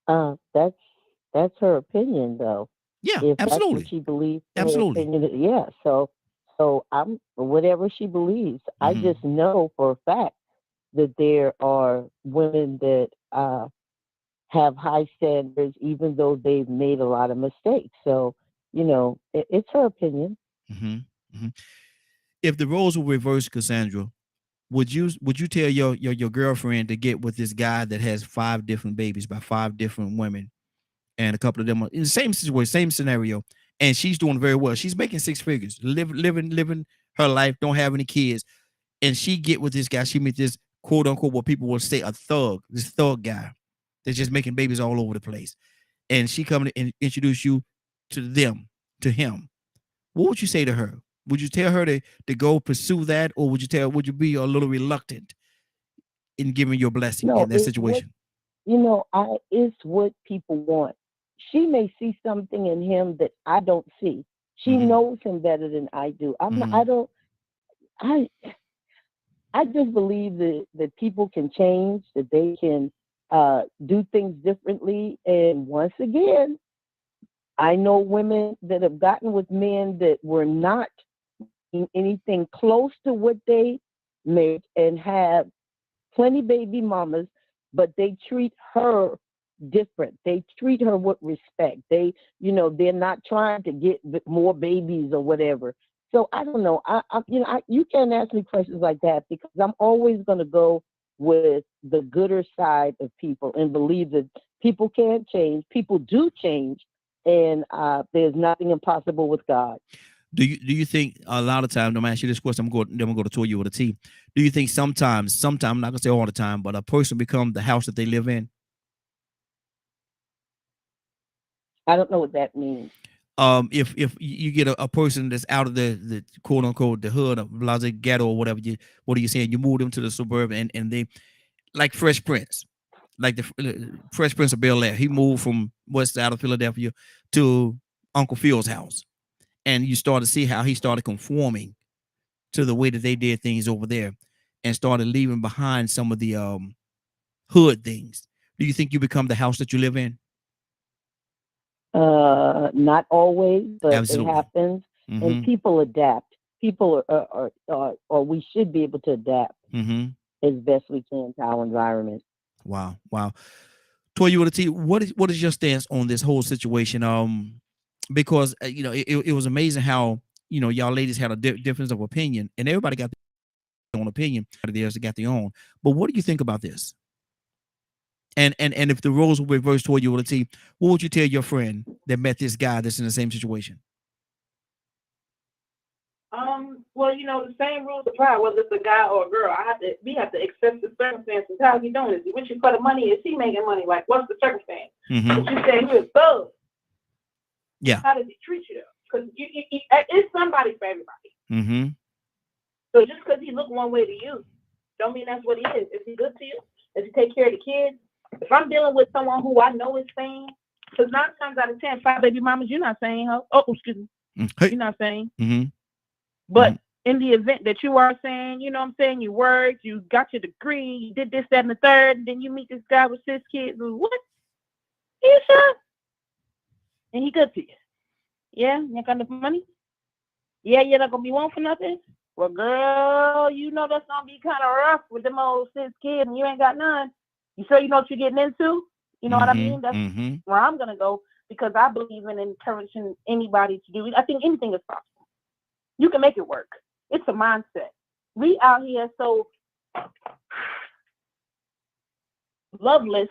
That's her opinion, though. Yeah, If that's what absolutely. she believes, her Absolutely. opinion, yeah. So I'm whatever she believes. I Mhm. just know for a fact that there are women that have high standards, even though they've made a lot of mistakes. So, it's her opinion. Mhm. Mhm. If the roles were reversed, Cassandra, would you tell your girlfriend to get with this guy that has 5 different babies by 5 different women, and a couple of them are in the same situation, same scenario, and she's doing very well. She's making 6 figures, living her life, don't have any kids, and she get with this guy. She meet this quote unquote what people will say a thug, this thug guy that's just making babies all over the place, and she come and introduce you to them, to him. What would you say to her? Would you tell her to go pursue that, or would you be a little reluctant in giving your blessing No, in that it's what situation? it's what people want. She may see something in him that I don't see. She Mm-hmm. knows him better than I do. Mm-hmm. I I just believe that people can change, that they can do things differently. And once again, I know women that have gotten with men that were not in anything close to what they make and have plenty baby mamas, but they treat her different. They treat her with respect. They're not trying to get more babies or whatever. So I don't know. You can't ask me questions like that because I'm always going to go with the gooder side of people and believe that people can change. People do change, and there's nothing impossible with God. Do you think a lot of times, no matter ask you this question, I'm gonna go to tour you with a T. Do you think sometimes, I'm not gonna say all the time, but a person become the house that they live in? I don't know what that means. If you get a person that's out of the quote unquote the hood of Blase ghetto or whatever, what are you saying? You move them to the suburb, and they like Fresh Prince, like the Fresh Prince of Bel Air. He moved from west side of Philadelphia to Uncle Phil's house, and you start to see how he started conforming to the way that they did things over there, and started leaving behind some of the hood things. Do you think you become the house that you live in? Not always, but it Absolutely. happens, and Mm-hmm. people adapt. People or we should be able to adapt Mm-hmm. as best we can to our environment. Wow. Wow. Toya with a T, what is your stance on this whole situation? Because it was amazing how y'all ladies had a difference of opinion, and everybody got their own opinion. Theirs got their own. But what do you think about this? And if the roles were reversed toward you with a T, what would you tell your friend that met this guy that's in the same situation? Well, the same rules apply whether it's a guy or a girl. We have to accept the circumstances. How he doing? Is he with you for the money? Is he making money? Like, what's the circumstance? Mm-hmm. If you say he's a thug, Yeah. how does he treat you though? Because it's somebody for everybody. Mm-hmm. So just because he look one way to you, don't mean that's what he is. Is he good to you? Does he take care of the kids? If I'm dealing with someone who I know is sane, because 9 times out of 10, 5 baby mamas, you're not saying, excuse me, Hey. you're not saying. Mm-hmm. But in the event that you are saying, you worked, you got your degree, you did this, that, and the third, and then you meet this guy with 6 kids. What? You sure? And he good to you. Yeah? You got enough money? Yeah, you're not going to be one for nothing? Well, girl, that's going to be kind of rough with them old 6 kids and you ain't got none. You sure you know what you're getting into? You know what I mean? That's where I'm going to go because I believe in encouraging anybody to do it. I think anything is possible. You can make it work. It's a mindset. We out here so loveless.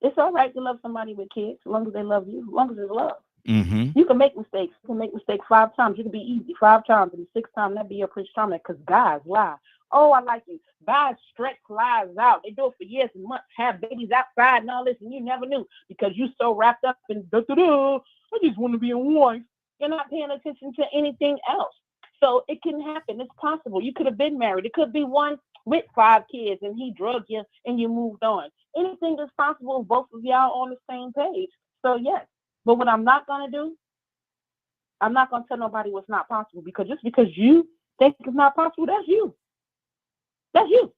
It's all right to love somebody with kids as long as they love you, as long as it's love. Mm-hmm. You can make mistakes. You can make mistakes 5 times. You can be easy 5 times, and the 6th time that'd be your Prince Charming because guys lie. Oh, I like you. Guys stretch lies out. They do it for years and months, have babies outside and all this, and you never knew because you so wrapped up in I just want to be a wife. You're not paying attention to anything else. So it can happen. It's possible. You could have been married. It could be one with 5 kids and he drugged you and you moved on. Anything is possible if both of y'all on the same page. So yes. But what I'm not going to do, I'm not going to tell nobody what's not possible because just because you think it's not possible, that's you. That's you.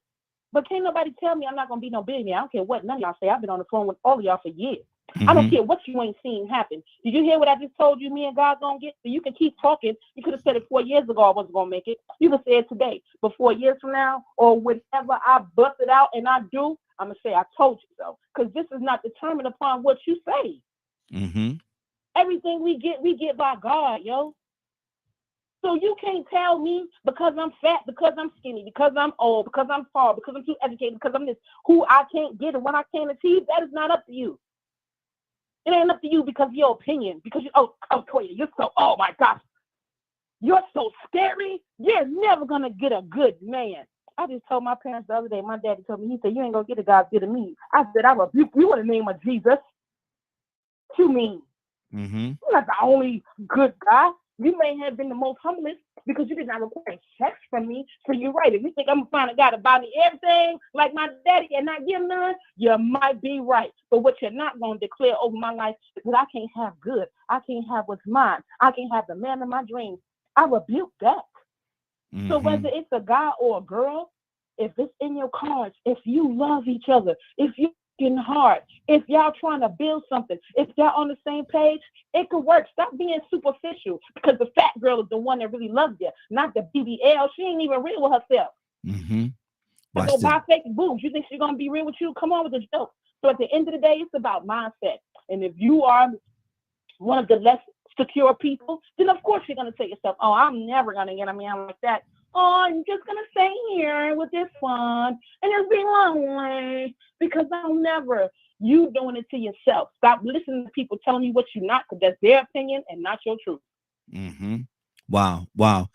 But can't nobody tell me I'm not going to be no billionaire. I don't care what none of y'all say. I've been on the phone with all of y'all for years. I don't care what you ain't seen happen. Did you hear what I just told you? Me and God gonna get. So you can keep talking. You could have said it 4 years ago. I wasn't gonna make it. You can say it today, but 4 years from now, or whenever I bust it out and I do, I'm gonna say I told you so. Because this is not determined upon what you say. Everything we get by God, yo. So you can't tell me because I'm fat, because I'm skinny, because I'm old, because I'm tall, because I'm too educated, because I'm this, who I can't get and what I can't achieve. That is not up to you. It ain't up to you because of your opinion. Because you, Toya, you're so, oh my gosh, you're so scary. You're never gonna get a good man. I just told my parents the other day. My daddy told me, he said, you ain't gonna get a God good to me. I said, I rebuke you in the name of Jesus. What you mean? You're not the only good guy. You may have been the most humblest because you did not require sex from me. So you're right. If you think I'm gonna find a guy to buy me everything like my daddy and not give none, you might be right. But what you're not gonna declare over my life is that I can't have good. I can't have what's mine. I can't have the man of my dreams. I rebuke that. So whether it's a guy or a girl, if it's in your cards, if you love each other, if you working hard, if y'all trying to build something, if y'all on the same page, it could work. Stop being superficial because the fat girl is the one that really loves you, not the BBL. She ain't even real with herself. Go buy fake boobs. You think she's gonna be real with you? Come on with the joke. So at the end of the day, it's about mindset. And if you are one of the less secure people, then of course you're gonna say to yourself, "Oh, I'm never gonna get a man like that. Oh, I'm just gonna stay here with this one and just be lonely because I'll never." You doing it to yourself. Stop listening to people telling you what you're not, because that's their opinion and not your truth. Wow.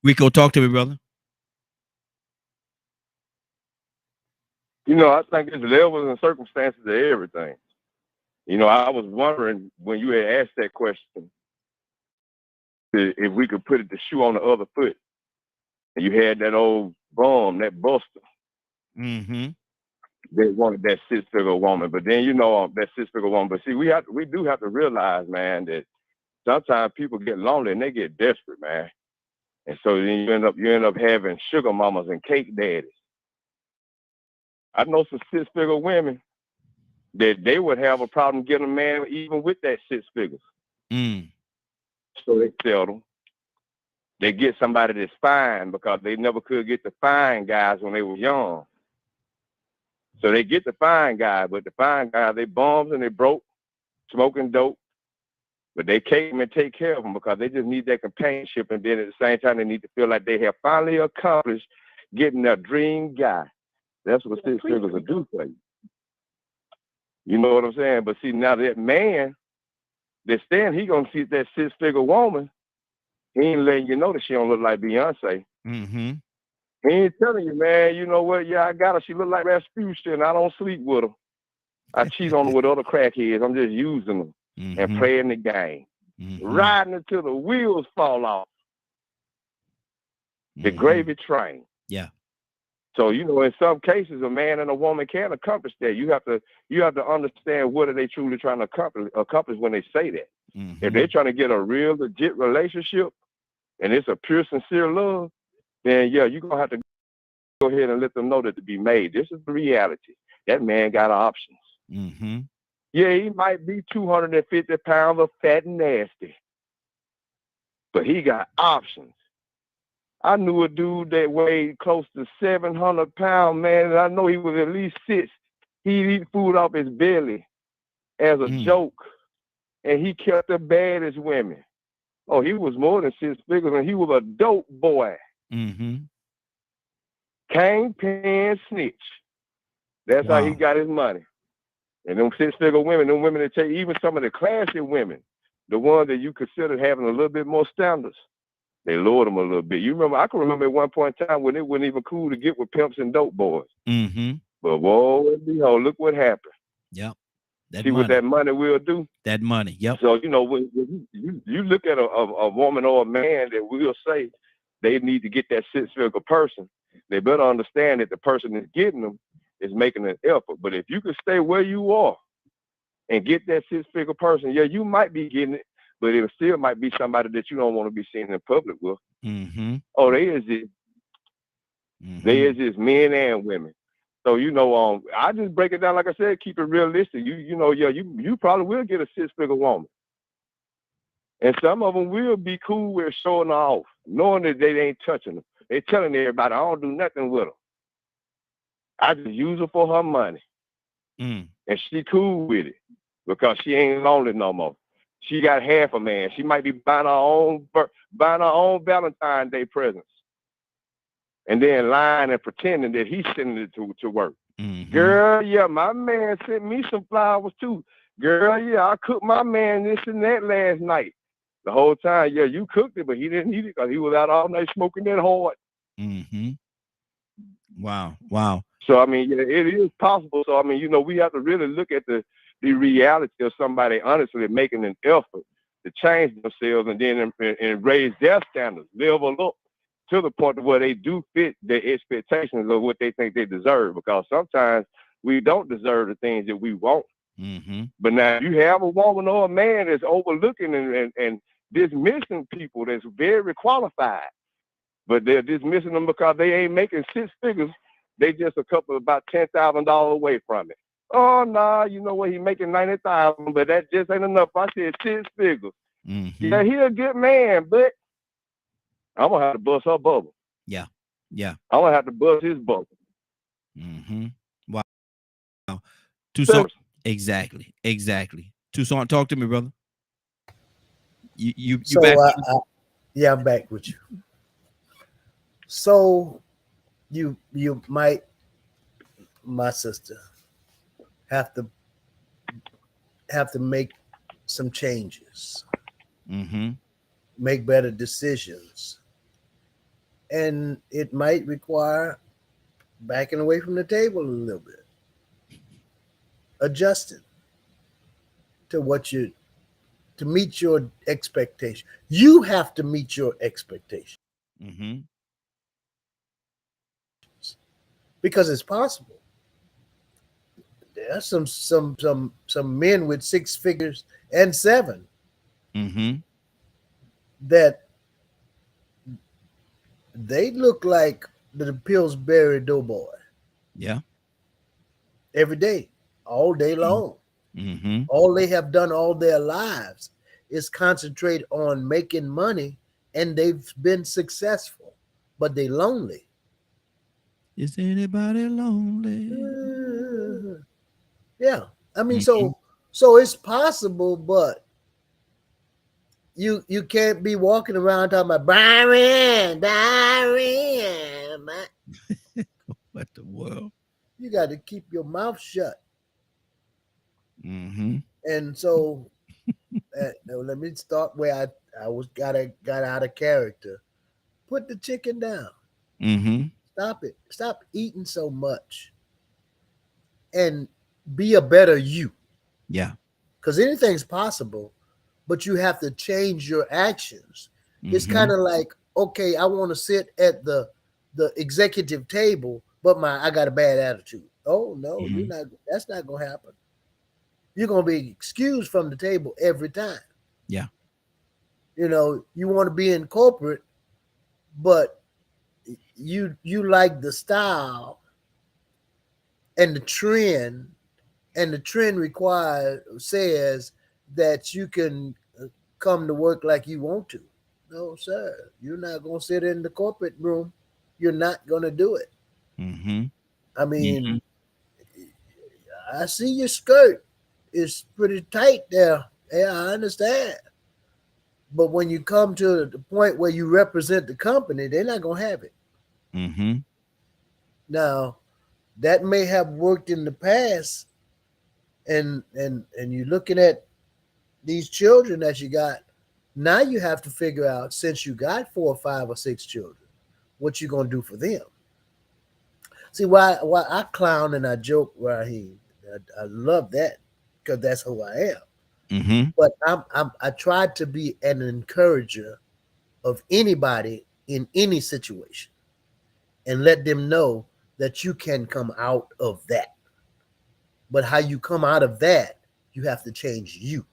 Rico, talk to me, brother. You know, I think there's levels and circumstances to everything. You know, I was wondering when you had asked that question, if we could put the shoe on the other foot. And you had that old bum, that buster. They wanted that six-figure woman, but then that six-figure woman. But see, we do have to realize, man, that sometimes people get lonely and they get desperate, man. And so then you end up having sugar mamas and cake daddies. I know some six-figure women that they would have a problem getting a man even with that six figures. So they settle. They get somebody that's fine because they never could get the fine guys when they were young. So they get the fine guy, but the fine guy, they bums and they broke, smoking dope. But they came and take care of them because they just need that companionship. And then at the same time, they need to feel like they have finally accomplished getting their dream guy. That's what six figures will do for you. You know what I'm saying? But see, now that man that's staying, he gonna see that six-figure woman. He ain't letting you know that she don't look like Beyonce. He ain't telling you, man, you know what? Yeah, I got her. She look like Rasputin, and I don't sleep with her. I cheat on her with other crackheads. I'm just using them and playing the game. Riding until the wheels fall off. The gravy train. Yeah. So, you know, in some cases, a man and a woman can accomplish that. You have to understand what are they truly trying to accomplish when they say that. If they're trying to get a real legit relationship and it's a pure, sincere love, then yeah, you're gonna have to go ahead and let them know that to be made. This is the reality. That man got options. Yeah, he might be 250 pounds of fat and nasty, but he got options. I knew a dude that weighed close to 700 pounds, man, and I know he was at least 6. He'd eat food off his belly as a joke, and he kept the baddest women. Oh, he was more than 6 figures, and he was a dope boy. Kingpin snitch. That's how he got his money. And them 6-figure women, them women that take, even some of the classy women, the ones that you consider having a little bit more standards, they lowered them a little bit. I can remember at one point in time when it wasn't even cool to get with pimps and dope boys. But whoa and behold, look what happened. Yep. See what that money will do? That money, yep. So, you know, when you look at a woman or a man that will say they need to get that 6-figure person, they better understand that the person that's getting them is making an effort. But if you can stay where you are and get that 6-figure person, yeah, you might be getting it, but it still might be somebody that you don't want to be seen in public with. Oh, they is it. They is just men and women. So I just break it down like I said, keep it realistic. You probably will get a 6-figure woman, and some of them will be cool with showing her off, knowing that they ain't touching them. They telling everybody, I don't do nothing with her. I just use her for her money, and she cool with it because she ain't lonely no more. She got half a man. She might be buying her own Valentine's Day presents, and then lying and pretending that he's sending it to work. Girl, yeah, my man sent me some flowers too. Girl, yeah, I cooked my man this and that last night. The whole time, yeah, you cooked it, but he didn't eat it because he was out all night smoking that hard. Wow. So, I mean, yeah, it is possible. So, I mean, we have to really look at the reality of somebody honestly making an effort to change themselves and then and raise their standards, level up to the point where they do fit their expectations of what they think they deserve. Because sometimes we don't deserve the things that we want. But now if you have a woman or a man that's overlooking and dismissing people that's very qualified, but they're dismissing them because they ain't making 6 figures. They just about $10,000 away from it. Oh, nah, you know what? He making 90,000, but that just ain't enough. I said 6 figures. Yeah, he a good man, but I'm gonna have to bust her bubble. Yeah. I'm gonna have to bust his bubble. Wow. Toussaint, exactly. Toussaint, talk to me, brother. You so, back? Yeah, I'm back with you. So you might, my sister, have to make some changes, make better decisions, and it might require backing away from the table a little bit, adjusting to meet your expectation. You have to meet your expectation. Because it's possible. There are some men with 6 figures and 7 that they look like the Pillsbury Doughboy. Yeah. Every day, all day long. All they have done all their lives is concentrate on making money, and they've been successful, but they lonely. Is anybody lonely? Yeah. I mean, so it's possible, but you can't be walking around talking about Byron. What the world? You got to keep your mouth shut. And so let me start where I was got out of character. Put the chicken down. Stop it. Stop eating so much. And be a better you. Yeah. Because anything's possible, but you have to change your actions. It's kind of like, okay, I want to sit at the executive table, but I got a bad attitude. Oh no, you're not. That's not gonna happen. You're gonna be excused from the table every time. Yeah. You want to be in corporate, but you like the style and the trend, and the trend says that you can come to work like you want to. No, sir, you're not gonna sit in the corporate room. You're not gonna do it. I mean, I see your skirt. It's pretty tight there. Yeah, I understand. But when you come to the point where you represent the company, they're not gonna have it. Now, that may have worked in the past, and you're looking at these children that you got. Now you have to figure out, since you got 4 or 5 or 6 children, what you're gonna do for them. See, why I clown and I joke, Raheem. I love that because that's who I am. But I try to be an encourager of anybody in any situation, and let them know that you can come out of that. But how you come out of that, you have to change you.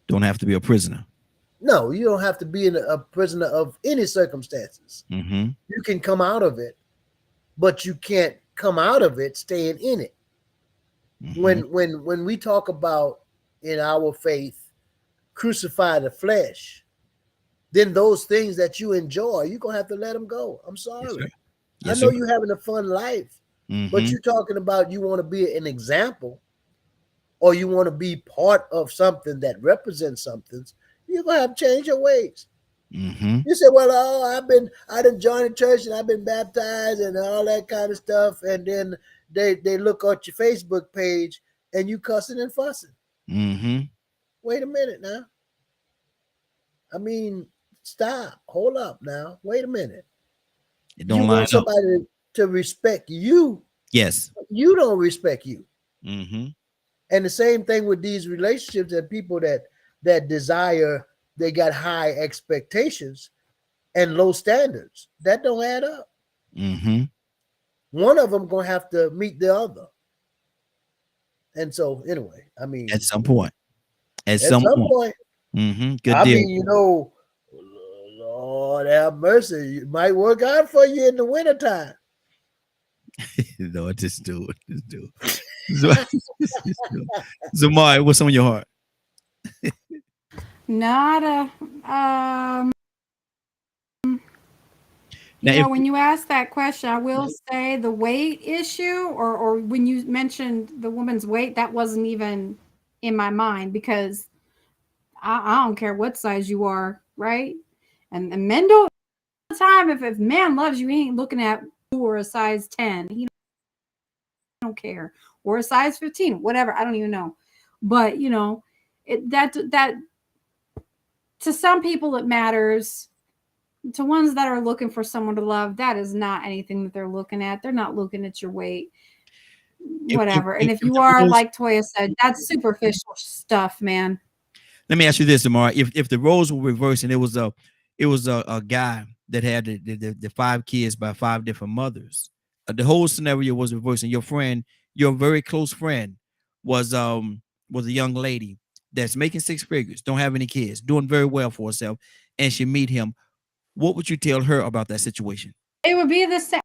Don't have to be a prisoner. No, you don't have to be a prisoner of any circumstances. You can come out of it, but you can't come out of it staying in it. Mhm. When we talk about in our faith, crucify the flesh, then those things that you enjoy, you're gonna have to let them go. I'm Yes, sorry. sir. I Yes, know sir. you're having a fun life, but Mhm. you're talking about you want to be an example, or you want to be part of something that represents something. You're gonna have to change your ways. Mhm. You say, well, oh, I done joined the church and I've been baptized and all that kind of stuff, and then they look at your Facebook page and you cussing and fussing. Mhm. Wait a minute now. I mean, stop. Hold up now. Wait a minute. It You don't line want up. somebody to respect you. Yes. You don't respect you. Mhm. And the same thing with these relationships and people that desire, they got high expectations and low standards. That don't add up. Mhm. One of them gonna have to meet the other. And so anyway, I mean, At some point. At at some some point. point, Mhm. Good I deal. mean, Lord have mercy, it might work out for you in the wintertime. No, just do it. Just do it. Just do it. Zamari, what's on your heart? Not a Now, you know, if when you ask that question, I will say the weight issue, or when you mentioned the woman's weight, that wasn't even in my mind, because I don't care what size you are, right? And men don't all the time. If man loves you, he ain't looking at you or a size 10. He don't care, or a size 15, whatever. I don't even know. But you know, that to some people it matters. To ones that are looking for someone to love, that is not anything that they're looking at. They're not looking at your weight, whatever. And if if you the are, roles, like Toya said, that's superficial stuff, man. let me ask you this, Zamari. If the roles were reversed and it was a guy that had the 5 kids by 5 different mothers, the whole scenario was reversed, and your friend, your very close friend, was a young lady that's making 6 figures, don't have any kids, doing very well for herself, and she meet him. What would you tell her about that situation? It would be the same.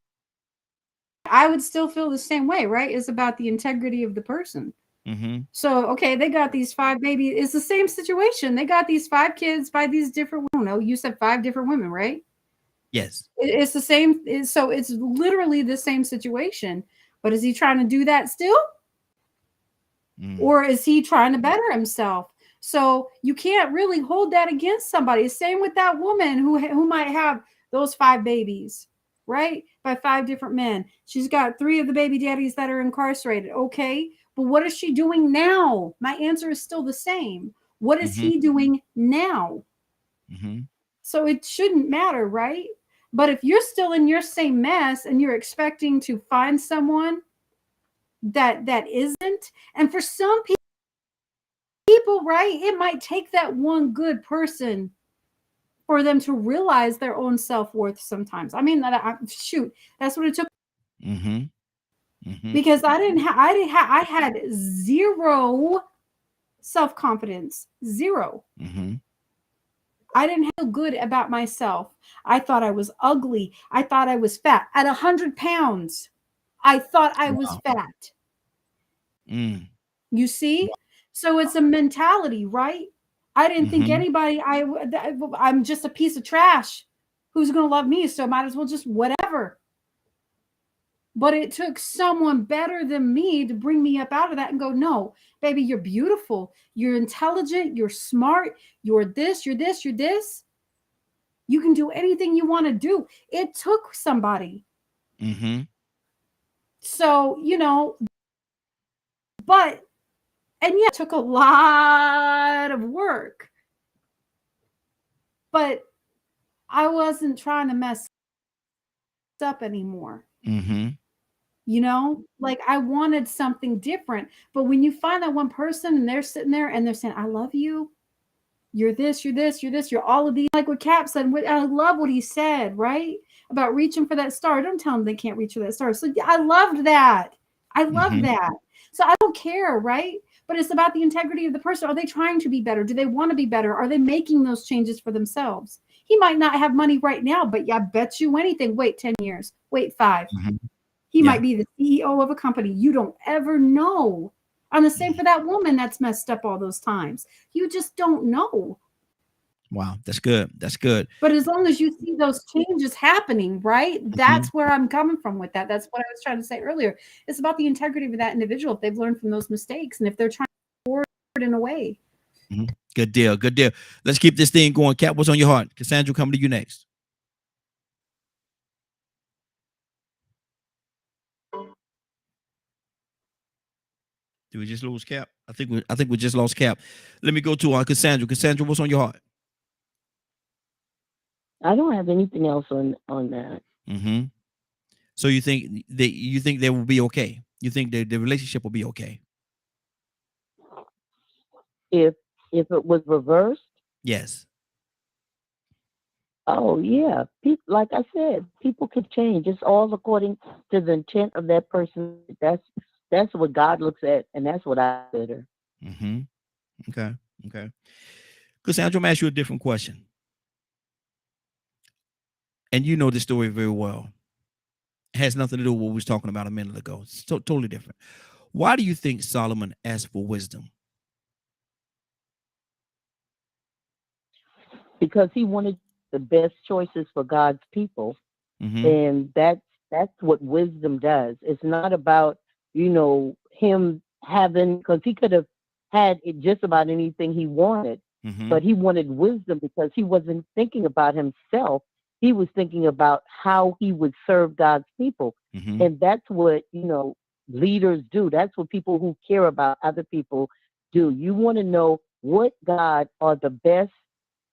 I would still feel the same way, right? It's about the integrity of the person. Mm-hmm. So, okay, they got these 5 babies. It's the same situation. They got these 5 kids by these different, I don't know, you said 5 different women, right? Yes. It's the same. So it's literally the same situation. But is he trying to do that still? Or is he trying to better himself? So you can't really hold that against somebody. Same with that woman who might have those 5 babies, right? By 5 different men. She's got 3 of the baby daddies that are incarcerated. Okay. But what is she doing now? My answer is still the same. What is he doing now? Mm-hmm. So it shouldn't matter, right? But if you're still in your same mess and you're expecting to find someone that isn't, and for some people, right, it might take that one good person for them to realize their own self-worth sometimes. I mean, shoot, that's what it took. Mm-hmm. Mm-hmm. Because I had zero self-confidence. Zero. Mm-hmm. I didn't feel good about myself. I thought I was ugly. I thought I was fat. At 100 pounds, I thought I was fat. You see? So it's a mentality, right? I didn't think anybody, I'm just a piece of trash. Who's going to love me? So might as well just whatever. But it took someone better than me to bring me up out of that and go, no, baby, you're beautiful. You're intelligent. You're smart. You're this, you're this, you're this. You can do anything you want to do. It took somebody. Mm-hmm. So, you know, but, and yeah, it took a lot of work. But I wasn't trying to mess up anymore. Mm-hmm. You know, like I wanted something different. But when you find that one person and they're sitting there and they're saying, I love you. You're this, you're this, you're this, you're all of these. Like what Cap said, I love what he said, right? About reaching for that star. Don't tell them they can't reach for that star. So I loved that. I love that. So I don't care, right? But it's about the integrity of the person. Are they trying to be better? Do they want to be better? Are they making those changes for themselves? He might not have money right now, but yeah, I bet you anything. Wait 10 years. Wait 5. He Yeah. might be the CEO of a company. You don't ever know. And the same for that woman that's messed up all those times. You just don't know. Wow, that's good. That's good. But as long as you see those changes happening, right? That's where I'm coming from with that. That's what I was trying to say earlier. It's about the integrity of that individual. If they've learned from those mistakes and if they're trying to forward in a way. Good deal. Good deal. Let's keep this thing going. Cap, what's on your heart? Cassandra, coming to you next. Did we just lose Cap? I think we just lost Cap. Let me go to Cassandra. Cassandra, what's on your heart? I don't have anything else on that. Mm-hmm. So you think they will be okay? You think the relationship will be okay? If it was reversed, Yes. oh yeah. People, like I said, people could change. It's all according to the intent of that person. That's what God looks at, and that's what I consider. Mm-hmm. Okay. Okay. Cassandra, I'm gonna ask you a different question. And you know this story very well. It has nothing to do with what we was talking about a minute ago. It's totally different. Why do you think Solomon asked for wisdom? Because he wanted the best choices for God's people. Mm-hmm. And that's what wisdom does. It's not about, him having, because he could have had just about anything he wanted, but he wanted wisdom because he wasn't thinking about himself. He was thinking about how he would serve God's people. And that's what, leaders do. That's what people who care about other people do. You want to know what God are the best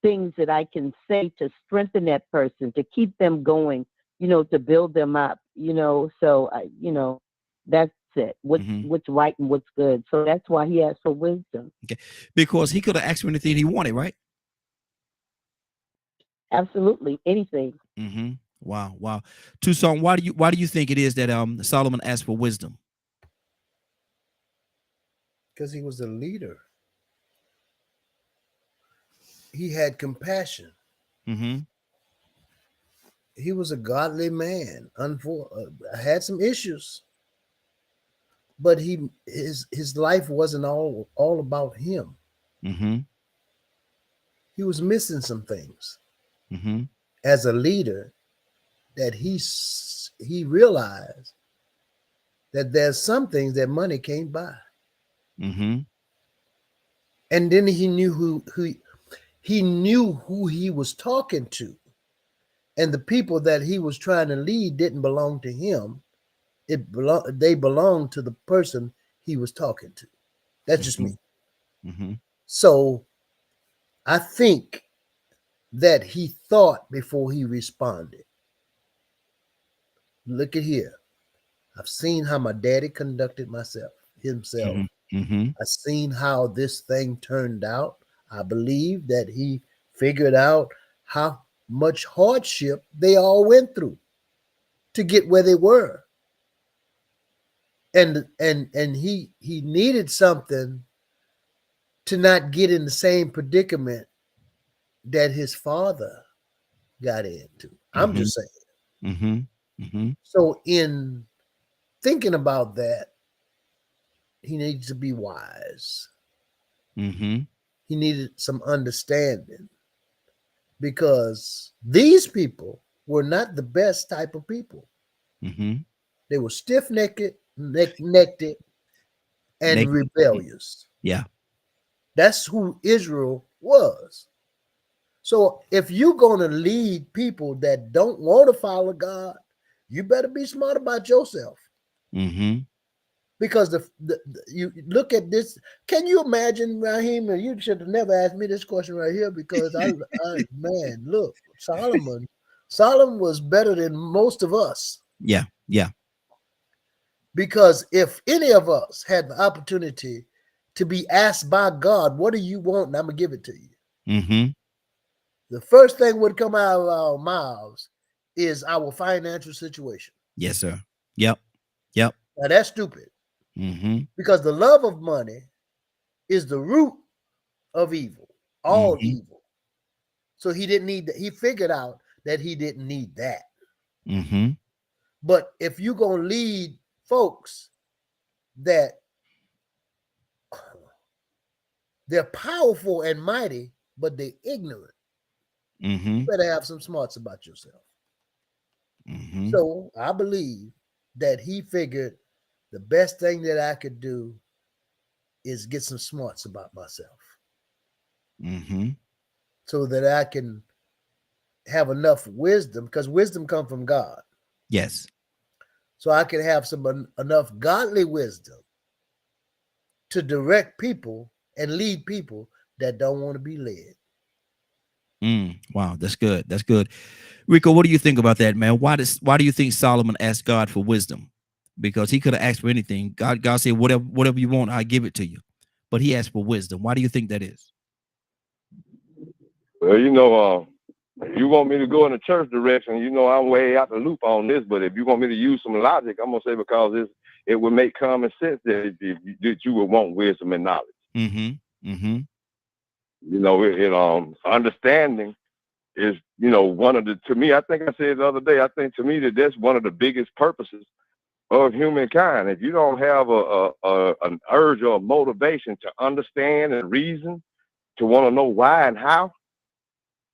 things that I can say to strengthen that person, to keep them going, to build them up, so, that's it. What's right and what's good. So that's why he asked for wisdom. Okay. Because he could have asked for anything he wanted, right? Absolutely. Anything. Mm-hmm. Wow. Wow. Tucson, why do you think it is that Solomon asked for wisdom? Because he was a leader. He had compassion. Mm-hmm. He was a godly man. Had some issues, but his life wasn't all about him. Mm-hmm. He was missing some things. Mm-hmm. As a leader, that he realized that there's some things that money can't buy. Mm-hmm. And then he knew who he was talking to, and the people that he was trying to lead didn't belong to him. They belonged to the person he was talking to. That's just me. Mm-hmm. So I think that he thought before he responded. Look at here. I've seen how my daddy conducted himself. Mm-hmm. I've seen how this thing turned out. I believe that he figured out how much hardship they all went through to get where they were. And he needed something to not get in the same predicament that his father got into. I'm just saying. Mm-hmm. Mm-hmm. So in thinking about that, he needs to be wise. Mm-hmm. He needed some understanding, because these people were not the best type of people. Mm-hmm. They were stiff-necked, and rebellious. Yeah. That's who Israel was. So if you're going to lead people that don't want to follow God, you better be smart about yourself. Mm-hmm. Because you look at this. Can you imagine, Raheem? And you should have never asked me this question right here, because man, look, Solomon was better than most of us. Yeah. Yeah. Because if any of us had the opportunity to be asked by God, what do you want? And I'm gonna give it to you. Mm-hmm. The first thing would come out of our mouths is our financial situation. Yes, sir. Yep. Yep. Now that's stupid. Mm-hmm. Because the love of money is the root of evil, all evil. So he didn't need that. He figured out that he didn't need that. Mm-hmm. But if you're gonna lead folks that they're powerful and mighty, but they're ignorant, you better have some smarts about yourself. So I believe that he figured the best thing that I could do is get some smarts about myself, so that I can have enough wisdom, because wisdom comes from God. Yes. So I can have some enough godly wisdom to direct people and lead people that don't want to be led. Wow, that's good. That's good. Rico, what do you think about that, man? Why do you think Solomon asked God for wisdom? Because he could have asked for anything. God said, whatever you want, I give it to you. But he asked for wisdom. Why do you think that is? Well, you know, if you want me to go in the church direction, you know, I'm way out the loop on this. But if you want me to use some logic, I'm gonna say because it would make common sense that you would want wisdom and knowledge. You know, understanding is, you know, one of the, to me, I think I said the other day, I think to me that's one of the biggest purposes of humankind. If you don't have an urge or a motivation to understand and reason, to want to know why and how,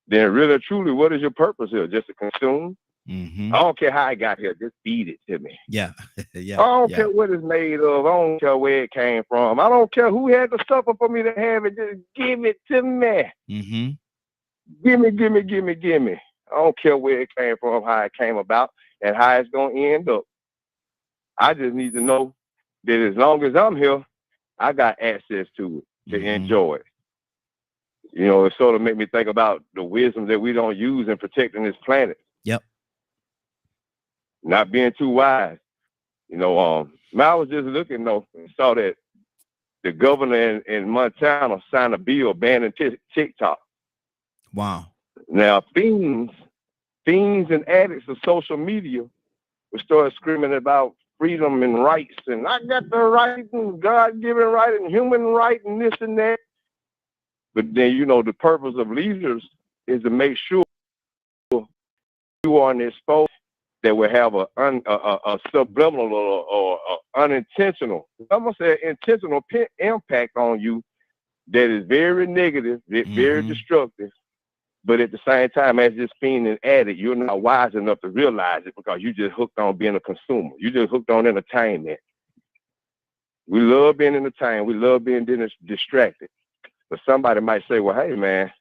then really truly, what is your purpose here? Just to consume? I don't care how I got here, just feed it to me. Yeah. Yeah. I don't care what it's made of. I don't care where it came from. I don't care who had to suffer for me to have it. Just give it to me. Give me. I don't care where it came from, how it came about, and how it's going to end up. I just need to know that as long as I'm here, I got access to it, to enjoy it. You know, it sort of made me think about the wisdom that we don't use in protecting this planet. Yep. Not being too wise. You know, I was just looking though and saw that the governor in Montana signed a bill banning TikTok. Wow. Now, fiends and addicts of social media will start screaming about freedom and rights, and I got the right and God-given right and human right and this and that. But then, you know, the purpose of leaders is to make sure you are exposed that will have a subliminal or unintentional, I'm going to say intentional impact on you that is very negative, very destructive. But at the same time, as this fiend and addict, you're not wise enough to realize it because you just hooked on being a consumer. You just hooked on entertainment. We love being entertained. We love being distracted. But somebody might say, well, hey, man,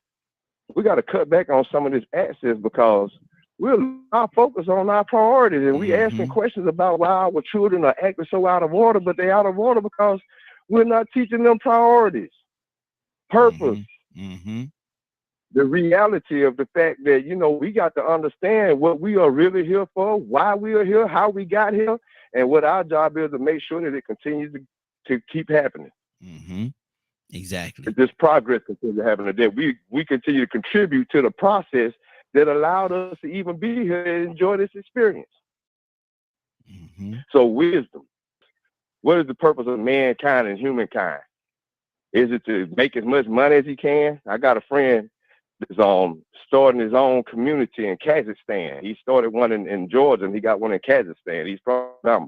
we got to cut back on some of this access because we're not focused on our priorities. And we asking questions about why our children are acting so out of order, but they're out of order because we're not teaching them priorities, purpose. The reality of the fact that, you know, we got to understand what we are really here for, why we are here, how we got here, and what our job is to make sure that it continues to keep happening. Exactly. That this progress continues to happen, that we continue to contribute to the process that allowed us to even be here and enjoy this experience. So wisdom. What is the purpose of mankind and humankind? Is it to make as much money as he can? I got a friend that's starting his own community in Kazakhstan. He started one in Georgia, and he got one in Kazakhstan. He's from Alabama.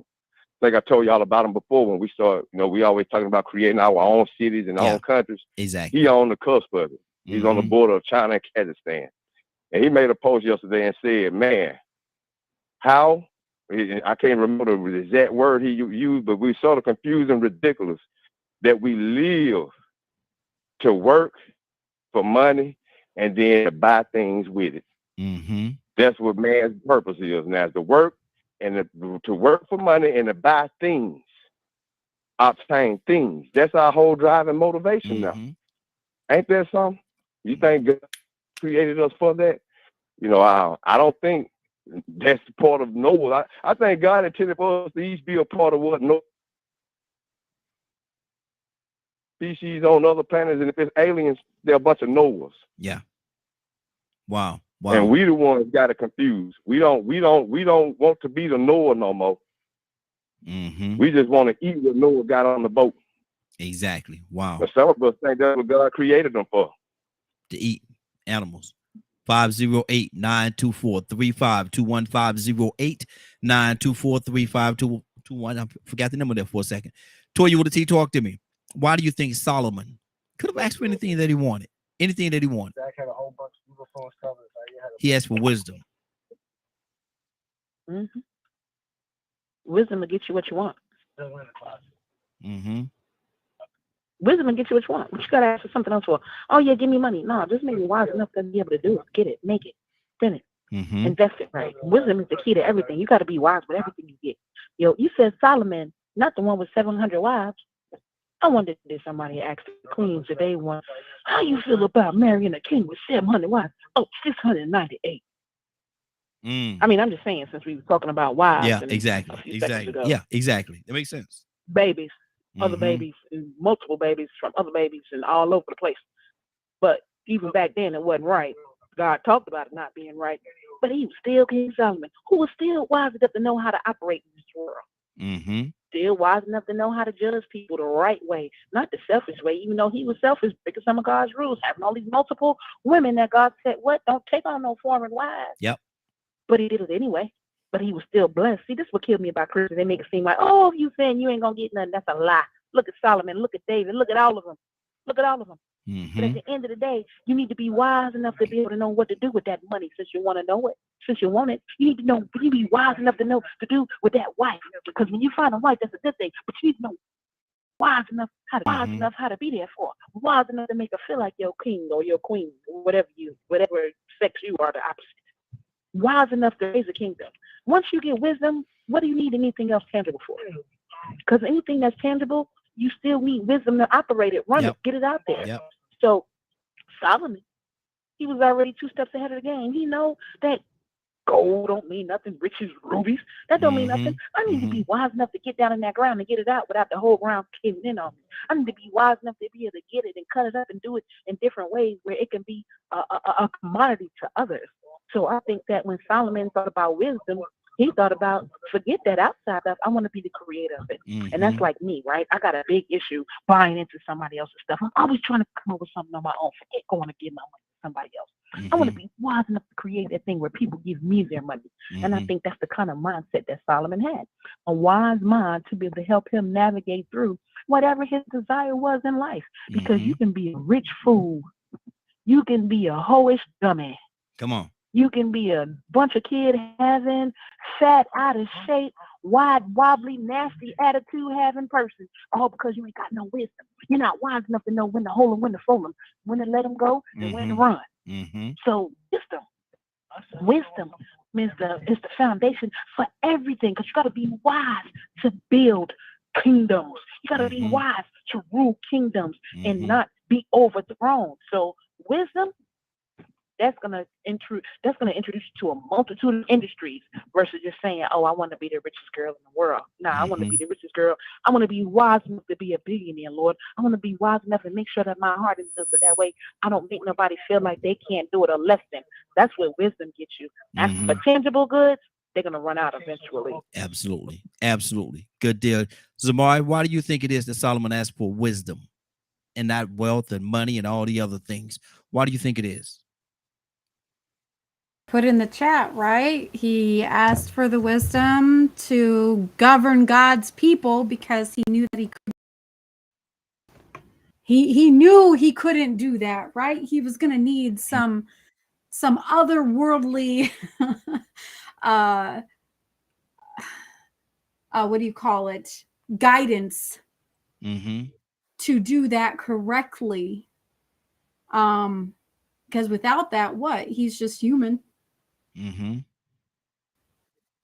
I think I told y'all about him before when we started. You know, we always talking about creating our own cities and our own countries. Exactly. He on the cusp of it. He's on the border of China and Kazakhstan. And he made a post yesterday and said, man, how, I can't remember the exact word he used, but we sort of confused and ridiculous that we live to work for money and then to buy things with it. That's what man's purpose is now, to work and to work for money and to buy things, obtain things. That's our whole driving motivation now. Ain't that something? You think God created us for that? You know, I don't think that's part of Noah. I think God intended for us to each be a part of what Noah species on other planets, and if it's aliens, they're a bunch of Noahs. Yeah. Wow. And we the ones got it confused. We don't want to be the Noah no more. We just want to eat what Noah got on the boat. Exactly. Wow. But some of us think that's what God created them for. To eat animals. 508-924-3521, 9243521. I forgot the number there for a second. Toya with a T, talk to me. Why do you think Solomon could have asked for anything that he wanted? Anything that he wanted. Zach had a whole bunch of Google phones covered. He asked for wisdom. Mm-hmm. Wisdom will get you what you want. Mm-hmm. Wisdom will get you what you want. What you gotta ask for something else for? Oh yeah, give me money. No, just make me wise enough to be able to do it. Get it, make it, spend it, invest it right. Wisdom is the key to everything. You got to be wise with everything you get. Yo, you said Solomon, not the one with 700 wives. I wonder if somebody asked the queens if they want, how you feel about marrying a king with 700 wives? Oh, 698. I mean, I'm just saying, since we were talking about wives. Yeah, exactly. Yeah, exactly. That makes sense. Babies, other babies, and multiple babies from other babies and all over the place. But even back then, it wasn't right. God talked about it not being right. But he was still King Solomon, who was still wise enough to know how to operate in this world. Still wise enough to know how to judge people the right way, not the selfish way, even though he was selfish because some of God's rules, having all these multiple women that God said, what? Don't take on no foreign wives. Yep. But he did it anyway. But he was still blessed. See, this is what killed me about Christians. They make it seem like, oh, you saying you ain't going to get nothing. That's a lie. Look at Solomon. Look at David. Look at all of them. Look at all of them. But at the end of the day, you need to be wise enough to be able to know what to do with that money since you want to know it. Since you want it, you need to know, you need to be wise enough to know to do with that wife. Because when you find a wife, that's a good thing. But you need to know wise enough how to be there for. Wise enough to make her feel like your king or your queen, or whatever sex you are, the opposite. Wise enough to raise a kingdom. Once you get wisdom, what do you need anything else tangible for? Because anything that's tangible, you still need wisdom to operate it, run it, get it out there. So Solomon, he was already 2 steps ahead of the game. He know that gold don't mean nothing, riches, rubies, that don't mean nothing. I need to be wise enough to get down in that ground and get it out without the whole ground caving in on me. I need to be wise enough to be able to get it and cut it up and do it in different ways where it can be a commodity to others. So I think that when Solomon thought about wisdom, he thought about, forget that outside stuff. I want to be the creator of it. And that's like me, right? I got a big issue buying into somebody else's stuff. I'm always trying to come up with something on my own. Forget going to give my money to somebody else. I want to be wise enough to create that thing where people give me their money. And I think that's the kind of mindset that Solomon had. A wise mind to be able to help him navigate through whatever his desire was in life. Because you can be a rich fool. You can be a hoish dummy. Come on. You can be a bunch of kid having, fat, out of shape, wide, wobbly, nasty attitude having person. All because you ain't got no wisdom. You're not wise enough to know when to hold them, when to fold them, when to let them go, and when to run. So wisdom is the foundation for everything. Because you got to be wise to build kingdoms. You got to be wise to rule kingdoms and not be overthrown. So wisdom. That's gonna introduce you to a multitude of industries versus just saying, "Oh, I want to be the richest girl in the world." No, I want to be the richest girl. I want to be wise enough to be a billionaire, Lord. I want to be wise enough to make sure that my heart is good, but that way I don't make nobody feel like they can't do it or less than. That's what wisdom gets you. As for tangible goods, they're gonna run out eventually. Absolutely, absolutely, good deal, Zamari. Why do you think it is that Solomon asked for wisdom and not wealth and money and all the other things? Why do you think it is? Put in the chat, right? He asked for the wisdom to govern God's people because he knew that he knew he couldn't do that, right? He was going to need some otherworldly what do you call it? Guidance to do that correctly. Because without that, what? He's just human.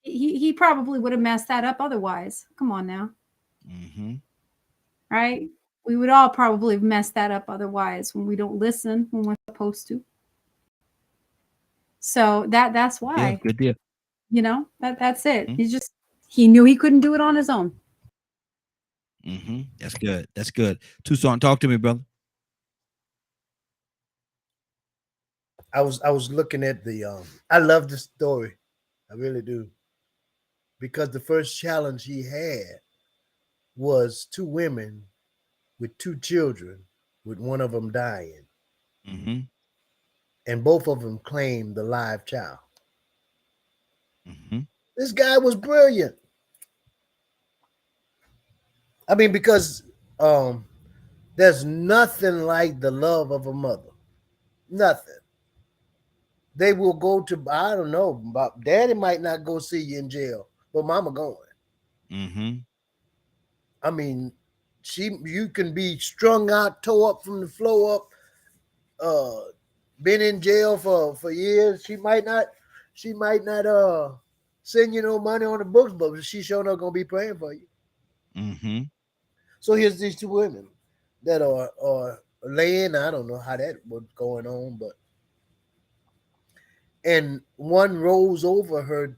He probably would have messed that up otherwise. Come on now. Right? We would all probably have messed that up otherwise when we don't listen when we're supposed to. So that's why. Yeah, good deal. You know, that's it. He knew he couldn't do it on his own. That's good. That's good. Tucson, talk to me, brother. I was looking at the I love this story. I really do. Because the first challenge he had was 2 women with 2 children, with one of them dying. And both of them claimed the live child. This guy was brilliant. I mean, because there's nothing like the love of a mother. Nothing. They will go to, I don't know, daddy might not go see you in jail, but mama going. Mm-hmm. I mean, you can be strung out, tore up from the floor up, been in jail for years. She might not send you no money on the books, but she sure not gonna be praying for you. Mm-hmm. So here's these two women that are laying. I don't know how that was going on, but and one rolls over her,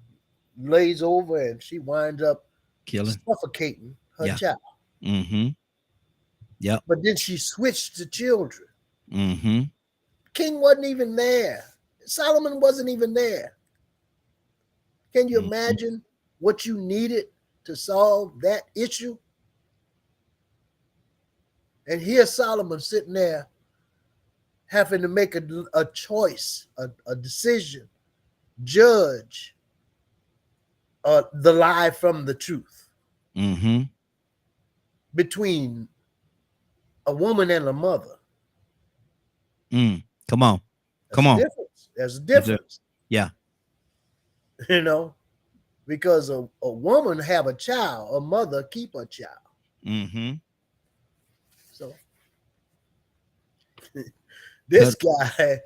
lays over, and she winds up Killing, suffocating her Yeah. child. Mm-hmm. Yep. But then she switched to children. Mm-hmm. King wasn't even there. Solomon wasn't even there. Can you imagine what you needed to solve that issue? And here's Solomon sitting there having to make a choice, a decision, judge the lie from the truth Mm-hmm. between a woman and a mother. Come on. Come on. There's a difference. Yeah. You know, because a woman have a child, a mother keep a child. Mm-hmm. So this guy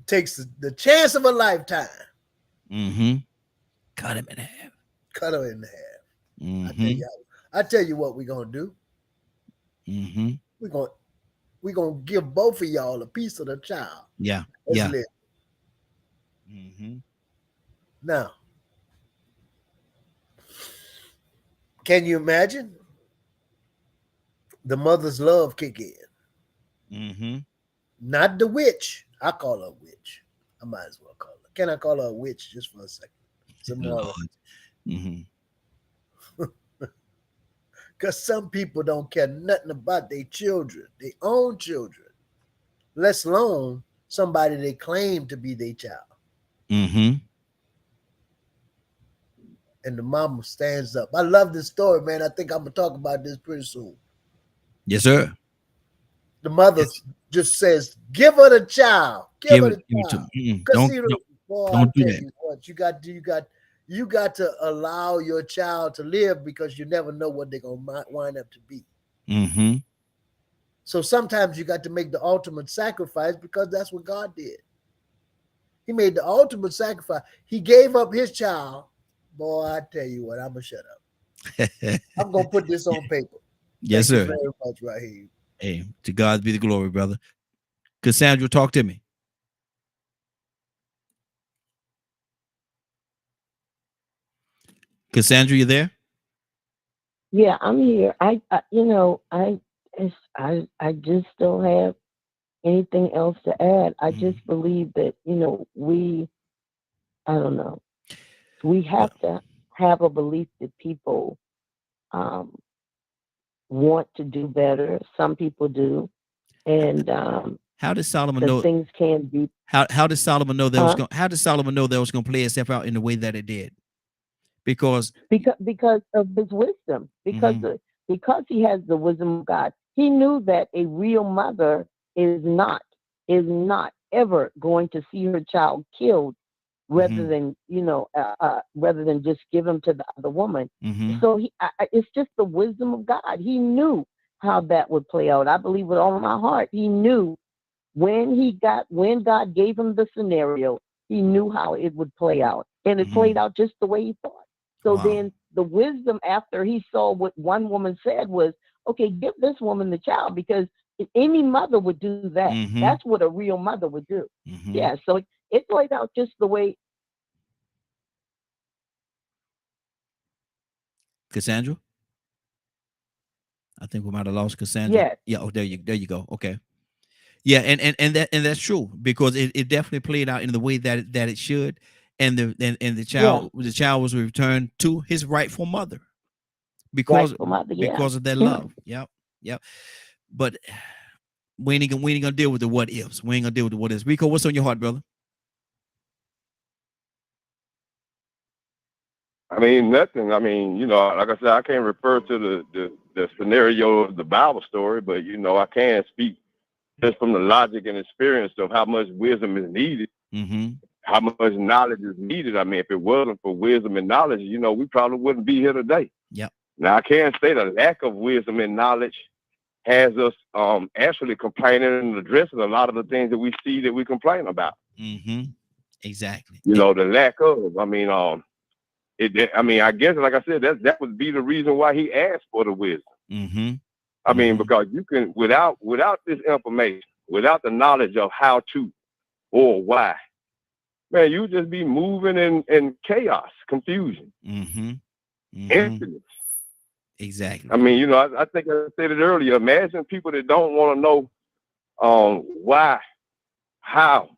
takes the chance of a lifetime. Mm-hmm. Cut him in half. Cut her in half. Mm-hmm. I tell you what we're gonna do. Mm-hmm. We're gonna give both of y'all a piece of the child. Yeah. Let's Yeah. live. Mm-hmm. Now, can you imagine the mother's love kick in? Mm-hmm. Not the witch. I call her a witch. I might as well call her. Can I call her a witch just for a second? Mm-hmm. Because some people don't care nothing about their children, their own children, let alone somebody they claim to be their child. Mm-hmm. And the mama stands up. I love this story, man. I think I'm gonna talk about this pretty soon. Yes, sir. The mother just says, "Give her the child. Give her the child." Don't do that. What you got to allow your child to live because you never know what they're gonna wind up to be. Mm-hmm. So sometimes you got to make the ultimate sacrifice because that's what God did. He made the ultimate sacrifice. He gave up his child. Boy, I tell you what, I'm gonna shut up. I'm gonna put this on paper. Yes, Thank sir. you very much, right here. Hey, to God be the glory, brother. Cassandra, talk to me. Cassandra, you there? Yeah, I'm here. I just don't have anything else to add. I just believe that, I don't know. We have to have a belief that people want to do better. Some people do. And how did Solomon know things can be? How did Solomon know that was going? How did Solomon know that was going to play itself out in the way that it did? Because of his wisdom, because he has the wisdom of God. He knew that a real mother is not ever going to see her child killed rather than just give him to the other woman. So it's just the wisdom of God. He knew how that would play out. I believe with all of my heart. He knew when God gave him the scenario, he knew how it would play out, and it played out just the way he thought. So then the wisdom after he saw what one woman said was, okay, give this woman the child, because any mother would do that. That's what a real mother would do. Yeah. So it played out just the way. Cassandra? I think we might have lost Cassandra. Yeah. Yeah. Oh, there you go. Okay. Yeah, and that's true, because it definitely played out in the way that it should, and the child was returned to his rightful mother because of that love. Yep. But we ain't gonna deal with the what ifs. We ain't gonna deal with the what ifs. Rico, what's on your heart, brother? mean, nothing. I mean, like I said, I can't refer to the scenario of the Bible story, but I can speak just from the logic and experience of how much wisdom is needed, how much knowledge is needed. I mean, if it wasn't for wisdom and knowledge, we probably wouldn't be here today. Yep. Now, I can't say the lack of wisdom and knowledge has us actually complaining and addressing a lot of the things that we see that we complain about. Exactly. The lack of. I mean, I guess, like I said, that would be the reason why he asked for the wisdom. I mean, because you can, without this information, without the knowledge of how to or why, man, you just be moving in chaos, confusion, emptiness. Exactly. I mean, I think I said it earlier. Imagine people that don't want to know why, how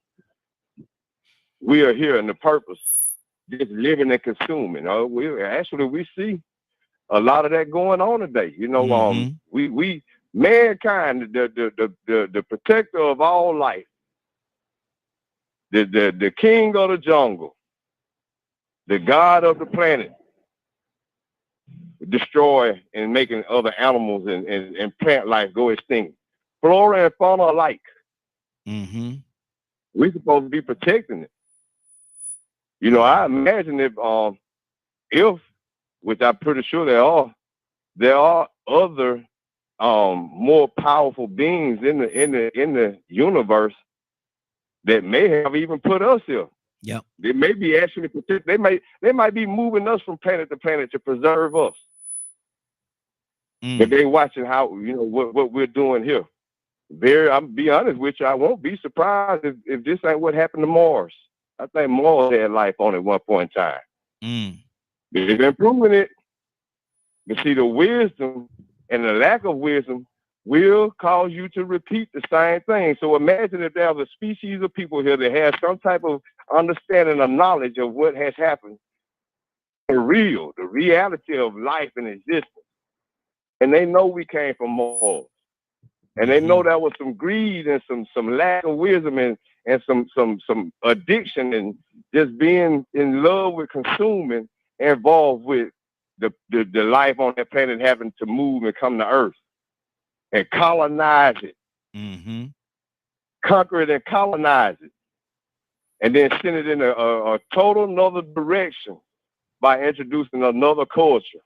we are here and the purpose, just living and consuming. We see a lot of that going on today. We mankind, the protector of all life, the king of the jungle, the god of the planet, destroy and making other animals and plant life go extinct. Flora and fauna alike. We're supposed to be protecting it. I imagine if, which I'm pretty sure there are other more powerful beings in the universe that may have even put us here. Yep. They may be actually protect. They might be moving us from planet to planet to preserve us. But they watching how what we're doing here. I'm be honest with you, I won't be surprised if this ain't what happened to Mars. I think Mars had life on at one point in time. They've been proving it. But see, the wisdom and the lack of wisdom will cause you to repeat the same thing. So imagine if there was a species of people here that has some type of understanding or knowledge of what has happened, the reality of life and existence. And they know we came from Mars. And they know there was some greed and some lack of wisdom and some addiction and just being in love with consuming, involved with the life on that planet, having to move and come to Earth and colonize it, conquer it and colonize it, and then send it in a total another direction by introducing another culture.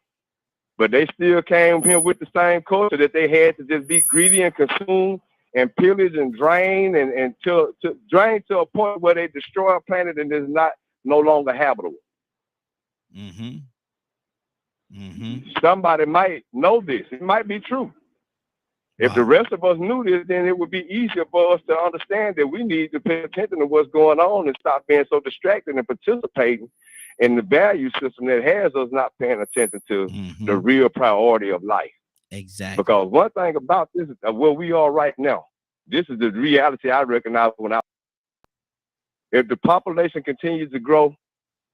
But they still came here with the same culture that they had to just be greedy and consume and pillage and drain and to drain to a point where they destroy a planet and is no longer habitable. Somebody might know this. It might be true. If the rest of us knew this, then it would be easier for us to understand that we need to pay attention to what's going on and stop being so distracted and participating in the value system that has us not paying attention to the real priority of life. Exactly. Because one thing about this, where we are right now, this is the reality I recognize if the population continues to grow,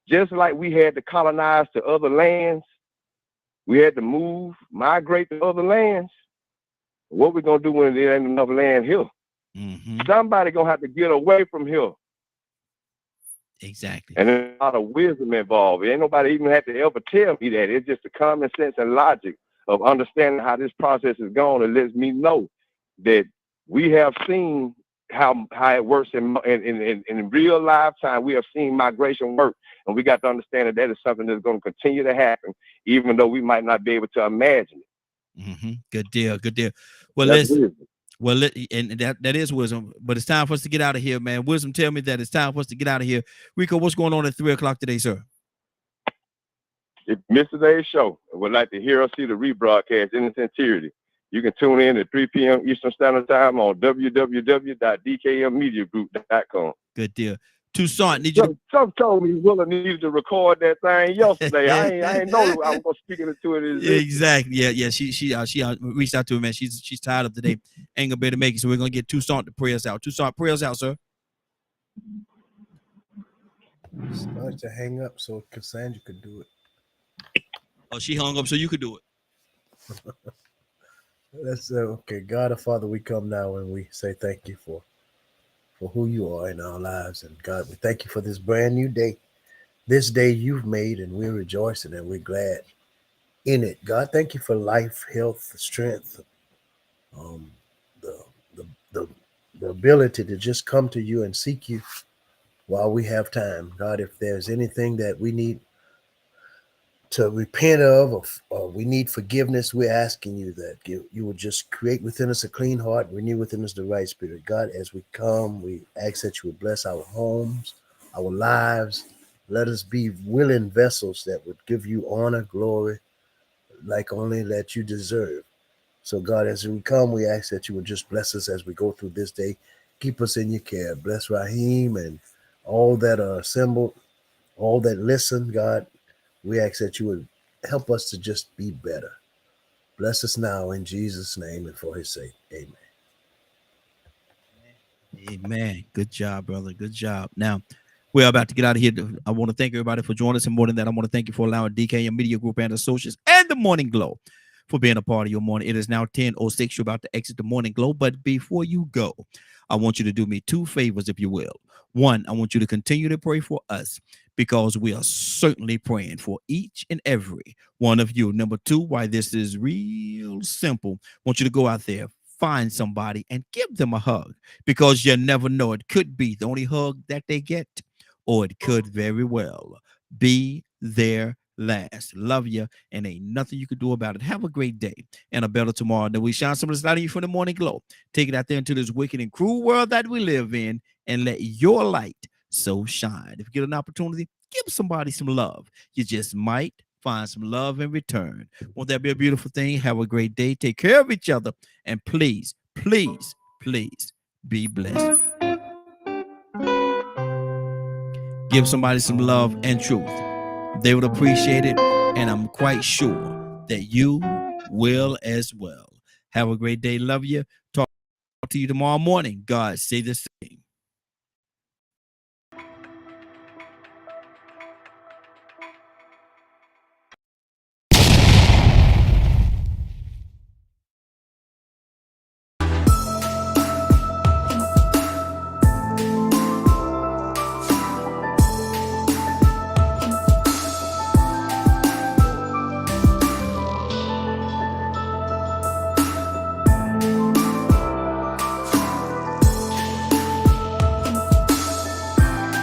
just like we had to colonize to other lands, we had to migrate to other lands. What we gonna do when there ain't enough land here? Somebody gonna have to get away from here. Exactly. And there's a lot of wisdom involved. Ain't nobody even had to ever tell me that. It's just the common sense and logic of understanding how this process is going. It lets me know that we have seen how it works in real lifetime. We have seen migration work, and we got to understand that is something that's going to continue to happen, even though we might not be able to imagine it. Good deal. Good deal. Well, and that is wisdom, but it's time for us to get out of here, man. Wisdom tell me that it's time for us to get out of here. Rico, what's going on at 3:00 today, sir? If you missed today's show and would like to hear or see the rebroadcast in its entirety, you can tune in at 3 p.m. Eastern Standard Time on www.dkmmediagroup.com. Good deal. Toussaint, need you? Some told me Willa needed to record that thing yesterday. I ain't know I was gonna speak into it. Exactly. Yeah. She reached out to me, man. She's tired of today. Ain't gonna be able to make it, so we're gonna get Toussaint to pray us out. Toussaint, pray us out, sir. Start to hang up so Cassandra could do it. Oh, she hung up so you could do it. That's okay. God, our Father, we come now and we say thank you for who you are in our lives. And God, we thank you for this brand new day this day you've made, and we're rejoicing and we're glad in it. God, thank you for life, health, strength, um, the, the, the, the ability to just come to you and seek you while we have time. God, if there's anything that we need to repent of, or we need forgiveness, we're asking you that you would just create within us a clean heart, renew within us the right spirit. God, as we come, we ask that you would bless our homes, our lives. Let us be willing vessels that would give you honor, glory, like only that you deserve. So God, as we come, we ask that you would just bless us as we go through this day. Keep us in your care. Bless Raheem and all that are assembled, all that listen, God. We ask that you would help us to just be better. Bless us now in Jesus' name and for his sake. Amen. Amen. Good job, brother. Good job. Now, we're about to get out of here. I want to thank everybody for joining us. And more than that, I want to thank you for allowing DKM Media Group and Associates and the Morning Glow for being a part of your morning. It is now 10:06. You're about to exit the Morning Glow. But before you go, I want you to do me two favors, if you will. One, I want you to continue to pray for us, because we are certainly praying for each and every one of you. Number two, why this is real simple, I want you to go out there, find somebody and give them a hug, because you never know. It could be the only hug that they get, or it could very well be their last. Love you, and ain't nothing you can do about it. Have a great day and a better tomorrow. Then we shine some of this light on you from the Morning Glow. Take it out there into this wicked and cruel world that we live in, and let your light so shine. If you get an opportunity, give somebody some love. You just might find some love in return. Won't that be a beautiful thing? Have a great day. Take care of each other. And please, please, please be blessed. Give somebody some love and truth. They would appreciate it. And I'm quite sure that you will as well. Have a great day. Love you. Talk to you tomorrow morning. God say the same.